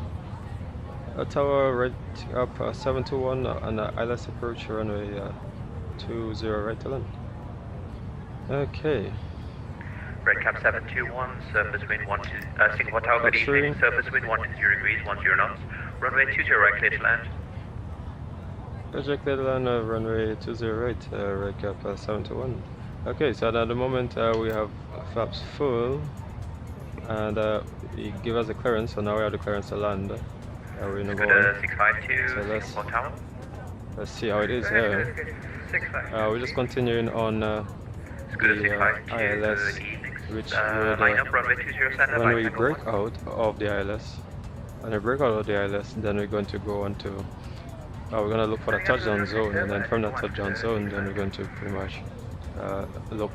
Tower right up 721 on the ILS approach, runway 20 right to land. Okay. Red cap 721, surface wind 12, Singapore Tower, good evening, surface wind 120 degrees, 10 knots, runway 20 right, clear to land. Project clear to land, runway 20 right, red cap 721. Okay, so at the moment we have flaps full, and he give us a clearance, so now we have the clearance to land. We're in the 652, so Singapore Tower. let's see how it is here. We're just continuing on the ILS, which when we break out of the ILS, when we break out of the ILS, then we're going to go on to, we're going to look for the touchdown zone, and then from that touchdown zone, then we're going to pretty much look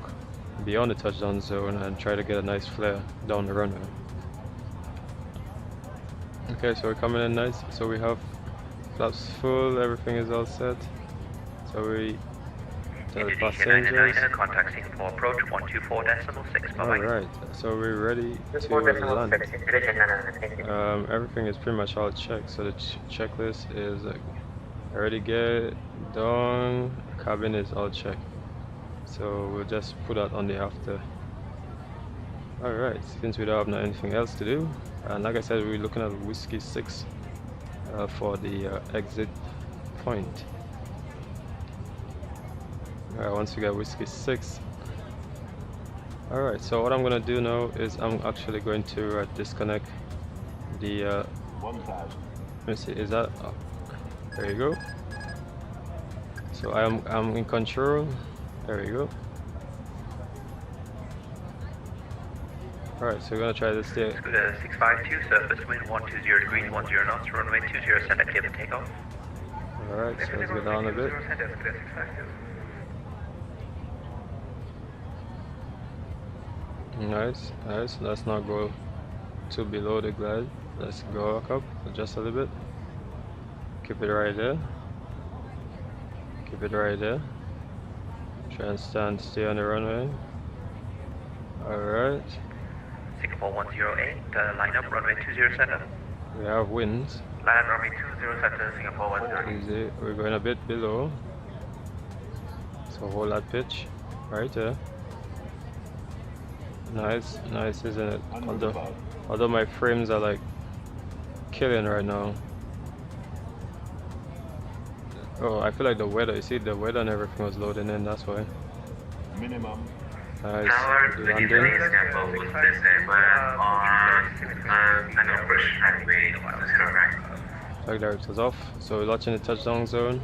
beyond the touchdown zone and try to get a nice flare down the runway. Okay, so we're coming in nice. So we have flaps full, everything is all set. So we tell the passengers. Contact Singapore approach 124.6. Alright, so we're ready to land. Everything is pretty much all checked. So the checklist is already get done, cabin is all checked. So we'll just put that on the after. Alright, since we don't have anything else to do, and like I said, we're looking at whiskey 6 for the exit point. Alright, once we get whiskey 6. Alright, so what I'm gonna do now is I'm actually going to disconnect the 1,000. let me see, is that there you go. So I'm in control. There we go. Alright, so we're gonna try this there. 652, surface wind 120 degrees, 10 knots, runway 20, send a cable takeoff. Alright, so let's go down a bit. Nice, nice. Let's not go too below the glide. Let's go up just a little bit. Keep it right there. Keep it right there. Try and stay on the runway. Alright. Singapore 108, line up runway 20 center. We have winds. Line up runway 20 center, Singapore 108. Easy. We're going a bit below. So hold that pitch right there. Nice, nice, isn't it? Although my frames are like killing right now. Oh, I feel like the weather, you see the weather and everything was loading in, that's why. Minimum. Nice, landing. Flight directors off, so we're watching the touchdown zone.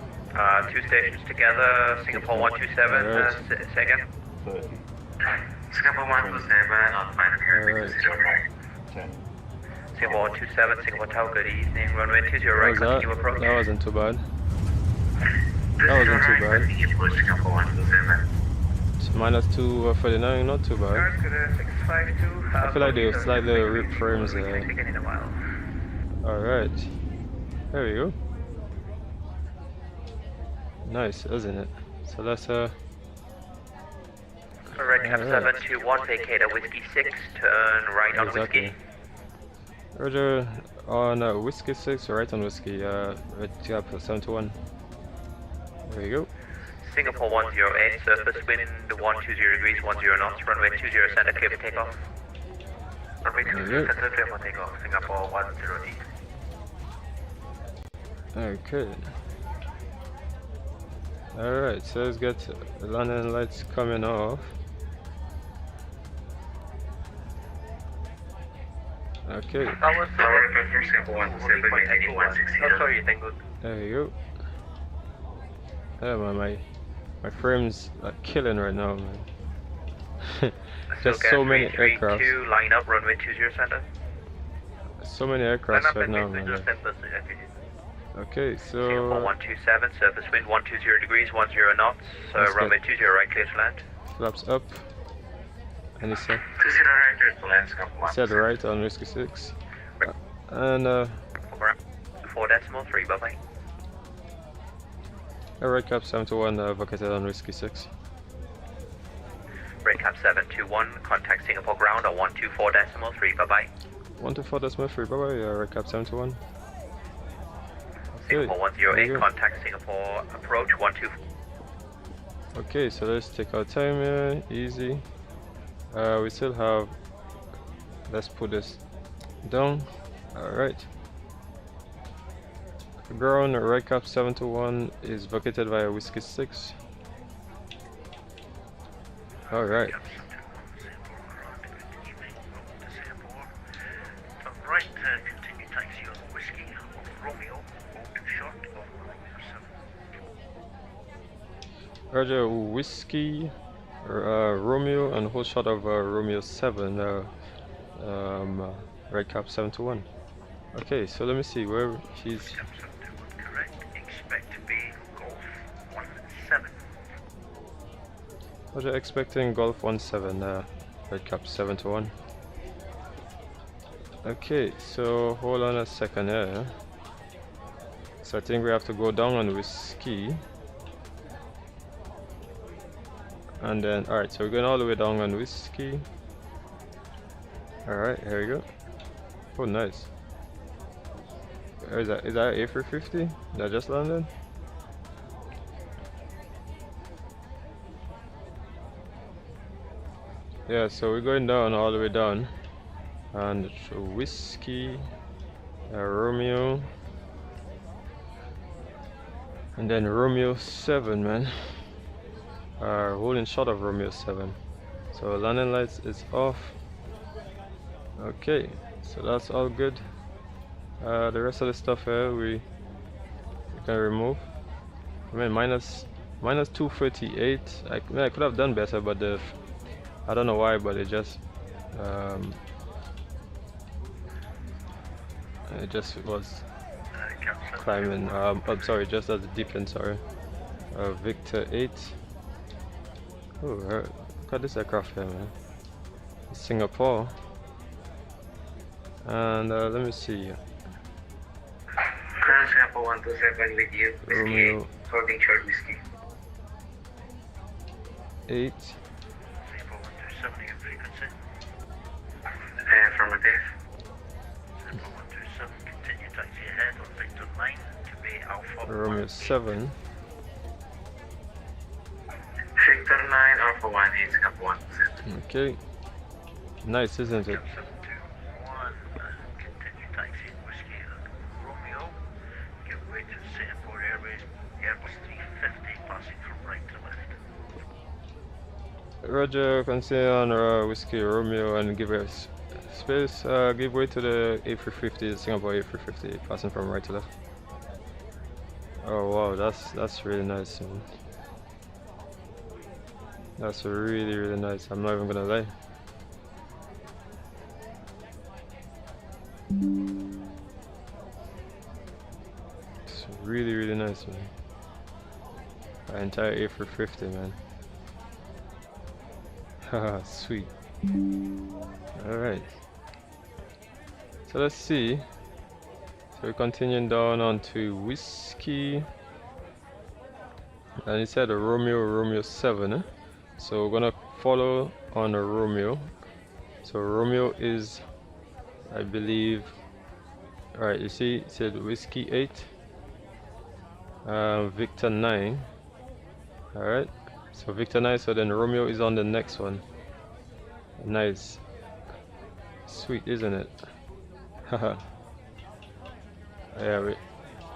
2 stations together, Singapore 127, say again. 30. Singapore 127 on final Alright. 10. Singapore 127, Singapore Tower, good evening, runway 20 right, continue approach. That wasn't too bad. That wasn't too bad. Singapore 127. Minus 249, not too bad. I feel like they slightly ripped frames there. Alright. There we go. Nice, isn't it? So let's Red Cap 721, vacate at Whiskey 6, turn right on Whiskey. Roger, on Whiskey 6, right on Whiskey, Red Cap 721. There you go. Singapore 108, surface wind 120 degrees, 10 knots, runway 20 center, clear for takeoff. Runway 20 center, clear for takeoff, Singapore 10D. Okay. Alright, so let's get the landing lights coming off. Okay. Tower Singapore 127, 160. Oh, sorry, thank good. There you go. Yeah, man, my frames are killing right now, man. There's so many aircraft. Line up, runway 20 center. So many aircraft right now, man. Okay, so Singapore 127, surface wind 120 degrees, 10 knots, runway 20 right, clear to land. flaps up. And he said, 20 right, to land, Singapore 1. said right on Whiskey 6. And 4.3, bye bye. Red Cap 721 vacated on Whiskey 6. Red Cap 721, contact Singapore ground on 124.3, bye bye. 124.3, bye bye, Red Cap 721. Singapore 108, contact Singapore approach 12. Okay, so let's take our time here, easy. We still have, let's put this down. Alright. Ground, Red Cap 721 is vacated via Whiskey 6. Alright. Right, continue taxi on Whiskey of Romeo, hold short of Romeo 7. Roger, Whiskey, Romeo, and hold shot of Romeo 7, Red Cap 721. Okay, so let me see where she's. Correct, expect to be Golf 17. Roger, expecting Golf 17, Red Cap 721. Okay, so hold on a second here. So I think we have to go down on Whiskey. And then, alright, so we're going all the way down on Whiskey. Alright, here we go. Oh, nice. Is that A350 that just landed? Yeah, so we're going down, all the way down. And so Whiskey, Romeo, and then Romeo 7, man. Holding shot of Romeo 7. So landing lights is off. Okay, so that's all good. The rest of the stuff here we can remove. I mean minus 238. I could have done better, but I don't know why, but it just was climbing. I'm sorry, just at the deep end. Sorry. Victor 8. Oh, look at this aircraft here, man. Singapore. And let me see. Crown Singapore 127 with you. Whiskey Romeo 8, holding short whiskey. 8. Singapore 127, you frequency. Affirmative. Singapore 127, continue taxi ahead on Victor 9 to be Alpha Romeo 7. Victor 9, Alpha 1, 8, Singapore 127. Okay. Nice, isn't it? 721, continue taxi whiskey Romeo. Give way to Singapore Airways, Airbus 350, passing from right to left. Roger, continue on Whiskey Romeo and give us space. Give way to the A350, Singapore A350, passing from right to left. Oh wow, that's really nice, man. That's really nice. I'm not even gonna lie. It's really nice, man. The entire A350, man. Haha, sweet. Alright. So let's see. So we're continuing down onto Whiskey. And it said a Romeo 7, eh? So we're gonna follow on a Romeo. So Romeo is, I believe, alright, you see it said Whiskey 8, Victor 9. Alright, so Victor 9, so then Romeo is on the next one. Nice. Sweet, isn't it? Haha. Yeah,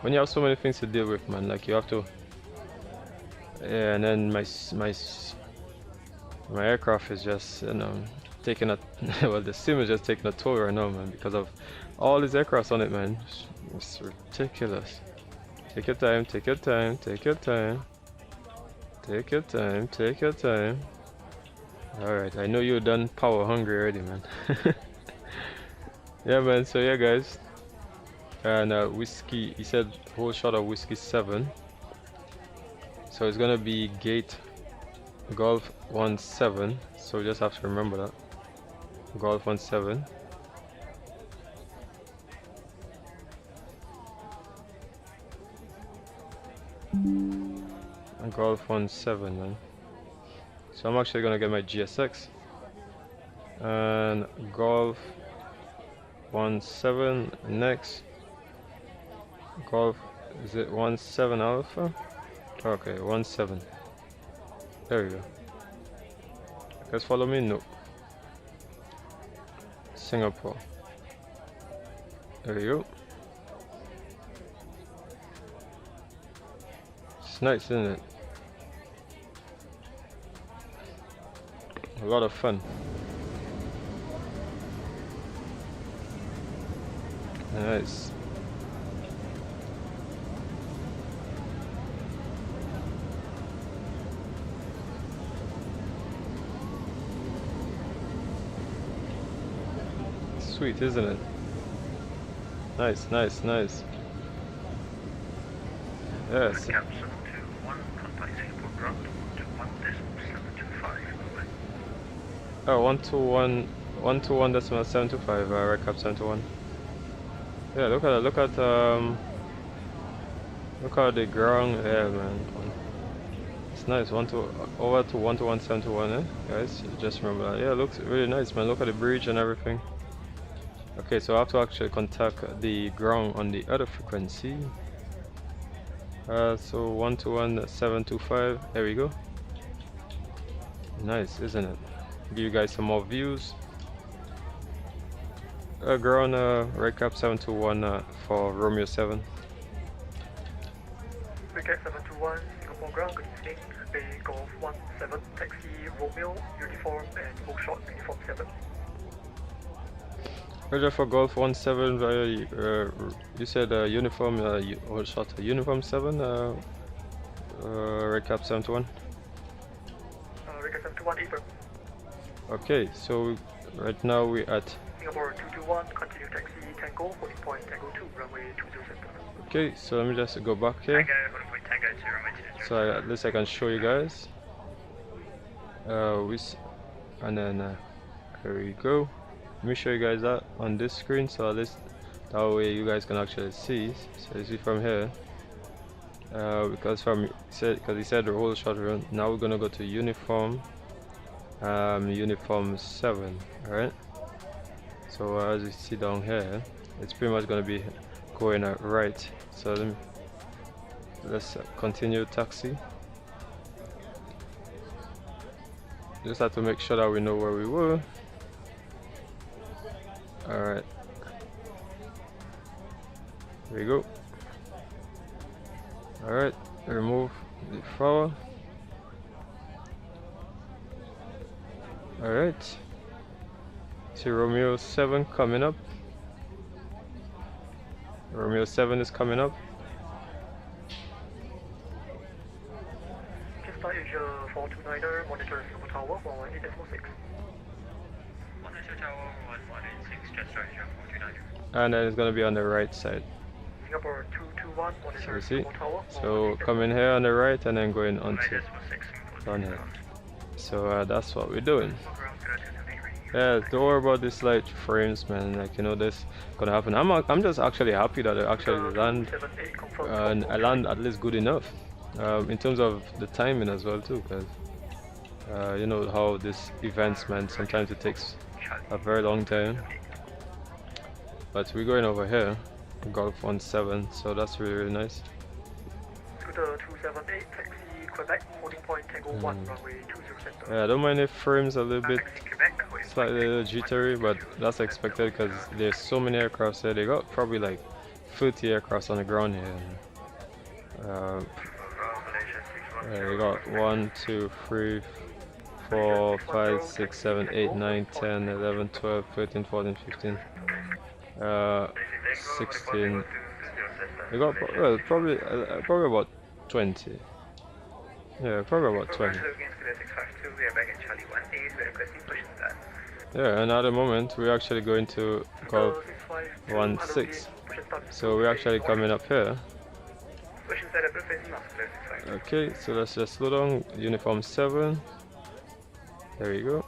when you have so many things to deal with, man, like you have to. Yeah, and then my aircraft is just, you know, taking a well, the sim is just taking a toll right now, man, because of all these aircrafts on it, man. It's ridiculous. Take your time, take your time, take your time, take your time, take your time. Alright, I know you're done power hungry already, man. Yeah, man, so yeah, guys. And Whiskey, he said whole shot of Whiskey 7. So it's gonna be gate Golf 17, so we just have to remember that. Golf 17. And Golf 17, man. So I'm actually gonna get my GSX. And Golf 17 next. Golf, is it 17 Alpha? Okay, 17. There you go. You guys follow me? No. Singapore. There you go. It's nice, isn't it? A lot of fun. Nice. Sweet, isn't it? Nice, nice, nice. Yes. Cap 721, contact Singapore ground 121.725. Oh, 121.725, recap 721. Yeah, look at the ground. Yeah, man. It's nice. Over to 121.721, eh? Guys, just remember that. Yeah, it looks really nice, man. Look at the bridge and everything. Okay, so I have to actually contact the ground on the other frequency. So 121.725. There we go. Nice, isn't it? Give you guys some more views. Ground recap 721 for Romeo 7. Recap 721, Singapore ground, good evening. Bay Golf 17, taxi Romeo, uniform and full shot, uniform 7. Roger for Golf 17, you said uniform, whole shot, uniform 7, recap 721. Recap 721, April. Okay, so right now we're at Singapore 221, continue taxi Tango, holding point Tango 2, runway 20 center. Okay, so let me just go back here. Tango, holding point Tango 2, runway 20 So at least I can show you guys. And then there we go. Let me show you guys that on this screen, so at least that way you guys can actually see. So you see from here, because he said the whole short run. Now we're gonna go to uniform, uniform 7. All right. So as you see down here, it's pretty much gonna be going right. So let's continue taxi. Just have to make sure that we know where we were. Alright. There we go. Alright, remove the flower. Alright. See Romeo 7 coming up. Romeo 7 is coming up. Asia 429er, monitor Singapore Tower 118.6. Monitor Tower 118.6, Jetstar Asia 429er. And then it's gonna be on the right side. Singapore 221, monitor So you see, Singapore Tower. so coming here on the right and then going onto down here. So that's what we're doing. Yeah, don't worry about these light frames, man. Like, you know, this gonna happen. I'm just actually happy that I actually land and I land at least good enough. In terms of the timing as well too, because you know how this events, man, sometimes it takes a very long time. But we're going over here, Golf 17, so that's really, really nice. Scooter 278, taxi Quebec, holding point Tango 1, runway 20 center. Yeah, I don't mind if frames a little bit slightly jittery, but that's expected because there's so many aircraft there. They got probably like 30 aircraft on the ground here. We got 1, 2, 3, 4, 5, 6, 7, 8, 9, 10, 11, 12, 13, 14, 15, 16. We got well, probably about 20. Yeah, probably about 20. Yeah, and at the moment we're actually going to Golf 16. So we're actually coming up here. Okay, so let's just slow down. Uniform 7. There we go.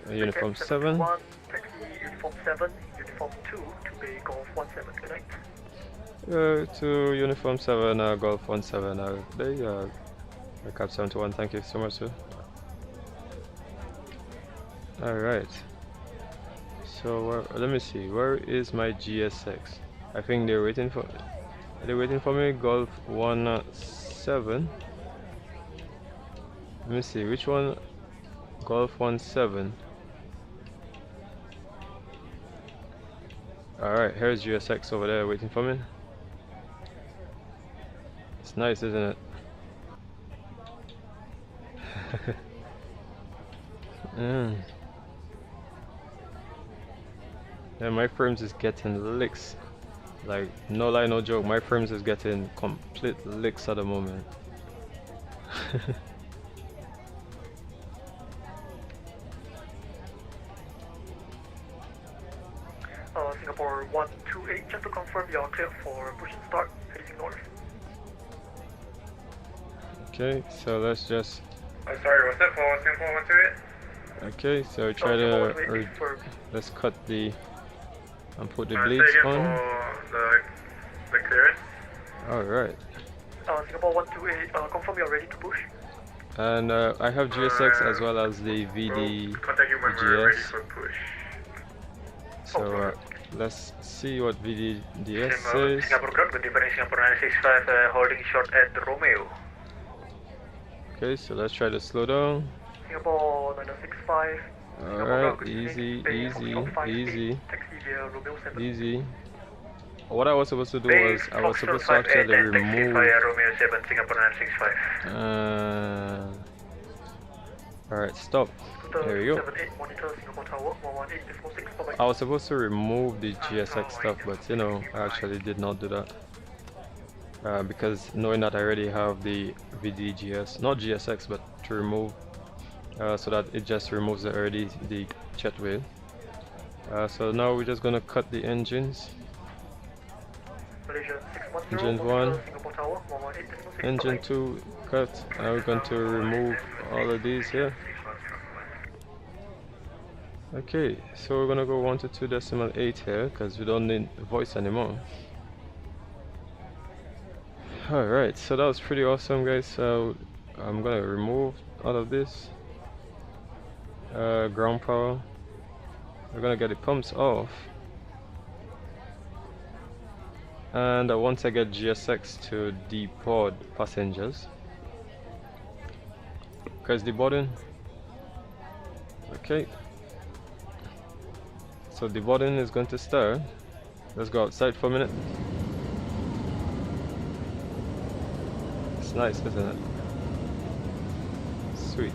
Uniform 7. Taxi Uniform 7, Uniform 2 to Bay Golf 17. Good night. To Uniform 7, Golf 17. There, Cap 71. Thank you so much, sir. Alright. So let me see. Where is my GSX? I think they're waiting for. They're waiting for me. Golf 17. Let me see which one. Golf 17. Alright, here's GSX over there waiting for me. It's nice, isn't it? Yeah, my frames is getting licks. Like, no lie, no joke, my frames is getting complete licks at the moment. Singapore 128, just to confirm you're clear for push and start, heading north. Okay, so let's just. Oh, sorry, what's that for Singapore 128? Okay, so try to. Let's cut the. And put the bleeds on. The clearance. Alright. Singapore 128, confirm you're ready to push. And I have GSX as well as the VDGS. So let's see what VDGS says. Singapore ground, good evening, Singapore 965, holding short at Romeo. Okay, so let's try to slow down. Singapore 965. Alright, easy. Easy. What I was supposed to do was I was supposed to actually remove. Romeo 7, Singapore 965. Alright, stop. There we go. I was supposed to remove the GSX stuff, but you know, I actually did not do that. Because knowing that I already have the VDGS, not GSX, but to remove, so that it just removes the jet wheel. So now we're just gonna cut the engines. Malaysia 610, Engine 1, Singapore Tower, 118.6. engine 2 cut. Now we're going to remove all of these here. Okay, so we're gonna go 122.8 here because we don't need voice anymore. Alright, so that was pretty awesome, guys. So I'm gonna remove all of this. Ground power. We're gonna get the pumps off. And once I get GSX to deboard passengers, because deboarding. Okay, so deboarding is going to start. Let's go outside for a minute. It's nice, isn't it? Sweet.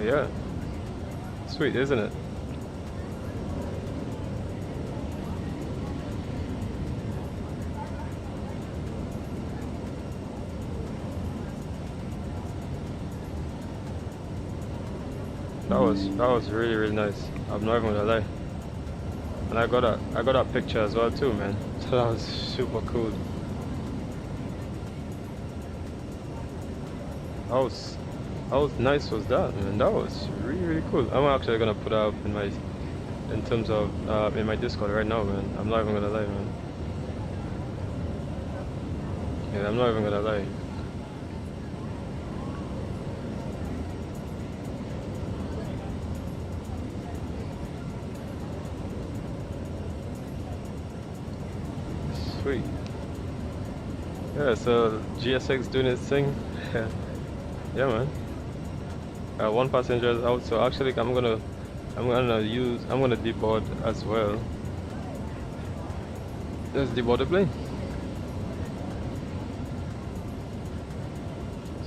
Yeah, sweet, isn't it? That was really nice. I'm not even gonna lie. And I got that picture as well too, man. So that was super cool. How nice was that, man? That was really cool. I'm actually gonna put up in my terms of in my Discord right now, man. I'm not even gonna lie, man. Yeah, I'm not even gonna lie. Sweet. Yeah, so GSX doing its thing. Yeah, man. One passenger is out, so actually I'm gonna deboard as well. Let's deboard the plane.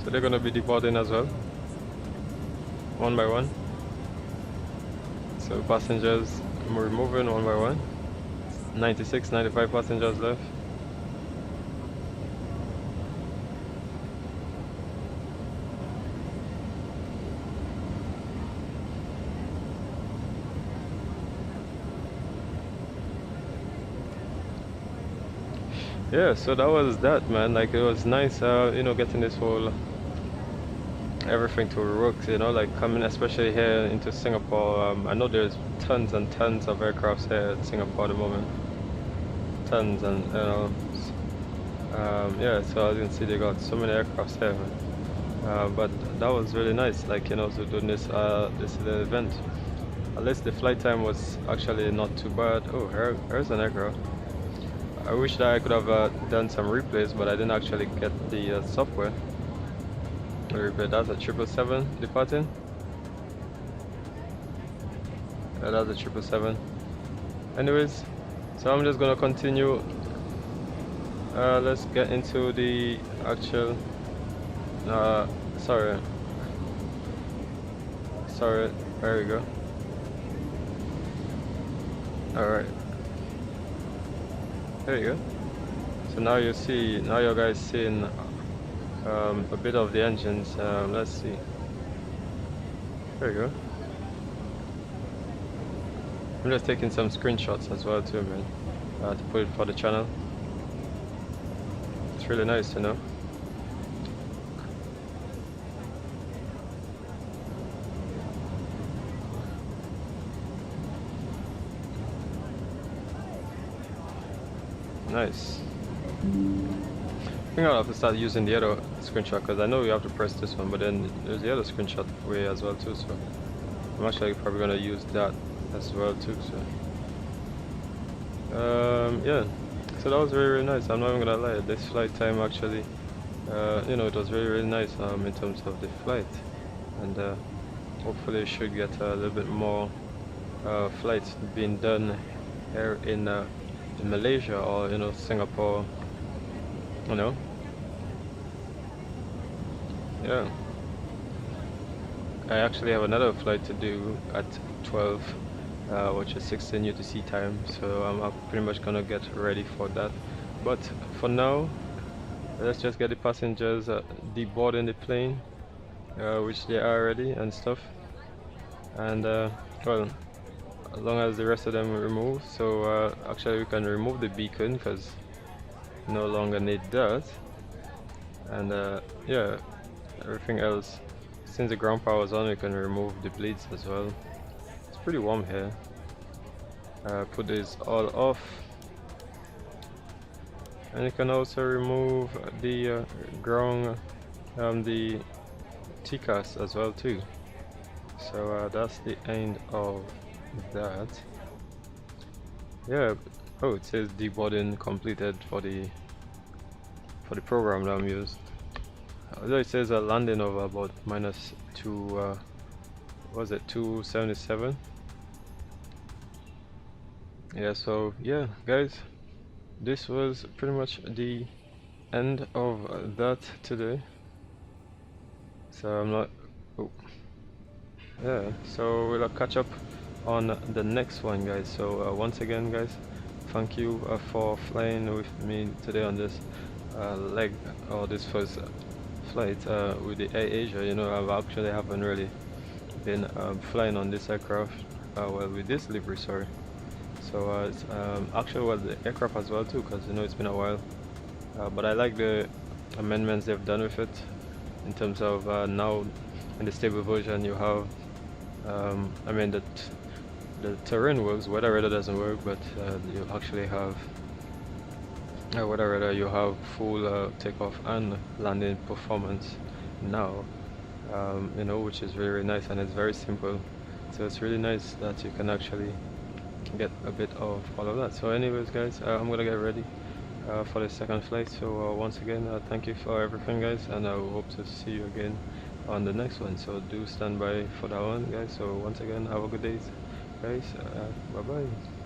So they're gonna be deboarding as well, one by one. So passengers we're moving one by one. 96, 95 passengers left. Yeah, so that was that, man. Like, it was nice, you know, getting this whole everything to work, you know, like coming especially here into Singapore. I know there's tons and tons of aircrafts here in Singapore at the moment, tons, and you know, yeah, so as you can see they got so many aircrafts here, man. But that was really nice, like, you know, so doing this this event. At least the flight time was actually not too bad. Oh, here's an aircraft. I wish that I could have done some replays, but I didn't actually get the software. Replay. That's a 777 departing. Yeah, that's a 777. Anyways, so I'm just gonna continue. Let's get into the actual. Sorry. There we go. All right. There you go. So now you see, now you guys seeing a bit of the engines. Let's see. There you go. I'm just taking some screenshots as well too, man, to put it for the channel. It's really nice, you know. Nice. I think I'll have to start using the other screenshot, because I know you have to press this one, but then there's the other screenshot way as well too, so I'm actually probably gonna use that as well too. So yeah, so that was really nice. I'm not even gonna lie, this flight time actually, you know, it was really nice in terms of the flight, and hopefully should get a little bit more flights being done here in Malaysia, or you know, Singapore, you know. Yeah, I actually have another flight to do at 12, which is 16 UTC time, so I'm pretty much gonna get ready for that. But for now, let's just get the passengers deboarding the plane, which they are ready and stuff. and well, as long as the rest of them are removed. So actually we can remove the beacon because no longer need that, and yeah, everything else, since the ground power is on, we can remove the bleeds as well. It's pretty warm here. Put this all off, and you can also remove the ground, the TCAS as well too. So that's the end of that. Yeah. Oh, it says deboarding completed for the program that I'm used. Although it says a landing of about -2, what was it, 277. Yeah, so yeah guys, this was pretty much the end of that today. So I'm not, oh, yeah, so we'll catch up on the next one, guys. So once again guys, thank you for flying with me today on this leg, or this first flight with the AirAsia. You know, I actually haven't really been flying on this aircraft, well, with this livery, sorry. So it's actually, well, the aircraft as well too, because you know it's been a while, but I like the amendments they've done with it, in terms of now in the stable version you have I mean that the terrain works, weather radar doesn't work, but you actually have weather radar, you have full takeoff and landing performance now, you know, which is really, really nice, and it's very simple. So it's really nice that you can actually get a bit of all of that. So anyways guys, I'm gonna get ready for the second flight. So once again, thank you for everything guys, and I hope to see you again on the next one. So do stand by for that one guys. So once again, have a good day guys, bye bye.